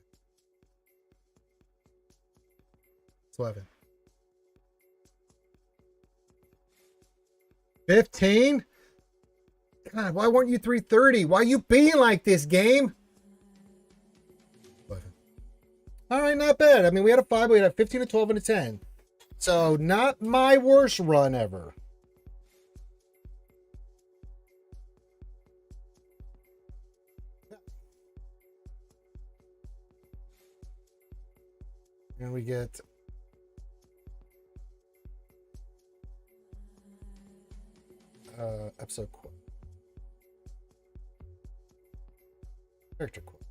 Sweven. 15? God, why weren't you 330? Why are you being like this, game? 11. All right, not bad. I mean, we had a 5, we had a 15, a 12, and a 10. So, not my worst run ever. And we get episode quote. Character quote.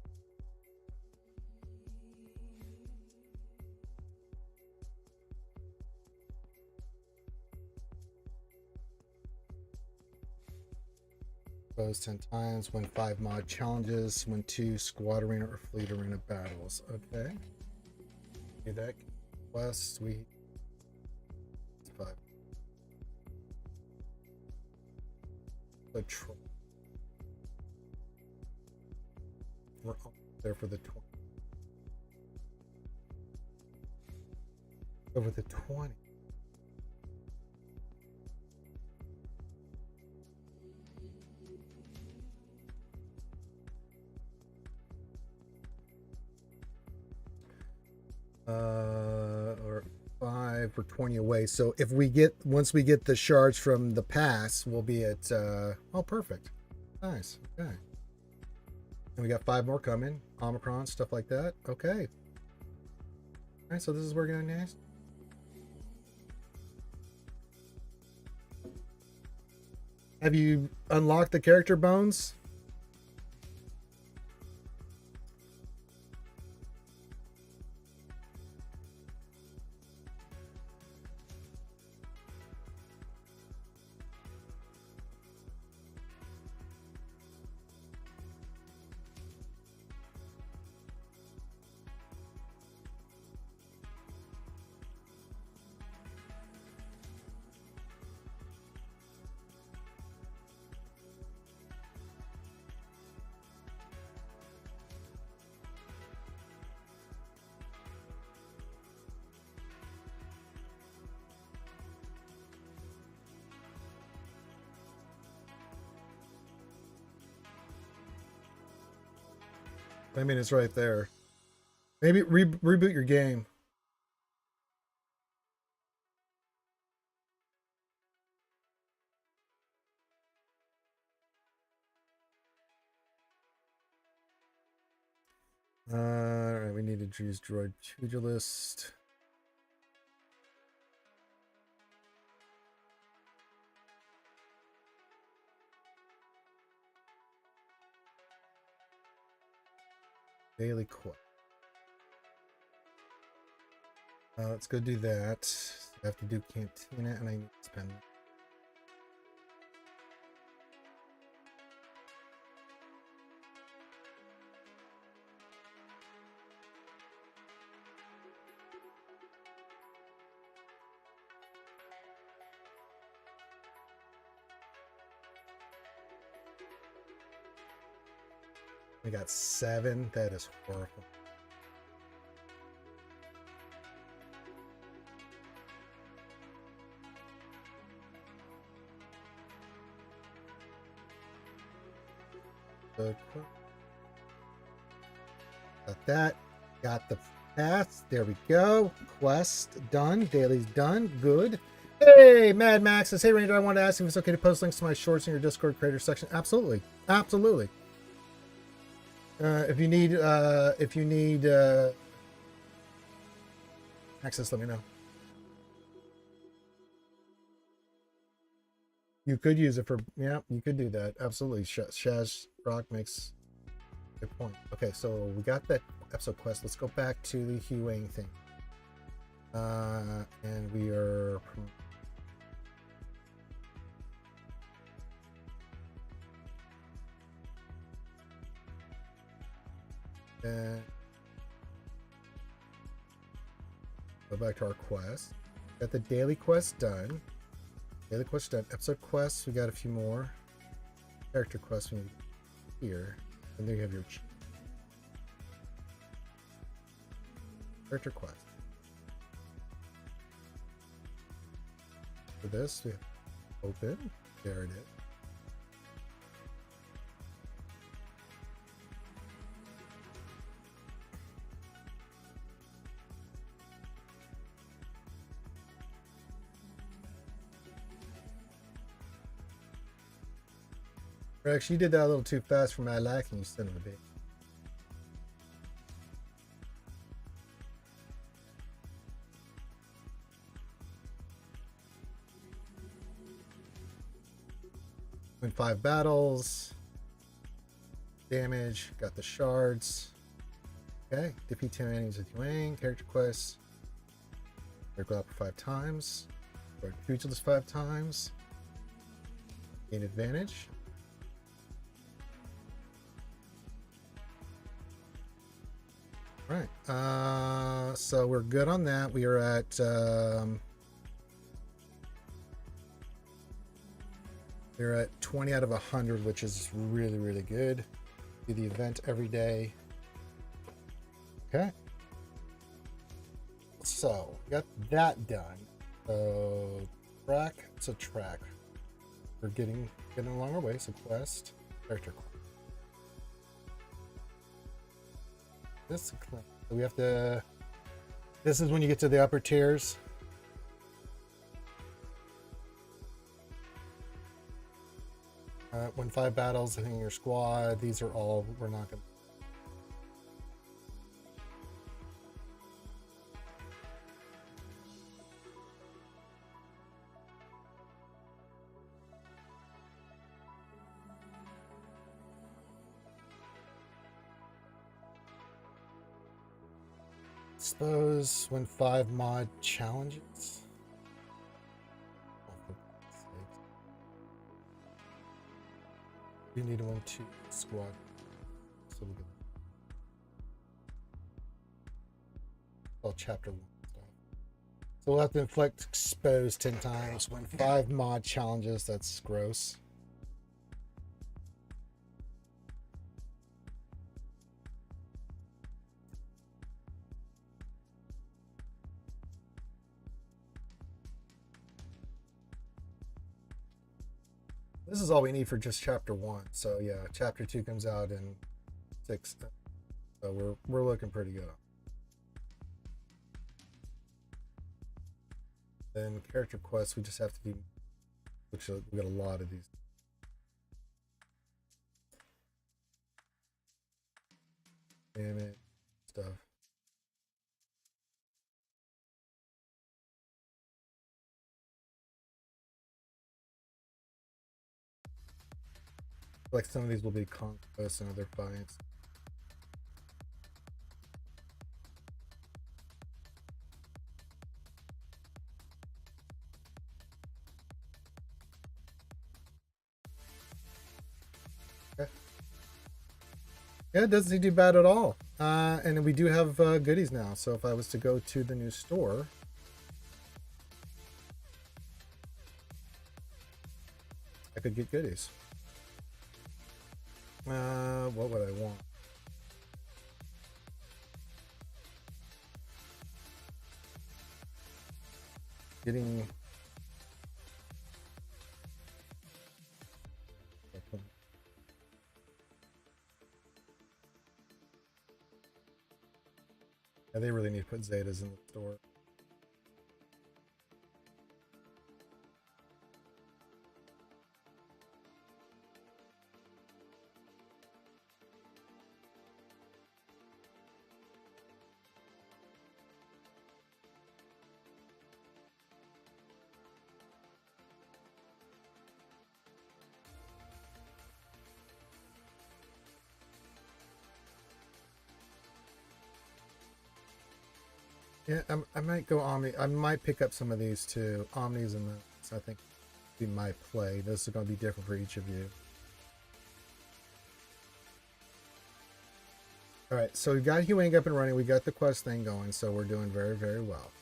Close 10 times, win 5 mod challenges, win 2 squad arena or fleet arena battles. Okay. Do that. Quest, sweet. 5. The troll. We're there for the 20. Over the 20. Or 5 for 20 away. So if we get, once we get the shards from the pass, we'll be at, oh, perfect. Nice. Okay. And we got 5 more coming. Omicron, stuff like that. Okay. All right, so this is where we're going next. Have you unlocked the character bones? I mean, it's right there. Maybe reboot your game. All right, we need to choose droid pugilist. Daily quest. Let's go do that. I have to do Cantina, and I need to spend. We got 7. That is horrible. Got that. Got the pass. There we go. Quest done. Daily's done. Good. Hey, Mad Max says, hey Ranger, I wanted to ask if it's okay to post links to my shorts in your Discord creator section. Absolutely. Absolutely. If you need access, let me know. You could use it for, yeah, you could do that. Absolutely. Shaz Rock makes a good point. Okay, so we got that episode quest. Let's go back to the Huyang thing. And we are go back to our quest. Got the daily quest done. Daily quest done. Episode quests, we got a few more. Character quests we need here. And there you have your character quest. For this, we have open. There it is. Rex, you did that a little too fast for my liking, you son of a bitch. Win 5 battles. Damage. Got the shards. Okay. Defeat 10 enemies with Huyang. Character quests. Go up 5 times. Or pugilist 5 times. Gain advantage. Right. So we're good on that. We are at we're at 20 out of 100, which is really, really good. Do the event every day. Okay. so got that done. So track, it's a track. We're getting along our way. So quest, character quest. This so we have to. This is when you get to the upper tiers. Win 5 battles in your squad. These are all we're not going to. Suppose win 5 mod challenges. You need to win 2 squad. So we'll get all chapter 1 stuff. So we'll have to inflict expose 10 times. Win 5 mod challenges. That's gross. This is all we need for just chapter 1. So yeah, chapter 2 comes out in 6. So we're looking pretty good. Then character quests, we just have to do, which we got a lot of these. Damn it, stuff. Like some of these will be conquests and other fights. Okay. Yeah, it doesn't do bad at all. And we do have goodies now. So if I was to go to the new store, I could get goodies. What would I want? Getting yeah, they really need to put Zetas in the store. Yeah, I might go Omni. I might pick up some of these too. Omnis and this, I think, be my play. This is going to be different for each of you. All right, so we've got Huyang up and running. We got the quest thing going, so we're doing very, very well.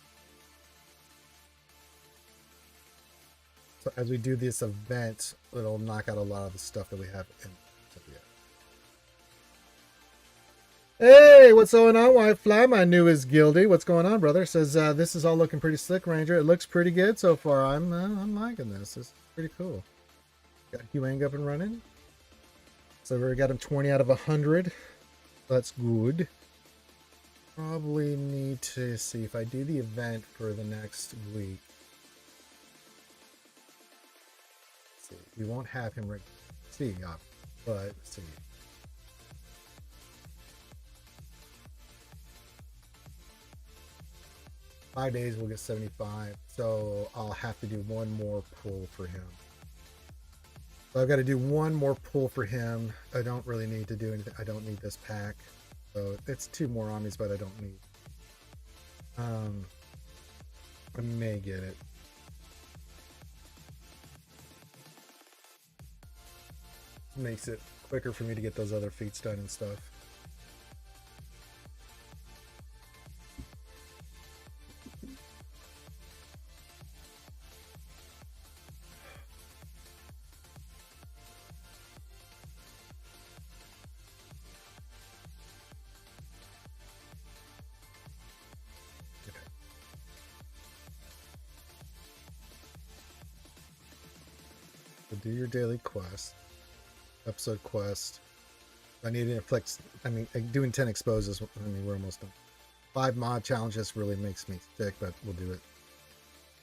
So as we do this event, it'll knock out a lot of the stuff that we have in the Hey, what's going on, White Fly? My newest guildie. What's going on, brother? Says this is all looking pretty slick, Ranger. It looks pretty good so far. I'm liking this. This is pretty cool. Got Huyang up and running. So we got him 20 out of 100. That's good. Probably need to see if I do the event for the next week. Let's see, we won't have him but let's see. 5 days we'll get 75, so I'll have to do one more pull for him. So I've got to do one more pull for him. I don't really need to do anything. I don't need this pack, so it's 2 more armies, but I don't need. I may get it. Makes it quicker for me to get those other feats done and stuff. do your daily quest, episode quest. I need to inflict. I mean, doing 10 exposes. I mean, we're almost done. 5 mod challenges really makes me sick, but we'll do it.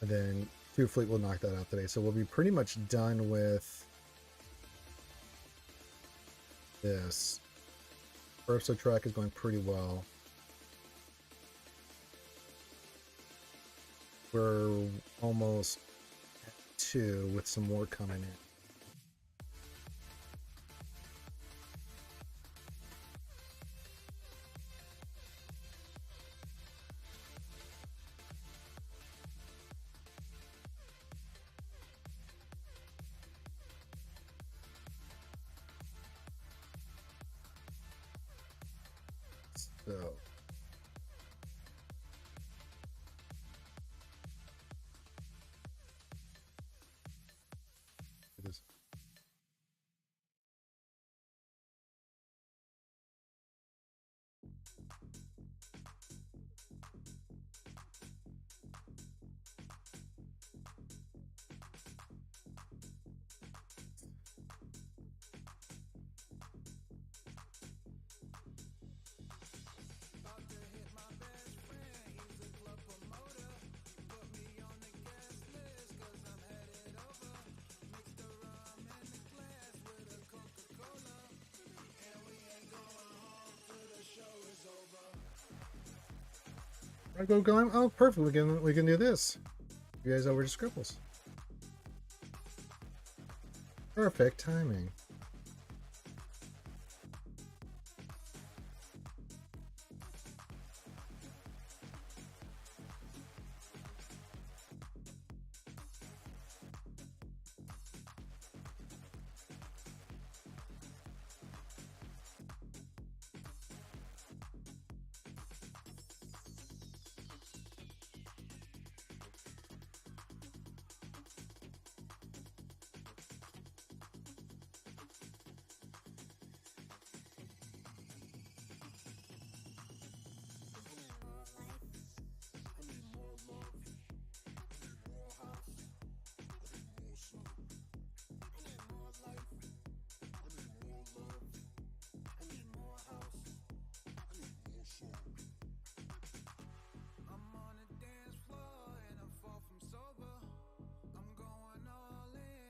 And then 2 fleet will knock that out today. So we'll be pretty much done with this. First episode track is going pretty well. We're almost at 2 with some more coming in. So it is. I go going. Oh, perfect. We can do this. You guys over to Scribbles. Perfect timing.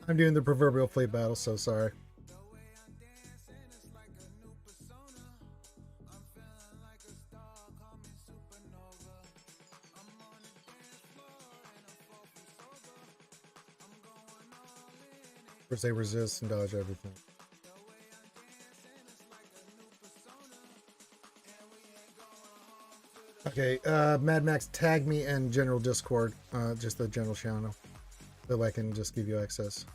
I'm doing the proverbial fleet battle, so sorry. Of course, they resist and dodge everything. Okay, Mad Max, tag me in general Discord, just the general channel, so I can just give you access.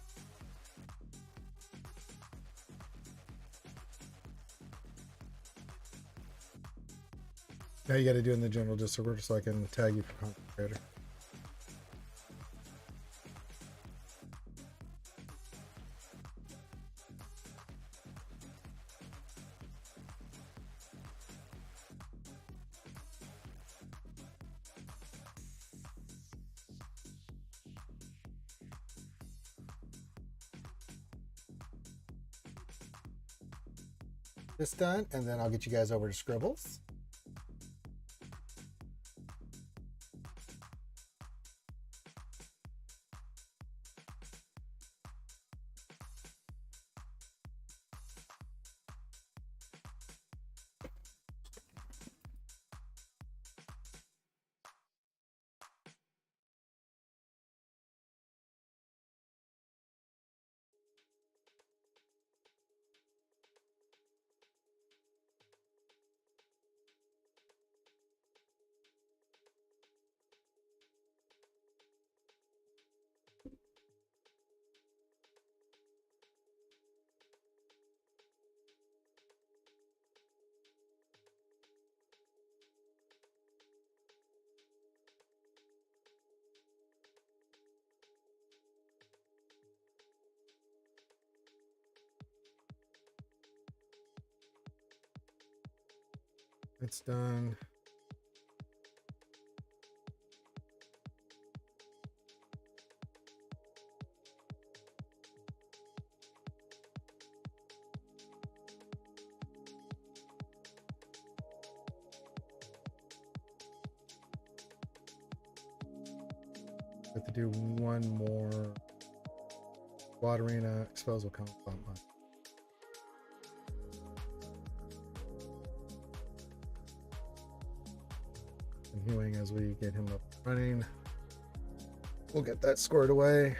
Now you got to do it in the general Discord so I can tag you for content creator. This done, and then I'll get you guys over to Scribbles. It's done. have to do one more. Squad Arena expose will come up. And Huyang as we get him up running. We'll get that squared away.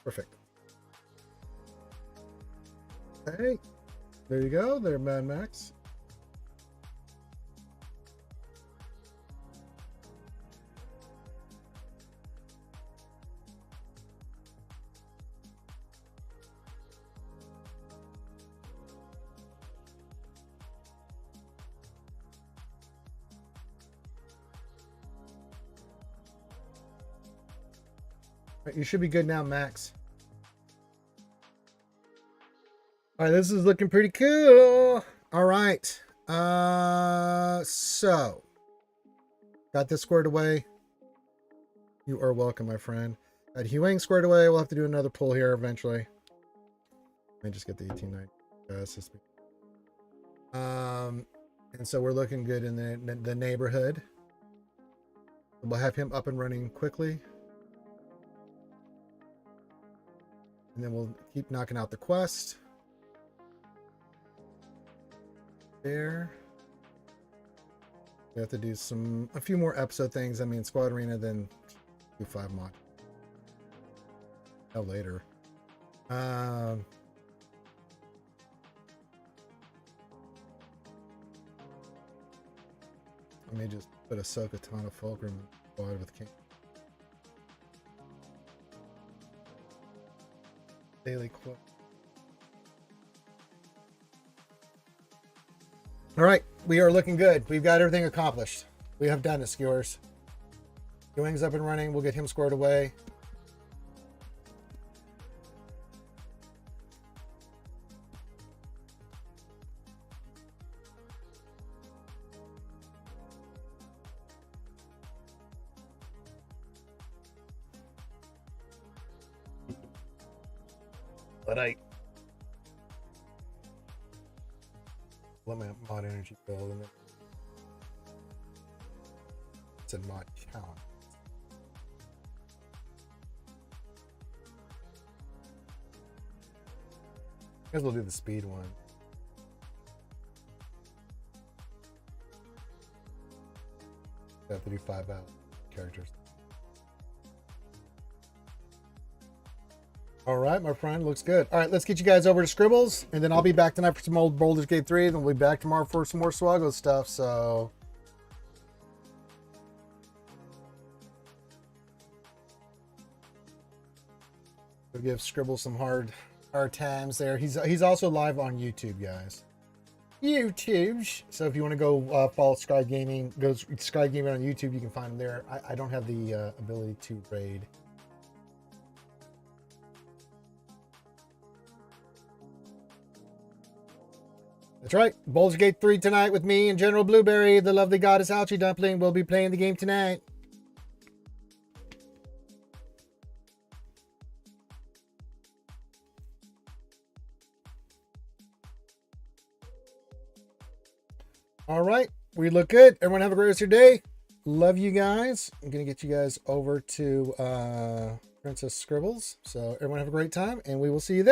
Perfect. Hey, there you go. There, Mad Max. You should be good now, Max. All right, this is looking pretty cool. All right. So got this squared away. You are welcome, my friend. Got Huyang squared away. We'll have to do another pull here eventually. Let me just get the 1890. And so we're looking good in the neighborhood. We'll have him up and running quickly. And then we'll keep knocking out the quest. There. We have to do a few more episode things. I mean, Squad Arena, then do 5 mod. Hell, later. Let me just put Ahsoka Tano Fulcrum squad with King. Daily quote. All right, we are looking good. We've got everything accomplished. We have done it, skewers. Huyang's up and running. We'll get him squared away. But let my mod energy build and then it's a mod count. I guess we'll do the speed one. We have to do 5 out characters. All right, my friend, looks good. All right, let's get you guys over to Scribbles, and then I'll be back tonight for some old Baldur's Gate 3, then we'll be back tomorrow for some more Swgoh stuff, so... We'll give Scribbles some hard times there. He's also live on YouTube, guys. YouTube. So if you want to go follow Sky Gaming, go Sky Gaming on YouTube, you can find him there. I don't have the ability to raid. That's right. Baldur's Gate 3 tonight with me and General Blueberry, the lovely goddess Ouchie Dumpling. We'll be playing the game tonight. All right. We look good. Everyone have a great rest of your day. Love you guys. I'm going to get you guys over to Princess Scribbles. So everyone have a great time, and we will see you there.